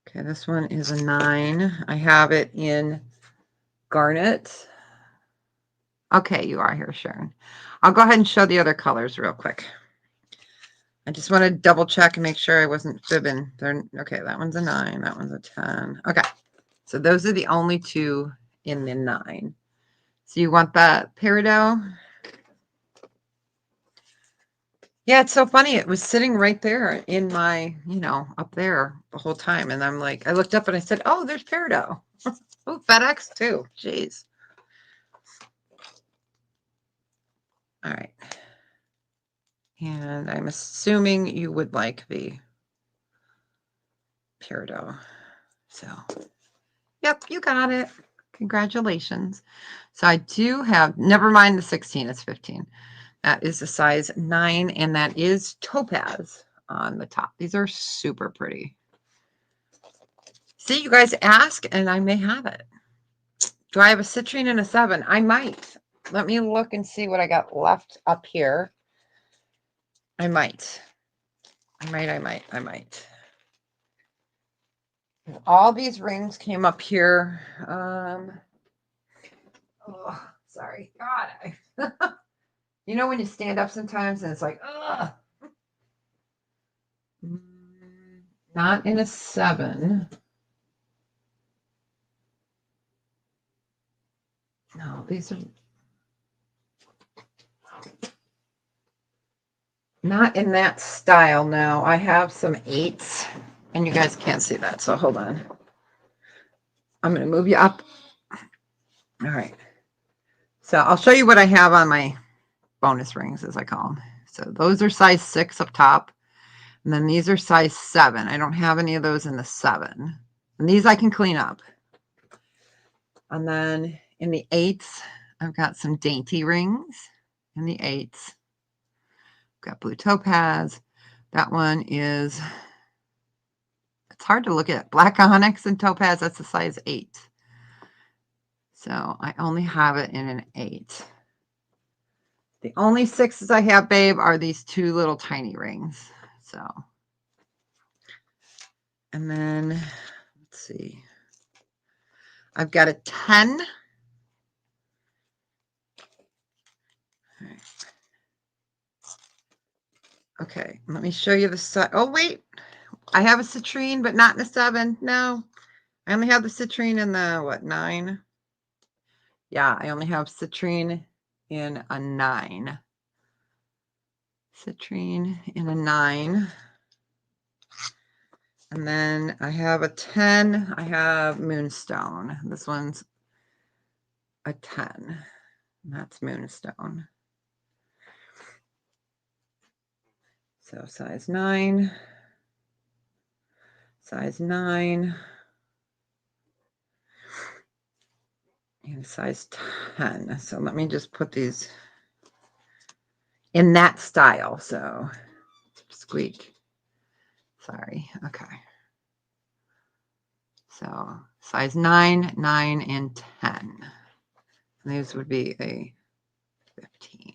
Okay, this one is a 9. I have it in garnet. Okay, you are here, Sharon. I'll go ahead and show the other colors real quick. I just want to double check and make sure I wasn't fibbing. Okay, that one's a 9. That one's a 10. Okay, so those are the only two in the 9. So you want that peridot? Yeah, it's so funny. It was sitting right there in my, up there the whole time. And I'm like, I looked up and I said, oh, there's peridot. Oh, FedEx too. Jeez. All right. And I'm assuming you would like the peridot. So, yep, you got it. Congratulations. So I do have, never mind the 16, it's 15. That is a size 9, and that is topaz on the top. These are super pretty. See, you guys ask, and I may have it. Do I have a citrine and a 7? I might. Let me look and see what I got left up here. I might. I might. All these rings came up here. Oh, sorry. God. You know when you stand up sometimes and it's like, ugh. Not in a 7. No, these are not in that style. No, I have some 8s, and you guys can't see that, so hold on. I'm going to move you up. All right. So I'll show you what I have on my bonus rings, as I call them. So those are size 6 up top, and then these are size 7. I don't have any of those in the 7. And these I can clean up. And then in the 8s, I've got some dainty rings in the 8s. Got blue topaz. That one is, it's hard to look at. Black onyx and topaz, that's a size 8. So I only have it in an 8. The only 6s I have, babe, are these 2 little tiny rings. So, and then, let's see. I've got a 10. All right. Okay, let me show you the size. Oh, wait. I have a citrine, but not in a 7. No. I only have the citrine in the, what, 9? Yeah, I only have citrine in a 9. Citrine in a 9. And then I have a 10. I have moonstone. This one's a 10. That's moonstone. So size 9. Size 9. And size 10. So let me just put these in that style. So squeak. Sorry. Okay. So size 9, 9, and 10. And these would be a 15.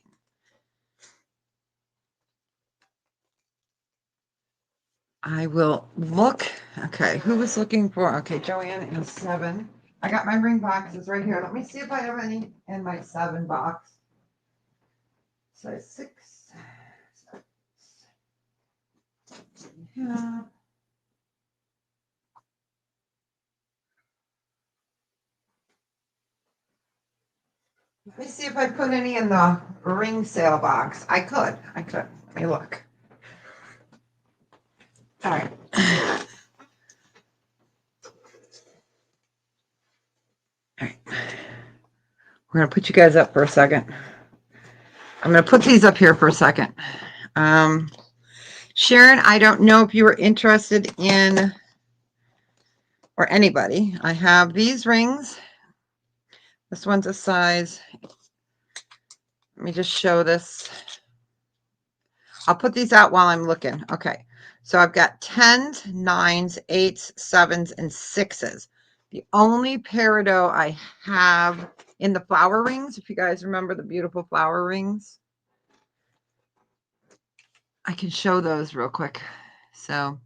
I will look. Okay, who was looking for? Okay, Joanne and 7. I got my ring boxes right here. Let me see if I have any in my 7 box. Size 6. Yeah. Let me see if I put any in the ring sale box. I could. Let me look. All right. All right. We're going to put you guys up for a second. I'm going to put these up here for a second. Sharon, I don't know if you were interested in, or anybody, I have these rings. This one's a size, let me just show this. I'll put these out while I'm looking. Okay, so I've got 10s, 9s, 8s, 7s, and 6s. The only peridot I have in the flower rings, if you guys remember the beautiful flower rings, I can show those real quick. So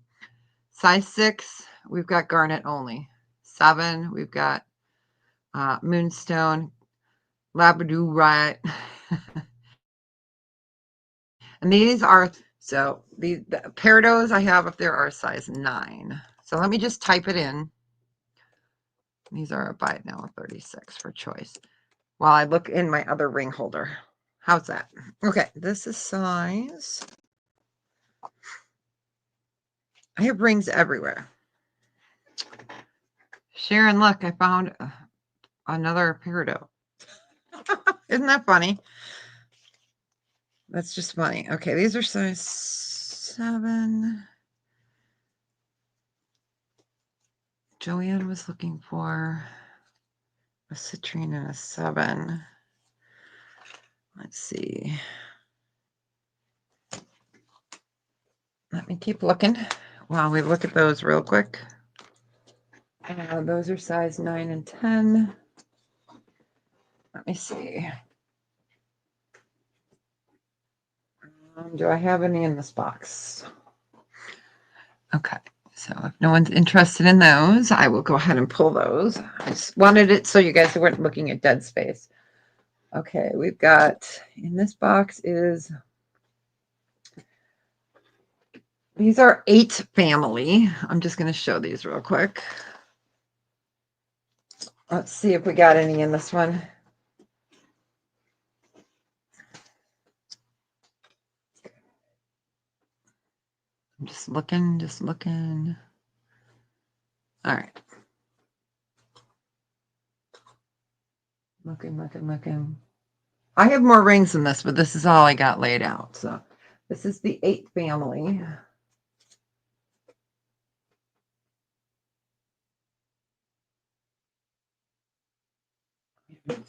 size 6, we've got garnet only. 7, we've got moonstone, labradorite. And these are, so the peridots I have up there are size 9. So let me just type it in. These are a buy it now 36 for choice. While I look in my other ring holder. How's that? Okay, this is size. I have rings everywhere. Sharon, look, I found another peridot. Isn't that funny? That's just funny. Okay, these are size 7. Joanne was looking for a citrine and a 7. Let's see. Let me keep looking while we look at those real quick. Those are size 9 and 10. Let me see. Do I have any in this box? Okay, so if no one's interested in those, I will go ahead and pull those. I just wanted it so you guys weren't looking at dead space. Okay, we've got, in this box is, these are 8 family. I'm just going to show these real quick. Let's see if we got any in this one. I'm just looking. All right. Looking. I have more rings than this, but this is all I got laid out. So this is the 8 family.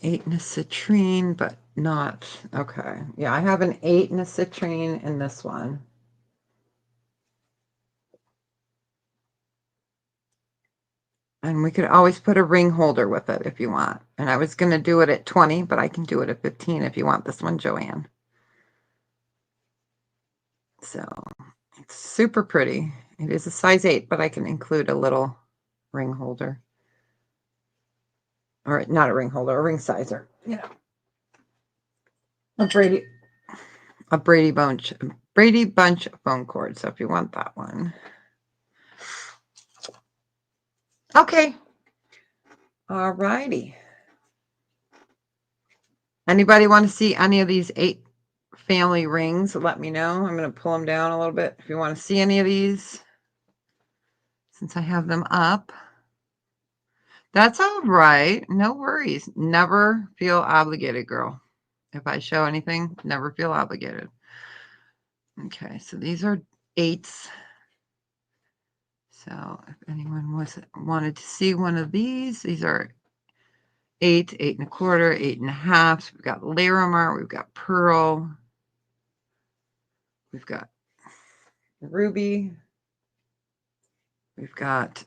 8 and a citrine, but not, okay. Yeah, I have an 8 and a citrine in this one. And we could always put a ring holder with it if you want. And I was going to do it at 20, but I can do it at 15 if you want this one, Joanne. So it's super pretty. It is a size 8, but I can include a little ring holder. Or not a ring holder, a ring sizer. You know. A Brady Bunch phone cord. So if you want that one. Okay. All righty. Anybody want to see any of these 8 family rings? Let me know. I'm going to pull them down a little bit if you want to see any of these. Since I have them up. That's all right. No worries. Never feel obligated, girl. If I show anything, never feel obligated. Okay, so these are 8s. So if anyone wanted to see one of these are 8, 8 and a quarter, 8 and a half. So we've got Larimar, we've got Pearl, we've got Ruby, we've got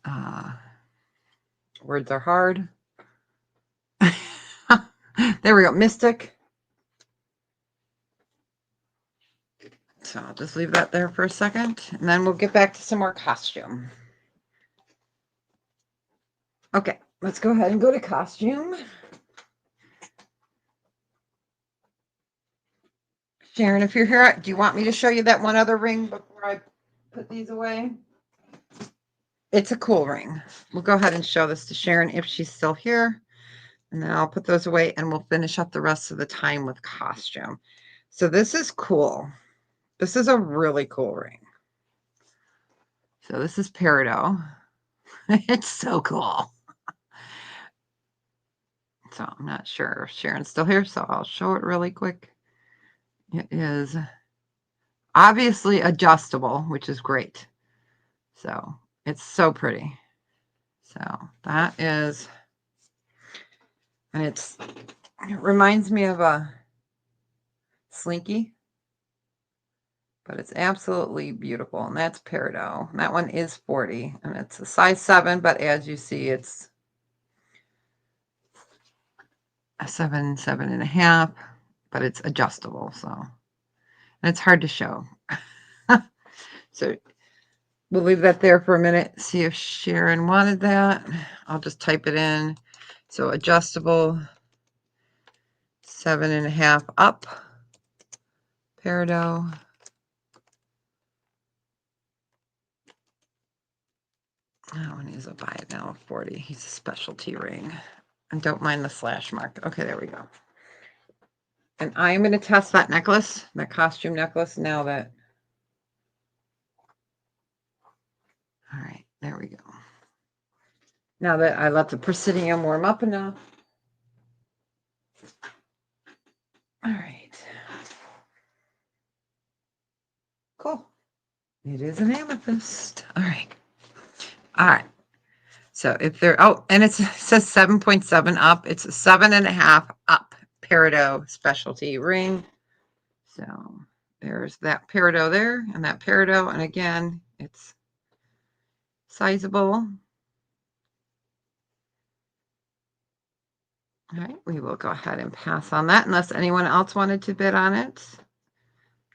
words are hard. There we go, Mystic. So I'll just leave that there for a second, and then we'll get back to some more costume. Okay, let's go ahead and go to costume. Sharon, if you're here, do you want me to show you that one other ring before I put these away? It's a cool ring. We'll go ahead and show this to Sharon if she's still here. And then I'll put those away and we'll finish up the rest of the time with costume. So this is cool. This is a really cool ring. So this is Peridot. It's so cool. So I'm not sure if Sharon's still here, so I'll show it really quick. It is obviously adjustable, which is great. So it's so pretty. So that is, and it reminds me of a Slinky, but it's absolutely beautiful. And that's Peridot. And that one is 40, and it's a size 7, but as you see, it's a 7, 7.5, but it's adjustable. So, and it's hard to show. So we'll leave that there for a minute. See if Sharon wanted that. I'll just type it in. So adjustable, 7.5 up, Peridot. That one is a buy it now of 40. He's a specialty ring. And don't mind the slash mark. Okay, there we go. And I am going to test that necklace, that costume necklace, now that... All right, there we go. Now that I let the Presidium warm up enough. All right. Cool. It is an amethyst. All right. All right. So if they're, oh, and it says 7.7 up. It's a 7.5 up peridot specialty ring. So there's that peridot there and that peridot. And again, it's sizable. All right, we will go ahead and pass on that unless anyone else wanted to bid on it.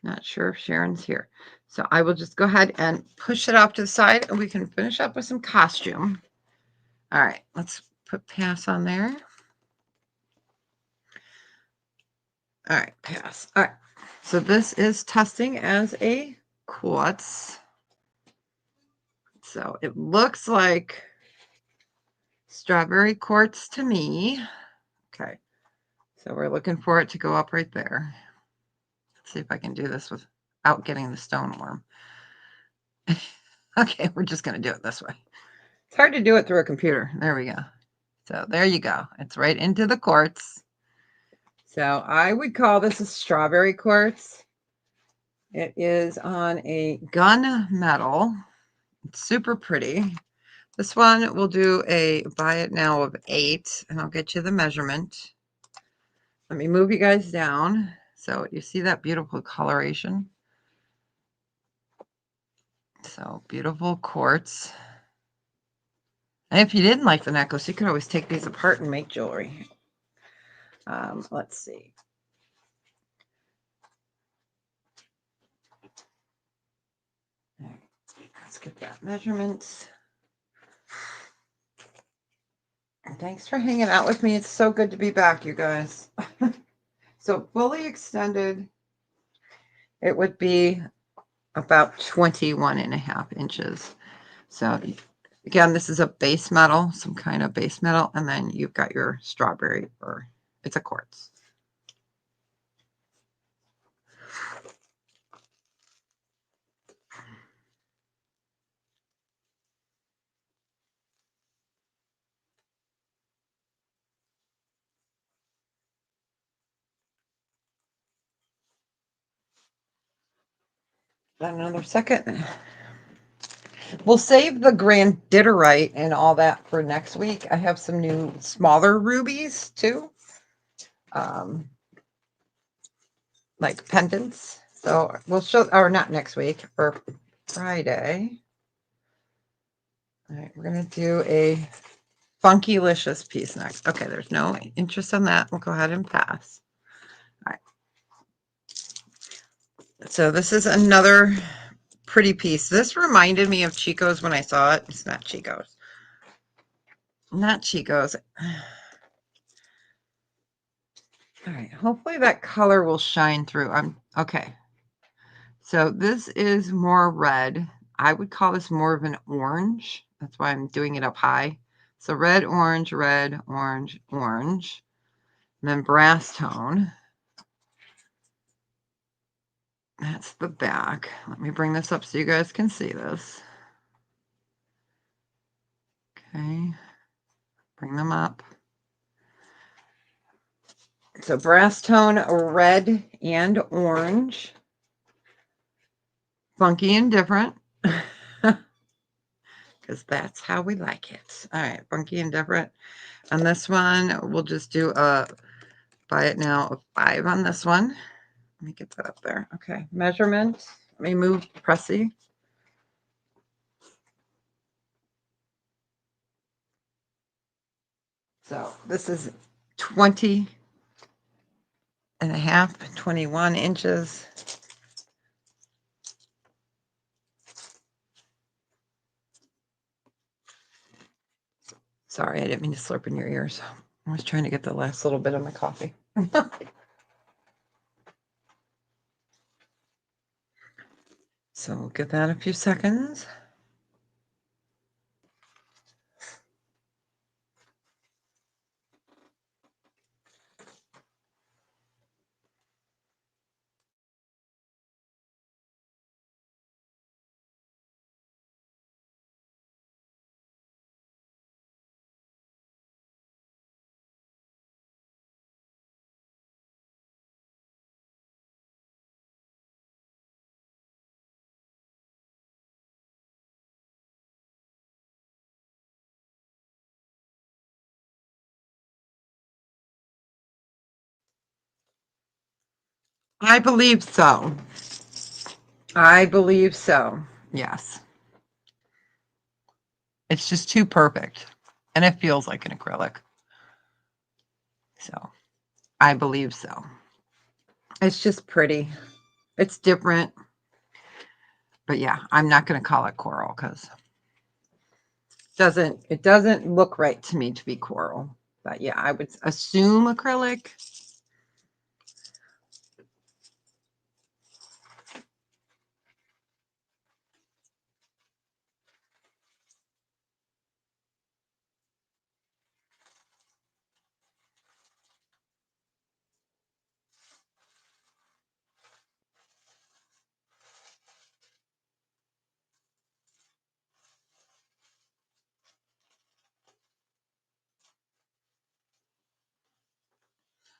Not sure if Sharon's here. So I will just go ahead and push it off to the side and we can finish up with some costume. All right, let's put pass on there. All right, pass. All right, so this is testing as a quartz. So it looks like strawberry quartz to me. Okay, so we're looking for it to go up right there. Let's see if I can do this without getting the stone worm. Okay, we're just going to do it this way. It's hard to do it through a computer. There we go. So there you go. It's right into the quartz. So I would call this a strawberry quartz. It is on a gun metal. It's super pretty. This one will do a buy it now of 8, and I'll get you the measurement. Let me move you guys down. So you see that beautiful coloration. So beautiful quartz. And if you didn't like the necklace, you could always take these apart and make jewelry. Let's see. Right, let's get that measurement. Thanks for hanging out with me. It's so good to be back, you guys. So fully extended, it would be about 21.5 inches. So again, this is a base metal, some kind of base metal, and then you've got your strawberry, or it's a quartz. Another second. We'll save the granditerite and all that for next week. I have some new smaller rubies too. Like pendants. So we'll show, or not next week, or Friday. All right, we're going to do a Funkylicious piece next. Okay, there's no interest in that. We'll go ahead and pass. All right. So this is another pretty piece. This reminded me of Chico's when I saw it. It's not Chico's. Not Chico's. All right, hopefully that color will shine through. Okay. So this is more red. I would call this more of an orange. That's why I'm doing it up high. So red, orange, orange. And then brass tone. That's the back. Let me bring this up so you guys can see this. Okay. Bring them up. So brass tone, red and orange. Funky and different. Because that's how we like it. All right, funky and different. On this one, we'll just do a buy it now of 5 on this one. Let me get that up there. Okay, measurement. Let me move Pressy. So this is 20 and a half, 21 inches. Sorry, I didn't mean to slurp in your ears. I was trying to get the last little bit of my coffee. So we'll give that a few seconds. I believe so. I believe so. Yes. It's just too perfect. And it feels like an acrylic. So I believe so. It's just pretty. It's different. But yeah, I'm not going to call it coral because it doesn't look right to me to be coral. But yeah, I would assume acrylic.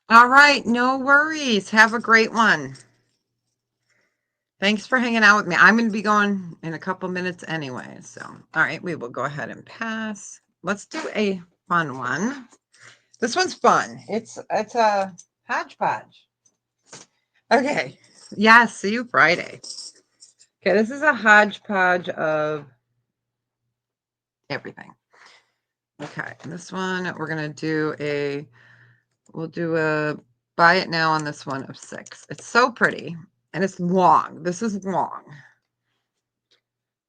All right, no worries. Have a great one. Thanks for hanging out with me. I'm going to be going in a couple minutes anyway. So, all right, we will go ahead and pass. Let's do a fun one. This one's fun. It's a hodgepodge. Okay. Yeah, see you Friday. Okay, this is a hodgepodge of everything. Okay, this one we're gonna we'll do a buy it now on this one of 6. It's so pretty and it's long. This is long.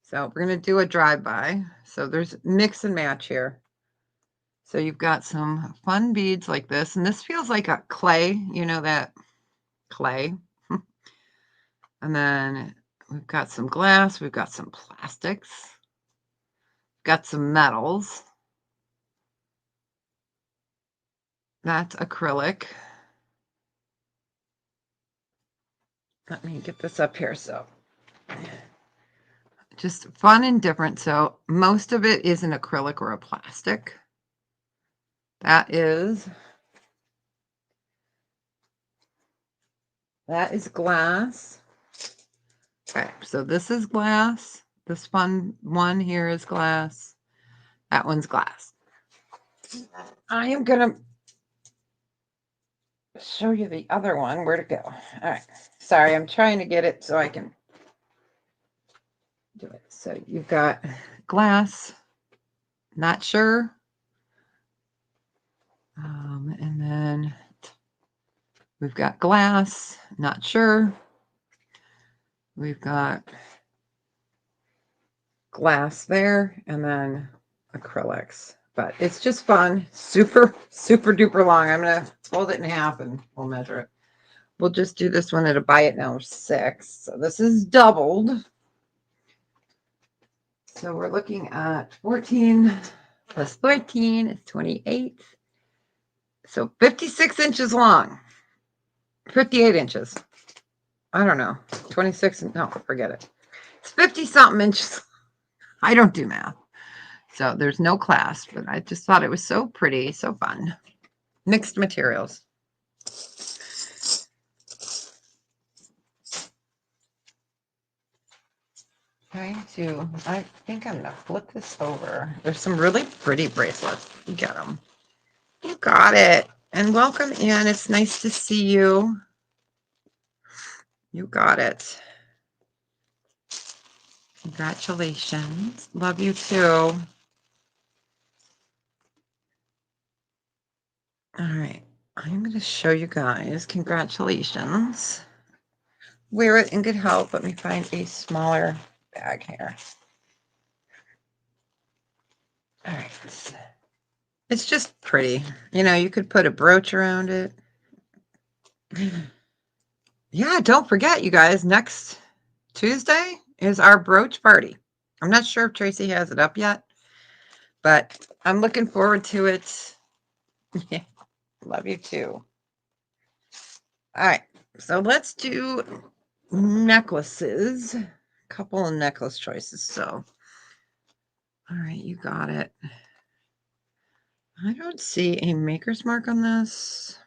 So we're gonna do a drive-by. So there's mix and match here. So you've got some fun beads like this, and this feels like a clay, you know that clay. And then we've got some glass, we've got some plastics, got some metals. That's acrylic. Let me get this up here. So just fun and different. So most of it is an acrylic or a plastic. That is glass. Okay, so this is glass. This fun one here is glass. That one's glass. I am gonna show you the other one. Where to go? All right. Sorry, I'm trying to get it so I can do it. So you've got glass. Not sure. And then we've got glass. Not sure. We've got glass there, and then acrylics. But it's just fun. Super, super duper long. I'm going to fold it in half and we'll measure it. We'll just do this one at a buy it now 6. So this is doubled. So we're looking at 14 plus 14 is 28. So 56 inches long. 58 inches. I don't know. 26. No, forget it. It's 50 something inches. I don't do math. So there's no class, but I just thought it was so pretty, so fun. Mixed materials. I think I'm going to flip this over. There's some really pretty bracelets. You get them. You got it. And welcome in. It's nice to see you. You got it. Congratulations. Love you too. All right. I'm going to show you guys. Congratulations. Wear it in good health. Let me find a smaller bag here. All right. It's just pretty. You know, you could put a brooch around it. Yeah, don't forget, you guys, next Tuesday is our brooch party. I'm not sure if Tracy has it up yet, but I'm looking forward to it. Yeah, love you too. All right, so let's do necklaces. A couple of necklace choices. So, all right, you got it. I don't see a maker's mark on this.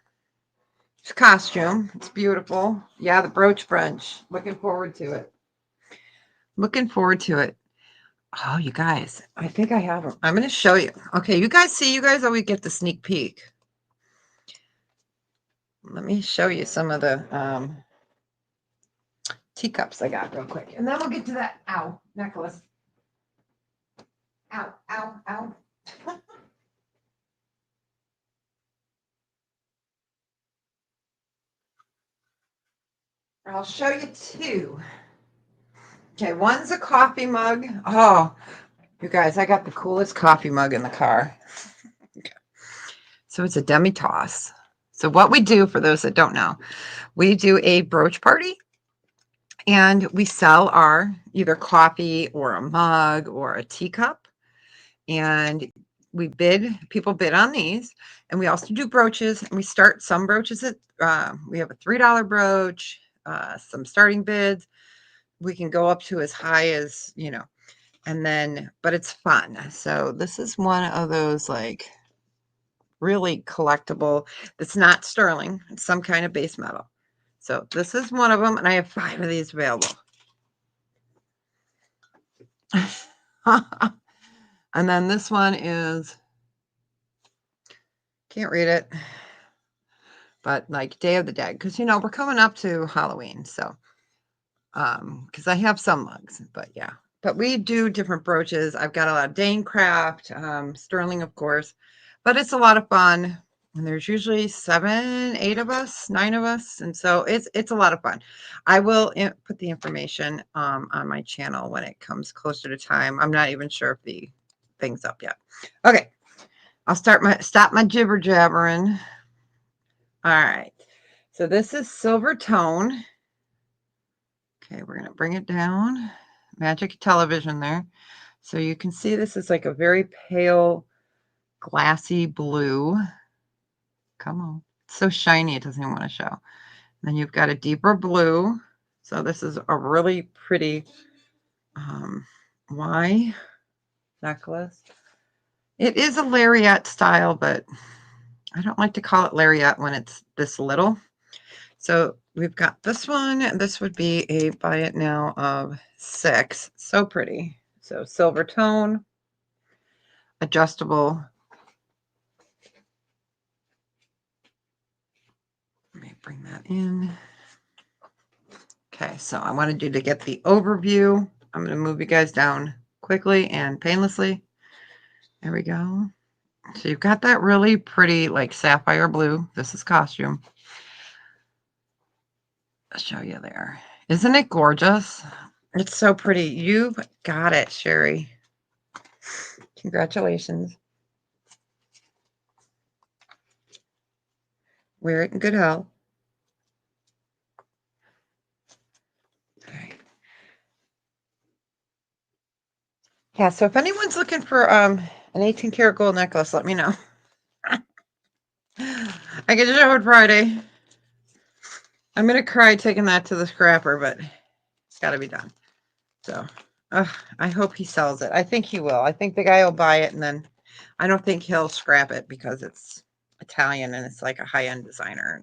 It's costume. It's beautiful. Yeah, the brooch brunch. Looking forward to it. Looking forward to it. Oh, you guys, I think I have them. I'm going to show you. Okay, you guys always get the sneak peek. Let me show you some of the teacups I got real quick. And then we'll get to that, ow, necklace. Ow, ow, ow. I'll show you two. Okay, one's a coffee mug. Oh, you guys, I got the coolest coffee mug in the car. Okay. So it's a demi-tasse. So what we do, for those that don't know, we do a brooch party and we sell our either coffee or a mug or a teacup. And people bid on these. And we also do brooches. And we start some brooches at, we have a $3 brooch, some starting bids. We can go up to as high as, and then, but it's fun. So this is one of those like really collectible. It's not sterling. It's some kind of base metal. So this is one of them, and I have 5 of these available. And then this one is, can't read it, but like Day of the Dead, because we're coming up to Halloween. So because I have some mugs, but yeah. But we do different brooches. I've got a lot of Dane craft, sterling, of course, but it's a lot of fun. And there's usually 7, 8 of us, 9 of us, and so it's a lot of fun. I will put the information on my channel when it comes closer to time. I'm not even sure if the thing's up yet. Okay, I'll stop my jibber jabbering. All right, so this is Silver Tone. Okay, we're gonna bring it down. Magic television there. So you can see this is like a very pale, glassy blue. Come on. It's so shiny it doesn't even want to show. Then you've got a deeper blue. So this is a really pretty Y necklace. It is a lariat style, but I don't like to call it lariat when it's this little. So we've got this one, and this would be a buy it now of 6. So pretty. So silver tone, adjustable. Let me bring that in. Okay, so I wanted you to get the overview. I'm going to move you guys down quickly and painlessly. There we go. So you've got that really pretty like sapphire blue. This is costume. I'll show you there. Isn't it gorgeous? It's so pretty. You've got it, Sherry. Congratulations. Wear it in good health. All right. Yeah, so if anyone's looking for an 18 karat gold necklace, let me know. I get it out Friday. I'm going to cry taking that to the scrapper, but it's got to be done. So I hope he sells it. I think he will. I think the guy will buy it, and then I don't think he'll scrap it because it's Italian and it's like a high-end designer.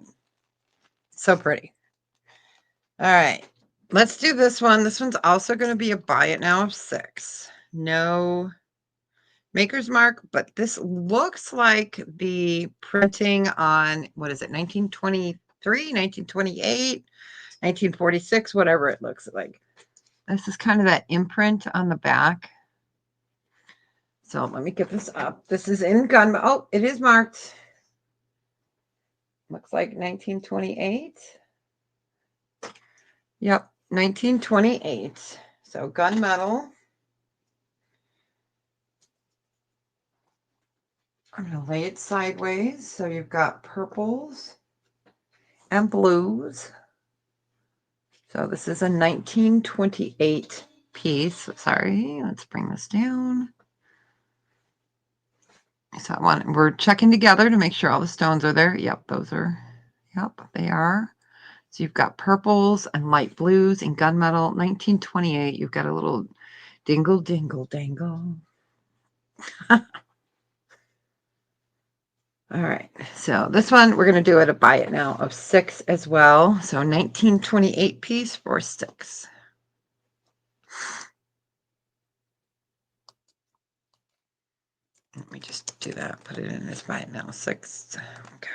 So pretty. All right. Let's do this one. This one's also going to be a buy it now of 6. No maker's mark, but this looks like the printing on, what is it, 1923, 1928, 1946, whatever it looks like. This is kind of that imprint on the back. So let me get this up. This is in gun. Oh, it is marked. Looks like 1928. Yep, 1928. So gunmetal. I'm going to lay it sideways. So you've got purples and blues. So this is a 1928 piece. Sorry, let's bring this down. So we're checking together to make sure all the stones are there. Yep, they are. So you've got purples and light blues and gunmetal. 1928, you've got a little dingle, dingle, dangle. All right, so this one, we're going to do it a buy it now of 6 as well. So 1928 piece for 6. Let me just do that, put it in as buy it now 6. Okay.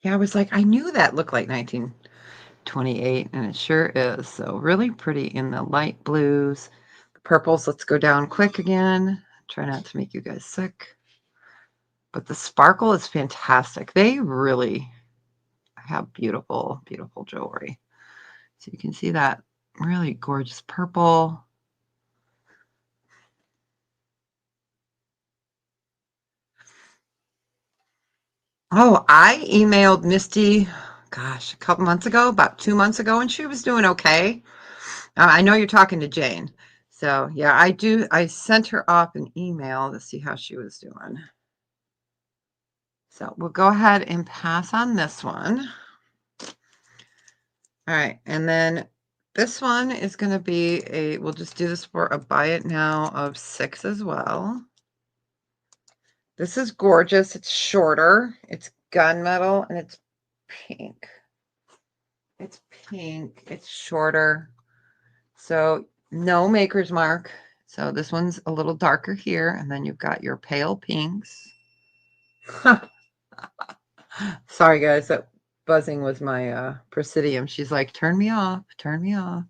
Yeah, I was like, I knew that looked like 1928, and it sure is. So really pretty in the light blues. Purples, let's go down quick again. Try not to make you guys sick. But the sparkle is fantastic. They really have beautiful, beautiful jewelry. So you can see that really gorgeous purple. Oh, I emailed Misty, gosh, a couple months ago, about 2 months ago, and she was doing okay. I know you're talking to Jane. So yeah, I sent her off an email to see how she was doing. So we'll go ahead and pass on this one. All right, and then this one is going to be we'll just do this for a buy it now of 6 as well. This is gorgeous. It's shorter. It's gunmetal and it's pink. It's pink. It's shorter. So no maker's mark. So this one's a little darker here, and then you've got your pale pinks. Sorry, guys, that buzzing was my Presidium. She's like, turn me off, turn me off.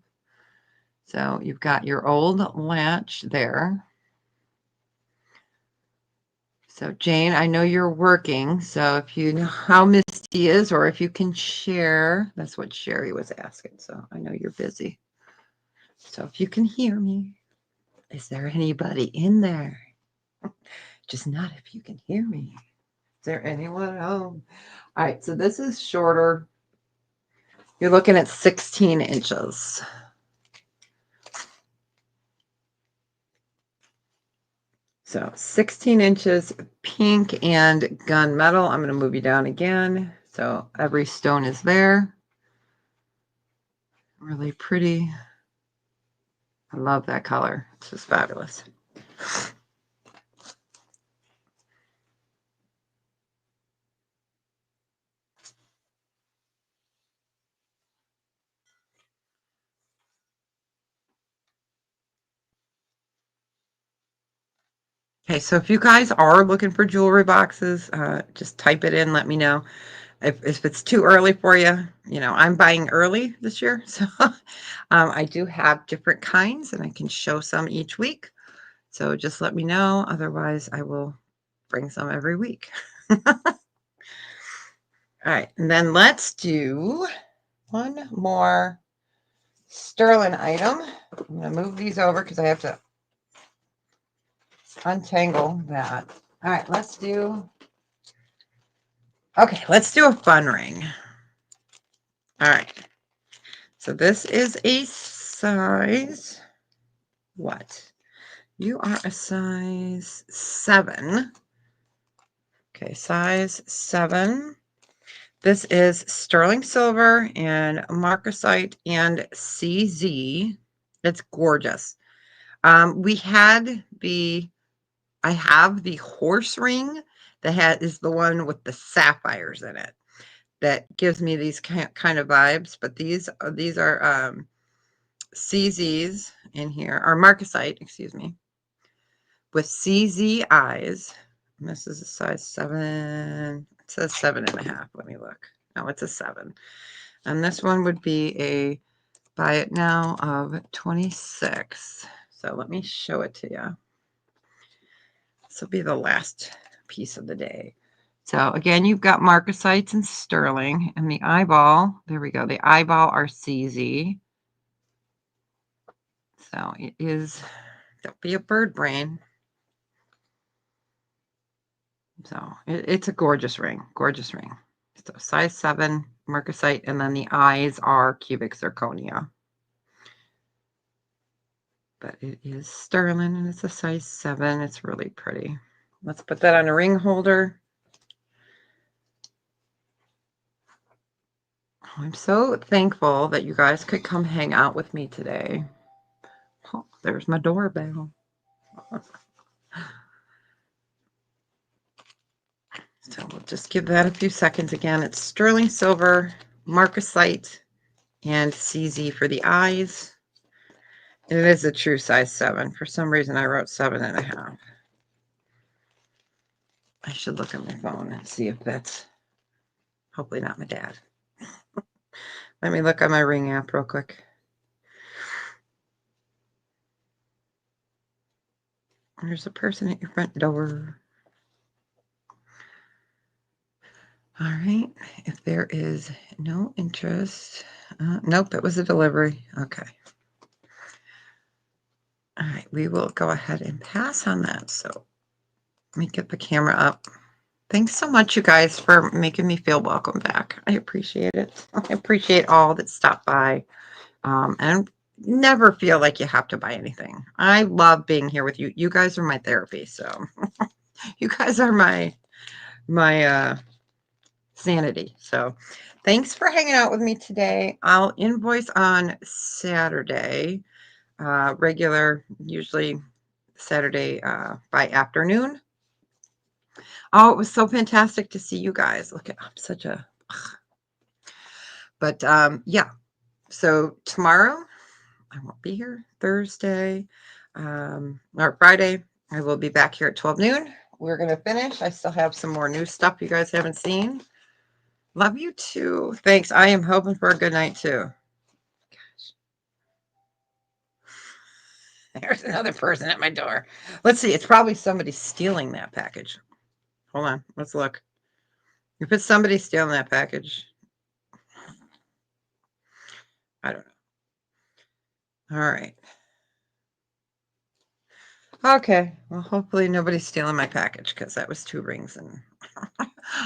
So you've got your old latch there. So Jane, I know you're working, so if you know how Misty is, or if you can share, that's what Sherry was asking. So I know you're busy. So if you can hear me, is there anybody in there? Just not if you can hear me. Is there anyone home? All right, so this is shorter. You're looking at 16 inches. So 16 inches, pink and gunmetal. I'm going to move you down again. So every stone is there. Really pretty. I love that color. It's just fabulous. Okay, so if you guys are looking for jewelry boxes, just type it in, let me know. If it's too early for you, you know, I'm buying early this year. So I do have different kinds and I can show some each week. So just let me know. Otherwise, I will bring some every week. All right, and then let's do one more sterling item. I'm going to move these over because I have to untangle that. All right, let's do a fun ring. All right. So this is a size, what? You are a size 7. Okay, size 7. This is sterling silver and marcasite and CZ. It's gorgeous. I have the horse ring that is the one with the sapphires in it that gives me these kind of vibes. But these are CZs in here, or marcasite, excuse me, with CZ eyes. And this is a size 7. It says 7.5. Let me look. No, it's a 7. And this one would be a buy it now of 26. So let me show it to you. This will be the last piece of the day. So again, you've got marcasites and sterling, and the eyeball, there we go. The eyeball are CZ. So it is, don't be a bird brain. So it's a gorgeous ring, gorgeous ring. So size 7 marcasite, and then the eyes are cubic zirconia. But it is sterling, and it's a size 7. It's really pretty. Let's put that on a ring holder. I'm so thankful that you guys could come hang out with me today. Oh, there's my doorbell. So we'll just give that a few seconds again. It's sterling silver, marcasite, and CZ for the eyes. And it is a true size 7. For some reason, I wrote 7.5. I should look at my phone and see if that's Hopefully not my dad. Let me look on my Ring app real quick. There's a person at your front door. All right. If there is no interest, nope, it was a delivery. Okay. All right, we will go ahead and pass on that. So let me get the camera up. Thanks so much, you guys, for making me feel welcome back. I appreciate it. I appreciate all that stopped by. And never feel like you have to buy anything. I love being here with you. You guys are my therapy. So you guys are my sanity. So thanks for hanging out with me today. I'll invoice on Saturday, regular, usually Saturday by afternoon. Oh, it was so fantastic to see you guys. Look at, I'm such a, but yeah. So tomorrow I won't be here. Thursday or Friday, I will be back here at 12 noon. We're going to finish. I still have some more new stuff you guys haven't seen. Love you too. Thanks. I am hoping for a good night too. There's another person at my door. Let's see. It's probably somebody stealing that package. Hold on. Let's look. If it's somebody stealing that package, I don't know. All right. Okay. Well, hopefully nobody's stealing my package because that was 2 rings. And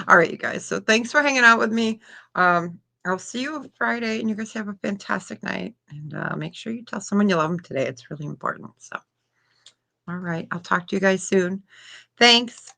all right, you guys. So thanks for hanging out with me. I'll see you Friday, and you guys have a fantastic night. And make sure you tell someone you love them today. It's really important. So, all right. I'll talk to you guys soon. Thanks.